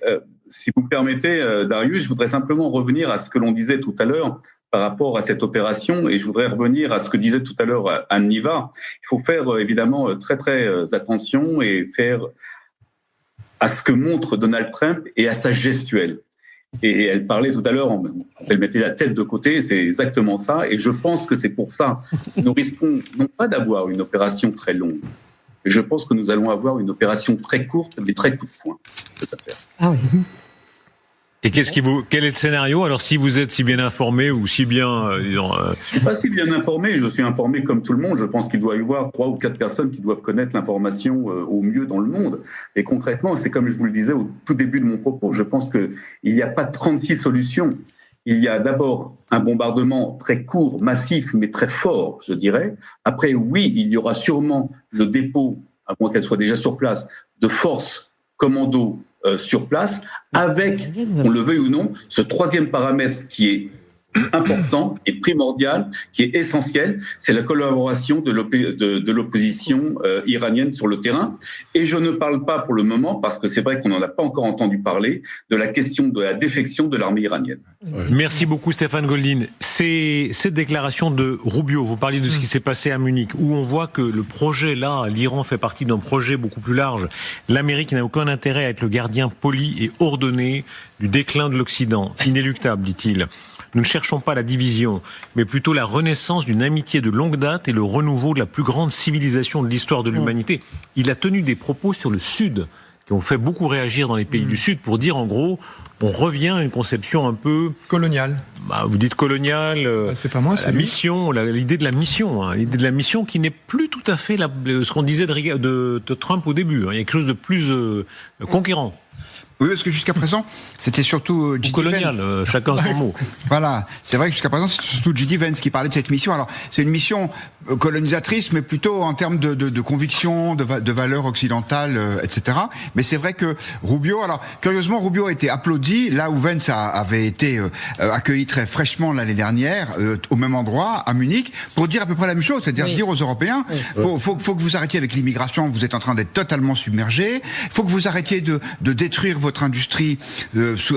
si vous me permettez, Darius, je voudrais simplement revenir à ce que l'on disait tout à l'heure par rapport à cette opération, et je voudrais revenir à ce que disait tout à l'heure Anne Niva. Il faut faire évidemment très très attention et faire à ce que montre Donald Trump et à sa gestuelle. Et elle parlait tout à l'heure, elle mettait la tête de côté, c'est exactement ça, et je pense que c'est pour ça que nous risquons non pas d'avoir une opération très longue, mais je pense que nous allons avoir une opération très courte, mais très coup de poing, cette affaire. Ah oui. Et quel est le scénario? Alors, si vous êtes si bien informé ou si bien, Je suis pas si bien informé. Je suis informé comme tout le monde. Je pense qu'il doit y avoir 3 ou 4 personnes qui doivent connaître l'information au mieux dans le monde. Et concrètement, c'est comme je vous le disais au tout début de mon propos. Je pense que il n'y a pas 36 solutions. Il y a d'abord un bombardement très court, massif, mais très fort, je dirais. Après, oui, il y aura sûrement le dépôt, à moins qu'elle soit déjà sur place, de forces commando sur place, avec, on le veuille ou non, ce troisième paramètre qui est important et primordial, qui est essentiel, c'est la collaboration de l'opposition iranienne sur le terrain. Et je ne parle pas pour le moment, parce que c'est vrai qu'on n'en a pas encore entendu parler, de la question de la défection de l'armée iranienne. Merci beaucoup Stéphane Goldin. C'est cette déclaration de Rubio, vous parliez de ce qui s'est passé à Munich, où on voit que le projet là, l'Iran fait partie d'un projet beaucoup plus large. L'Amérique n'a aucun intérêt à être le gardien poli et ordonné du déclin de l'Occident. Inéluctable, dit-il. Nous ne cherchons pas la division, mais plutôt la renaissance d'une amitié de longue date et le renouveau de la plus grande civilisation de l'histoire de l'humanité. Il a tenu des propos sur le Sud, qui ont fait beaucoup réagir dans les pays du Sud, pour dire en gros, on revient à une conception un peu... coloniale. Vous dites coloniale, c'est pas moi, c'est la lui. mission, l'idée de la mission, l'idée de la mission qui n'est plus tout à fait ce qu'on disait de Trump au début. Il y a quelque chose de plus conquérant. Oui, parce que jusqu'à présent, c'était surtout J.D. colonial, chacun son mot. Voilà, c'est vrai que jusqu'à présent, c'était surtout J.D. Vance qui parlait de cette mission. Alors, c'est une mission colonisatrice, mais plutôt en termes de conviction, de valeurs occidentales, etc. Mais c'est vrai que Rubio, alors curieusement, Rubio a été applaudi là où Vance avait été accueilli très fraîchement l'année dernière, au même endroit, à Munich, pour dire à peu près la même chose, c'est-à-dire dire aux Européens, faut que vous arrêtiez avec l'immigration, vous êtes en train d'être totalement submergés, faut que vous arrêtiez de détruire votre industrie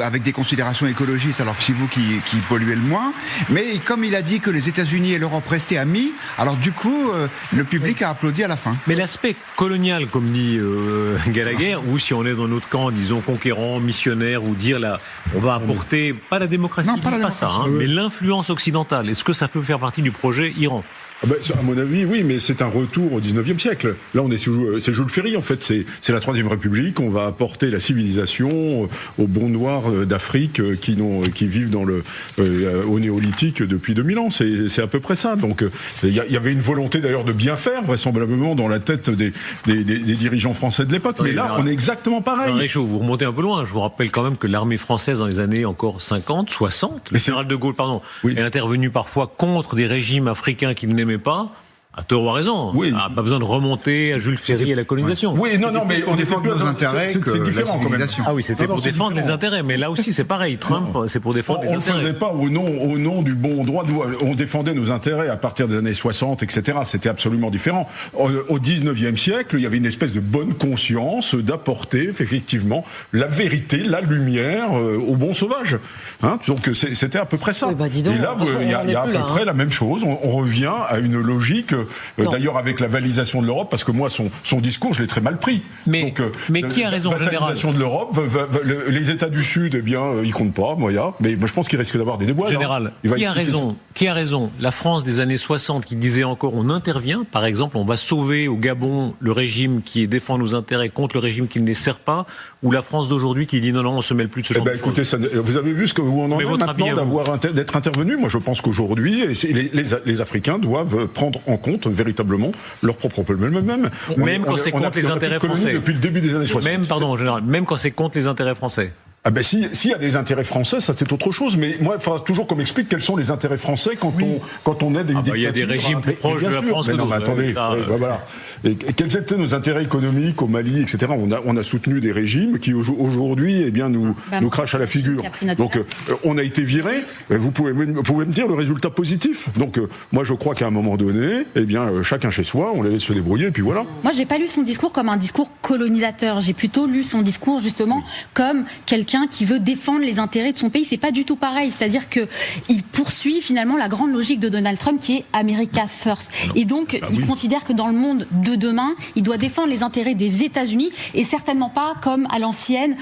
avec des considérations écologistes, alors que c'est vous qui polluez le moins. Mais comme il a dit que les États-Unis et l'Europe restaient amis, alors du coup, le public a applaudi à la fin. Mais l'aspect colonial, comme dit Gallagher, ou si on est dans notre camp, disons conquérant, missionnaire, ou dire là, on va apporter, pas la démocratie, non, pas ça, mais l'influence occidentale. Est-ce que ça peut faire partie du projet Iran ? À mon avis, oui, mais c'est un retour au 19e siècle. Là, c'est Jules Ferry, en fait. C'est la Troisième République. On va apporter la civilisation aux bons noirs d'Afrique qui vivent au néolithique depuis 2000 ans. C'est à peu près ça. Donc, il y avait une volonté d'ailleurs de bien faire, vraisemblablement, dans la tête des dirigeants français de l'époque. Mais là, on est exactement pareil. Réchaud, vous remontez un peu loin. Je vous rappelle quand même que l'armée française, dans les années encore 50, 60, le général de Gaulle, est intervenu parfois contre des régimes africains qui n'aimaient pas, à tort ou à raison. Oui. Pas besoin de remonter à Jules Ferry et la colonisation. Oui, non, mais on défend nos intérêts. C'est différent quand même. Ah oui, c'était pour défendre les intérêts, mais là aussi c'est pareil. Trump, c'est pour défendre les intérêts. On ne faisait pas au nom du bon droit. On défendait nos intérêts à partir des années 60, etc. C'était absolument différent. Au 19e siècle, il y avait une espèce de bonne conscience d'apporter effectivement la vérité, la lumière aux bons sauvages. Donc c'était à peu près ça. Oui, donc, et là, il y a à peu près la même chose. On revient à une logique. D'ailleurs, avec la validation de l'Europe, parce que moi, son discours, je l'ai très mal pris. Mais qui a raison, la validation de l'Europe, les États du Sud, eh bien, ils comptent pas, mais moi, je pense qu'il risque d'avoir des déboires. Général, qui a raison? La France des années 60 qui disait encore, on intervient, par exemple, on va sauver au Gabon le régime qui défend nos intérêts contre le régime qui ne les sert pas, ou la France d'aujourd'hui qui dit non, on se mêle plus de ce genre de écoutez, vous avez vu ce que vous en en êtes maintenant d'être intervenu. Moi, je pense qu'aujourd'hui, les Africains doivent prendre en compte véritablement leur propre problème. Même quand c'est contre les intérêts français. Depuis le début des années 60. Même quand c'est contre les intérêts français. S'il y a des intérêts français, ça c'est autre chose. Mais moi, il faudra toujours qu'on m'explique quels sont les intérêts français quand on aide des dictatures. Il y a des régimes plus proches de la France que d'autres. Attendez, voilà. Et quels étaient nos intérêts économiques au Mali, etc. On a soutenu des régimes qui aujourd'hui, nous crachent à la figure. Donc, on a été virés. Vous pouvez me dire le résultat positif. Donc, moi, je crois qu'à un moment donné, chacun chez soi, on les laisse se débrouiller, et puis voilà. Moi, j'ai pas lu son discours comme un discours colonisateur. J'ai plutôt lu son discours justement comme quelqu'un qui veut défendre les intérêts de son pays. C'est pas du tout pareil. C'est-à-dire que il poursuit finalement la grande logique de Donald Trump qui est America First. Et donc, il considère que dans le monde de demain, il doit défendre les intérêts des États-Unis et certainement pas, comme à l'ancienne,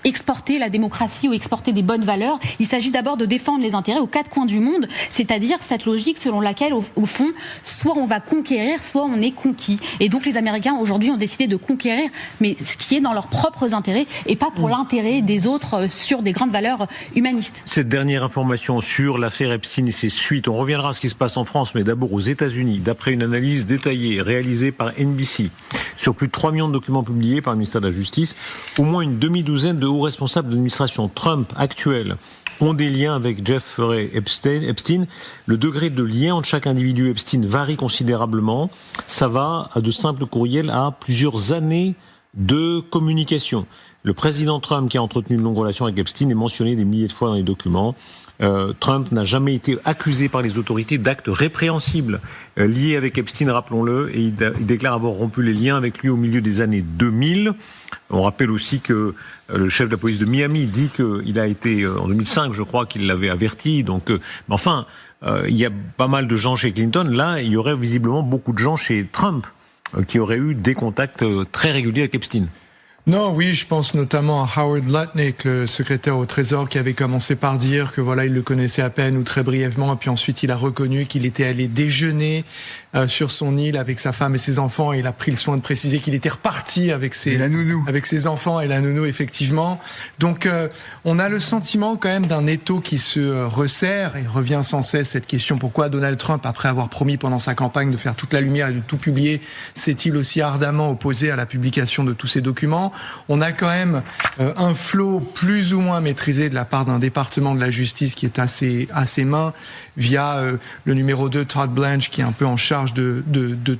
exporter la démocratie ou exporter des bonnes valeurs. Il s'agit d'abord de défendre les intérêts aux quatre coins du monde, c'est-à-dire cette logique selon laquelle, au fond, soit on va conquérir, soit on est conquis. Et donc, les Américains, aujourd'hui, ont décidé de conquérir, mais ce qui est dans leurs propres intérêts et pas pour l'intérêt des autres sur des grandes valeurs humanistes. Cette dernière information sur l'affaire Epstein et ses suites, on reviendra à ce qui se passe en France, mais d'abord aux États-Unis. D'après une analyse détaillée réalisée par NBC, sur plus de 3 millions de documents publiés par le ministère de la Justice, au moins une demi-douzaine de hauts responsables de l'administration Trump actuelle ont des liens avec Jeffrey Epstein. Le degré de lien entre chaque individu Epstein varie considérablement. Ça va de simples courriels à plusieurs années de communication. Le président Trump, qui a entretenu une longue relation avec Epstein, est mentionné des milliers de fois dans les documents. Trump n'a jamais été accusé par les autorités d'actes répréhensibles liés avec Epstein, rappelons-le, et il déclare avoir rompu les liens avec lui au milieu des années 2000. On rappelle aussi que le chef de la police de Miami dit qu'il a été, en 2005, je crois, qu'il l'avait averti. Donc, mais enfin, il y a pas mal de gens chez Clinton. Là, il y aurait visiblement beaucoup de gens chez Trump qui auraient eu des contacts très réguliers avec Epstein. Non, oui, je pense notamment à Howard Lutnick, le secrétaire au Trésor, qui avait commencé par dire que voilà, il le connaissait à peine ou très brièvement, et puis ensuite il a reconnu qu'il était allé déjeuner sur son île avec sa femme et ses enfants, et il a pris le soin de préciser qu'il était reparti avec ses enfants et la nounou, effectivement. Donc on a le sentiment quand même d'un étau qui se resserre, et revient sans cesse cette question: pourquoi Donald Trump, après avoir promis pendant sa campagne de faire toute la lumière et de tout publier, s'est-il aussi ardemment opposé à la publication de tous ces documents? On a quand même un flot plus ou moins maîtrisé de la part d'un département de la justice qui est à ses mains, via le numéro 2, Todd Blanche, qui est un peu en charge de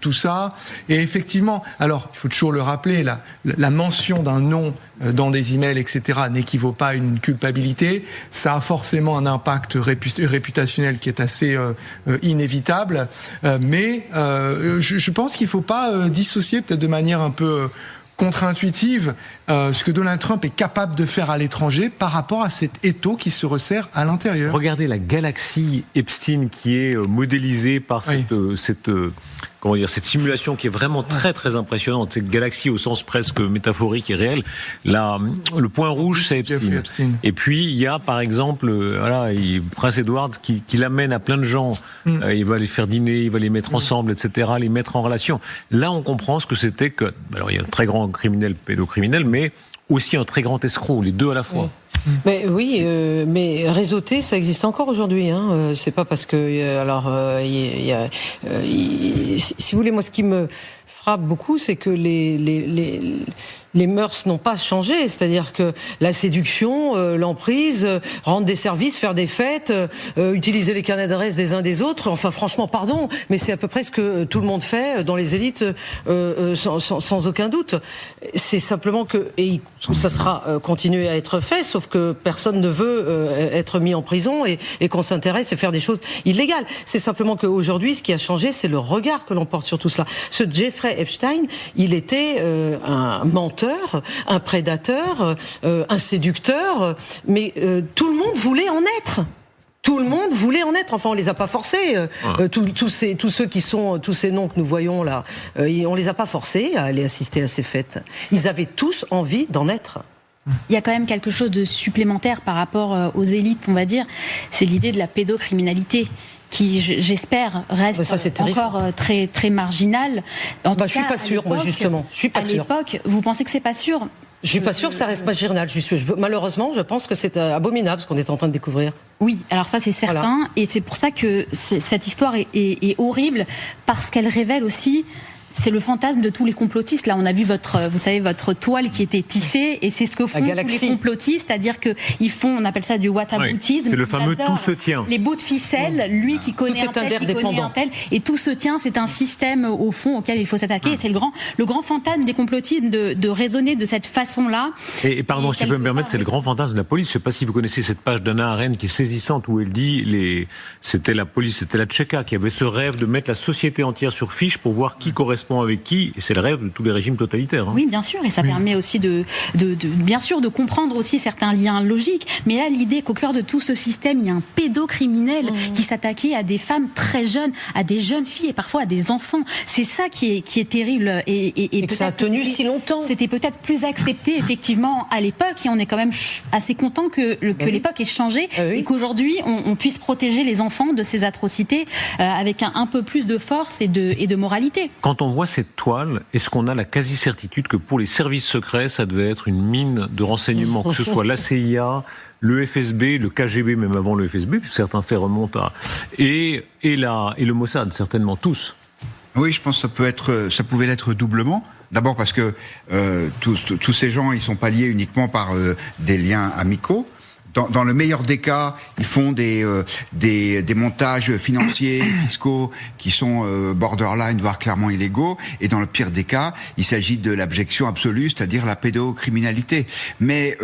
tout ça. Et effectivement, alors, il faut toujours le rappeler, la mention d'un nom dans des emails, etc., n'équivaut pas à une culpabilité. Ça a forcément un impact réputationnel qui est assez inévitable. Mais je pense qu'il ne faut pas dissocier, peut-être de manière un peu contre-intuitive, ce que Donald Trump est capable de faire à l'étranger par rapport à cet étau qui se resserre à l'intérieur. Regardez la galaxie Epstein qui est modélisée par cette simulation qui est vraiment très très impressionnante, cette galaxie au sens presque métaphorique et réel. Là, le point rouge, c'est Epstein. Et puis il y a par exemple, Prince Edward qui l'amène à plein de gens. Il va les faire dîner, il va les mettre ensemble, etc., les mettre en relation. Là, on comprend ce que c'était que. Alors il y a un très grand criminel, pédocriminel, mais aussi un très grand escroc, les deux à la fois. Mais oui, mais réseauté, ça existe encore aujourd'hui. C'est pas parce que si vous voulez, moi, ce qui me frappe beaucoup, c'est que les mœurs n'ont pas changé, c'est-à-dire que la séduction, l'emprise, rendre des services, faire des fêtes, utiliser les carnets d'adresse des uns des autres, enfin franchement, pardon, mais c'est à peu près ce que tout le monde fait dans les élites, sans aucun doute. C'est simplement que, et ça sera continué à être fait, sauf que personne ne veut être mis en prison et qu'on s'intéresse et faire des choses illégales. C'est simplement qu'aujourd'hui, ce qui a changé, c'est le regard que l'on porte sur tout cela. Ce Jeffrey Epstein, il était un menteur, un prédateur, un séducteur, mais tout le monde voulait en être. Tout le monde voulait en être. Enfin, on les a pas forcés. Tous ces noms que nous voyons là, on les a pas forcés à aller assister à ces fêtes. Ils avaient tous envie d'en être. Il y a quand même quelque chose de supplémentaire par rapport aux élites, on va dire. C'est l'idée de la pédocriminalité, qui, j'espère, reste encore très, très marginal. Je suis pas sûre, moi, justement. Je suis pas sûre. À l'époque, vous pensez que c'est pas sûr? Je suis pas sûre que ça reste marginal. Malheureusement, je pense que c'est abominable ce qu'on est en train de découvrir. Oui, alors ça c'est certain. Voilà. Et c'est pour ça que cette histoire est horrible, parce qu'elle révèle aussi... C'est le fantasme de tous les complotistes. Là, on a vu votre toile qui était tissée, et c'est ce que font tous les complotistes, c'est-à-dire qu'ils font, on appelle ça du whataboutisme. C'est le fameux tout se tient. Les bouts de ficelle, lui qui connaît un tel, qui connaît un tel, et tout se tient. C'est un système au fond auquel il faut s'attaquer. Et c'est le grand fantasme des complotistes de raisonner de cette façon-là. Et pardon, si je peux me permettre, c'est le grand fantasme de la police. Je ne sais pas si vous connaissez cette page d'Anna Arendt qui est saisissante, où elle dit c'était la police, c'était la Tchéka qui avait ce rêve de mettre la société entière sur fiche pour voir qui correspond correspond avec qui, et c'est le rêve de tous les régimes totalitaires. Oui, bien sûr, et ça permet aussi bien sûr de comprendre aussi certains liens logiques, mais là l'idée qu'au cœur de tout ce système, il y a un pédocriminel qui s'attaquait à des femmes très jeunes, à des jeunes filles et parfois à des enfants, c'est ça qui est terrible et que ça a tenu si longtemps. C'était peut-être plus accepté effectivement à l'époque, et on est quand même assez content que l'époque ait changé et qu'aujourd'hui on puisse protéger les enfants de ces atrocités avec un peu plus de force et de moralité. Quand on voit cette toile, est-ce qu'on a la quasi-certitude que pour les services secrets, ça devait être une mine de renseignements, que ce soit la CIA, le FSB, le KGB, même avant le FSB, puisque certains faits remontent à... et le Mossad, certainement tous. Oui, je pense que ça pouvait l'être doublement. D'abord parce que tous ces gens, ils sont pas liés uniquement par des liens amicaux. Dans le meilleur des cas, ils font des montages financiers, fiscaux qui sont borderline, voire clairement illégaux. Et dans le pire des cas, il s'agit de l'abjection absolue, c'est-à-dire la pédocriminalité. Mais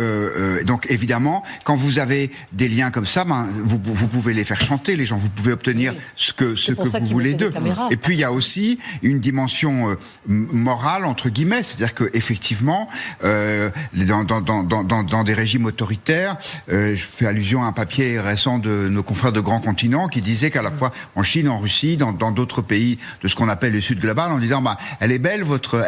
donc évidemment, quand vous avez des liens comme ça, vous pouvez les faire chanter, les gens. Vous pouvez obtenir ce que vous voulez d'eux. Et puis il y a aussi une dimension morale entre guillemets, c'est-à-dire que effectivement, dans des régimes autoritaires. Je fais allusion à un papier récent de nos confrères de Grand Continent qui disait qu'à la fois en Chine, en Russie, dans d'autres pays de ce qu'on appelle le Sud global, en disant elles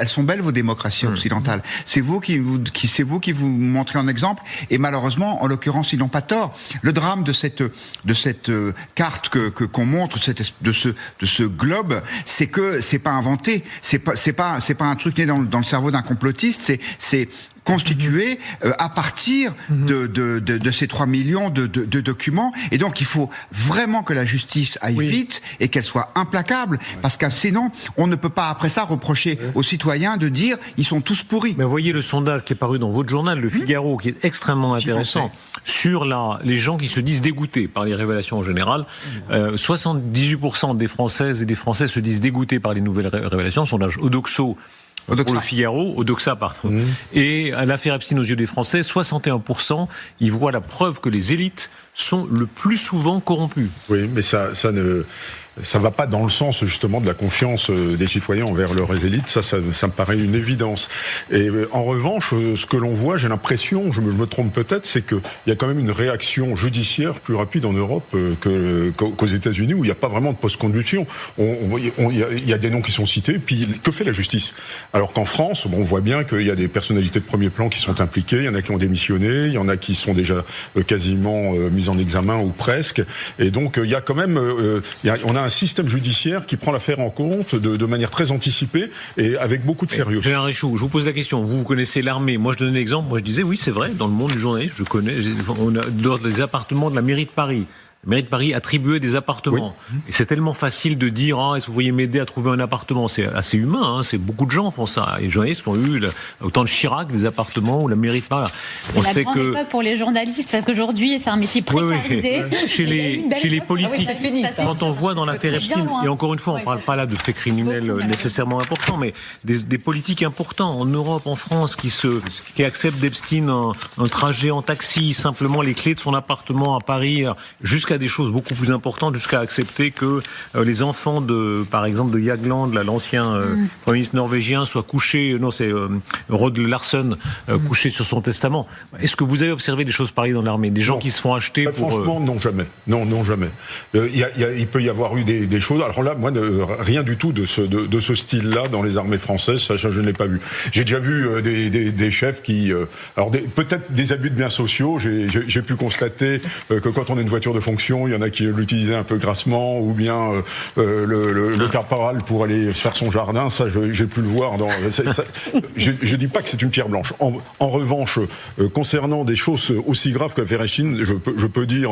sont belles vos démocraties occidentales. C'est vous qui vous montrez en exemple. Et malheureusement, en l'occurrence, ils n'ont pas tort. Le drame de cette carte qu'on montre, de ce globe, c'est que c'est pas inventé. C'est pas un truc né dans le cerveau d'un complotiste. C'est constitué à partir de ces 3 millions de documents. Et donc, il faut vraiment que la justice aille vite et qu'elle soit implacable, parce que sinon, on ne peut pas, après ça, reprocher aux citoyens de dire ils sont tous pourris. Mais voyez le sondage qui est paru dans votre journal, Le Figaro, qui est extrêmement intéressant, sur les gens qui se disent dégoûtés par les révélations en général. 78% des Françaises et des Français se disent dégoûtés par les nouvelles révélations. Sondage Odoxa pour Le Figaro, Odoxa, pardon. Et à l'affaire Epstein aux yeux des Français, 61%, ils voient la preuve que les élites sont le plus souvent corrompues. Oui, mais ça va pas dans le sens justement de la confiance des citoyens envers leurs élites. Ça me paraît une évidence. Et en revanche, ce que l'on voit, j'ai l'impression, je me trompe peut-être, c'est qu'il y a quand même une réaction judiciaire plus rapide en Europe qu'aux États-Unis, où il n'y a pas vraiment de post-conviction. Il y a des noms qui sont cités, puis que fait la justice? Alors qu'en France, on voit bien qu'il y a des personnalités de premier plan qui sont impliquées, il y en a qui ont démissionné, il y en a qui sont déjà quasiment mis en examen ou presque. Et donc il y a quand même, on a un système judiciaire qui prend l'affaire en compte de manière très anticipée et avec beaucoup de sérieux. Général Richoux, je vous pose la question. Vous connaissez l'armée. Moi, je donnais l'exemple. Moi, je disais, oui, c'est vrai, dans le monde du journalisme, je connais. On a des appartements de la mairie de Paris. La mairie de Paris attribuait des appartements. Oui. Et c'est tellement facile de dire est-ce que vous pourriez m'aider à trouver un appartement? C'est assez humain, c'est beaucoup de gens font ça. Les journalistes ont eu autant de Chirac des appartements ou la mairie de Paris. On sait que époque pour les journalistes, parce qu'aujourd'hui c'est un métier précarisé. Chez les politiques, quand on voit dans l'affaire Epstein, et encore une fois, on ne parle pas là de faits criminels nécessairement importants, mais des politiques importants en Europe, en France, qui acceptent d'Epstein un trajet en taxi, simplement les clés de son appartement à Paris, jusqu'à des choses beaucoup plus importantes, jusqu'à accepter que les enfants par exemple de Jagland, l'ancien Premier ministre norvégien, soient couchés, Rod Larsen, couché sur son testament. Est-ce que vous avez observé des choses pareilles dans l'armée? Des gens qui se font acheter pour... Franchement, non, jamais. Non, jamais. Il peut y avoir eu des choses... Alors là, moi, rien du tout de ce style-là dans les armées françaises, ça je ne l'ai pas vu. J'ai déjà vu des chefs qui... peut-être des abus de biens sociaux. J'ai pu constater que quand on a une voiture de fonction, il y en a qui l'utilisaient un peu grassement, ou bien le caporal pour aller faire son jardin. Ça, j'ai pu le voir. Je dis pas que c'est une pierre blanche. En revanche, concernant des choses aussi graves que l'affaire Epstein, je peux dire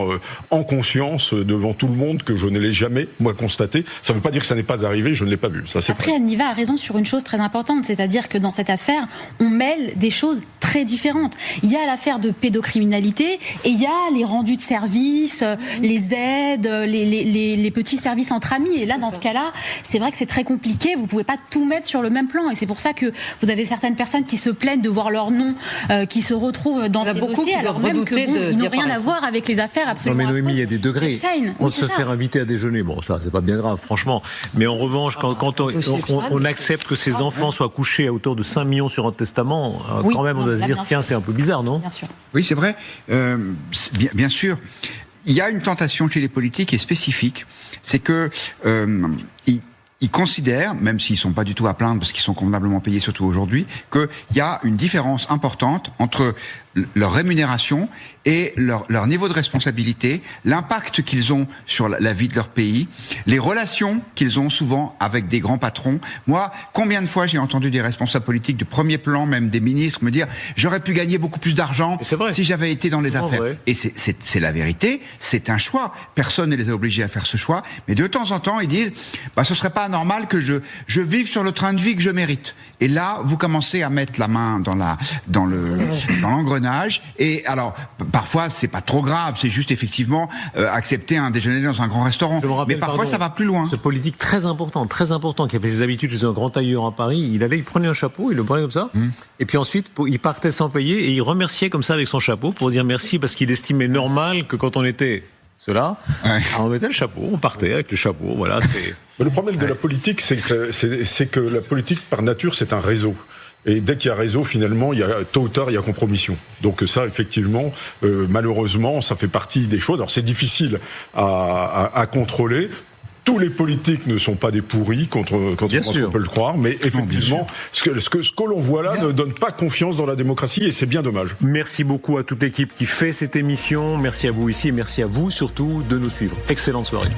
en conscience devant tout le monde que je ne l'ai jamais moi constaté. Ça ne veut pas dire que ça n'est pas arrivé. Je ne l'ai pas vu. Ça, c'est Après, Aniva a raison sur une chose très importante, c'est-à-dire que dans cette affaire, on mêle des choses très différentes. Il y a l'affaire de pédocriminalité et il y a les rendus de service, les aides, les petits services entre amis. Et là, dans ce cas-là, c'est vrai que c'est très compliqué. Vous pouvez pas tout mettre sur le même plan. Et c'est pour ça que vous avez certaines personnes qui se plaignent de voir leur nom qui se retrouvent dans ces dossiers, alors même que ils n'ont rien à voir avec les affaires absolument. Non mais Noémie, il y a des degrés. On se faire inviter à déjeuner, bon ça c'est pas bien grave franchement. Mais en revanche, quand on accepte que ces enfants soient couchés à hauteur de 5 millions sur un testament, quand même on doit se dire tiens c'est un peu bizarre, non ? Bien sûr. Oui, c'est vrai. Bien sûr. Il y a une tentation chez les politiques qui est spécifique, c'est que ils considèrent, même s'ils sont pas du tout à plaindre parce qu'ils sont convenablement payés, surtout aujourd'hui, qu'il y a une différence importante entre leur rémunération et leur niveau de responsabilité, l'impact qu'ils ont sur la vie de leur pays, les relations qu'ils ont souvent avec des grands patrons. Moi, combien de fois j'ai entendu des responsables politiques de premier plan, même des ministres, me dire « j'aurais pu gagner beaucoup plus d'argent si j'avais été dans les affaires ». Et c'est la vérité, c'est un choix. Personne ne les a obligés à faire ce choix. Mais de temps en temps, ils disent « ce serait pas normal que je vive sur le train de vie que je mérite ». Et là, vous commencez à mettre la main dans l'engrenage. Et alors, parfois, c'est pas trop grave, c'est juste effectivement accepter un déjeuner dans un grand restaurant. Mais parfois, ça va plus loin. Ce politique très important, qui avait ses habitudes chez un grand tailleur à Paris, il prenait un chapeau, il le prenait comme ça, et puis ensuite, il partait sans payer, et il remerciait comme ça avec son chapeau pour dire merci, parce qu'il estimait normal que quand on était cela, on mettait le chapeau, on partait avec le chapeau, voilà. Mais le problème de la politique, c'est que la politique, par nature, c'est un réseau. Et dès qu'il y a réseau, finalement, tôt ou tard, il y a compromission. Donc ça, effectivement, malheureusement, ça fait partie des choses. Alors c'est difficile à contrôler. Tous les politiques ne sont pas des pourris, contrairement à ce qu'on peut le croire, mais effectivement, ce que l'on voit là ne donne pas confiance dans la démocratie, et c'est bien dommage. Merci beaucoup à toute l'équipe qui fait cette émission. Merci à vous ici, et merci à vous surtout de nous suivre. Excellente soirée.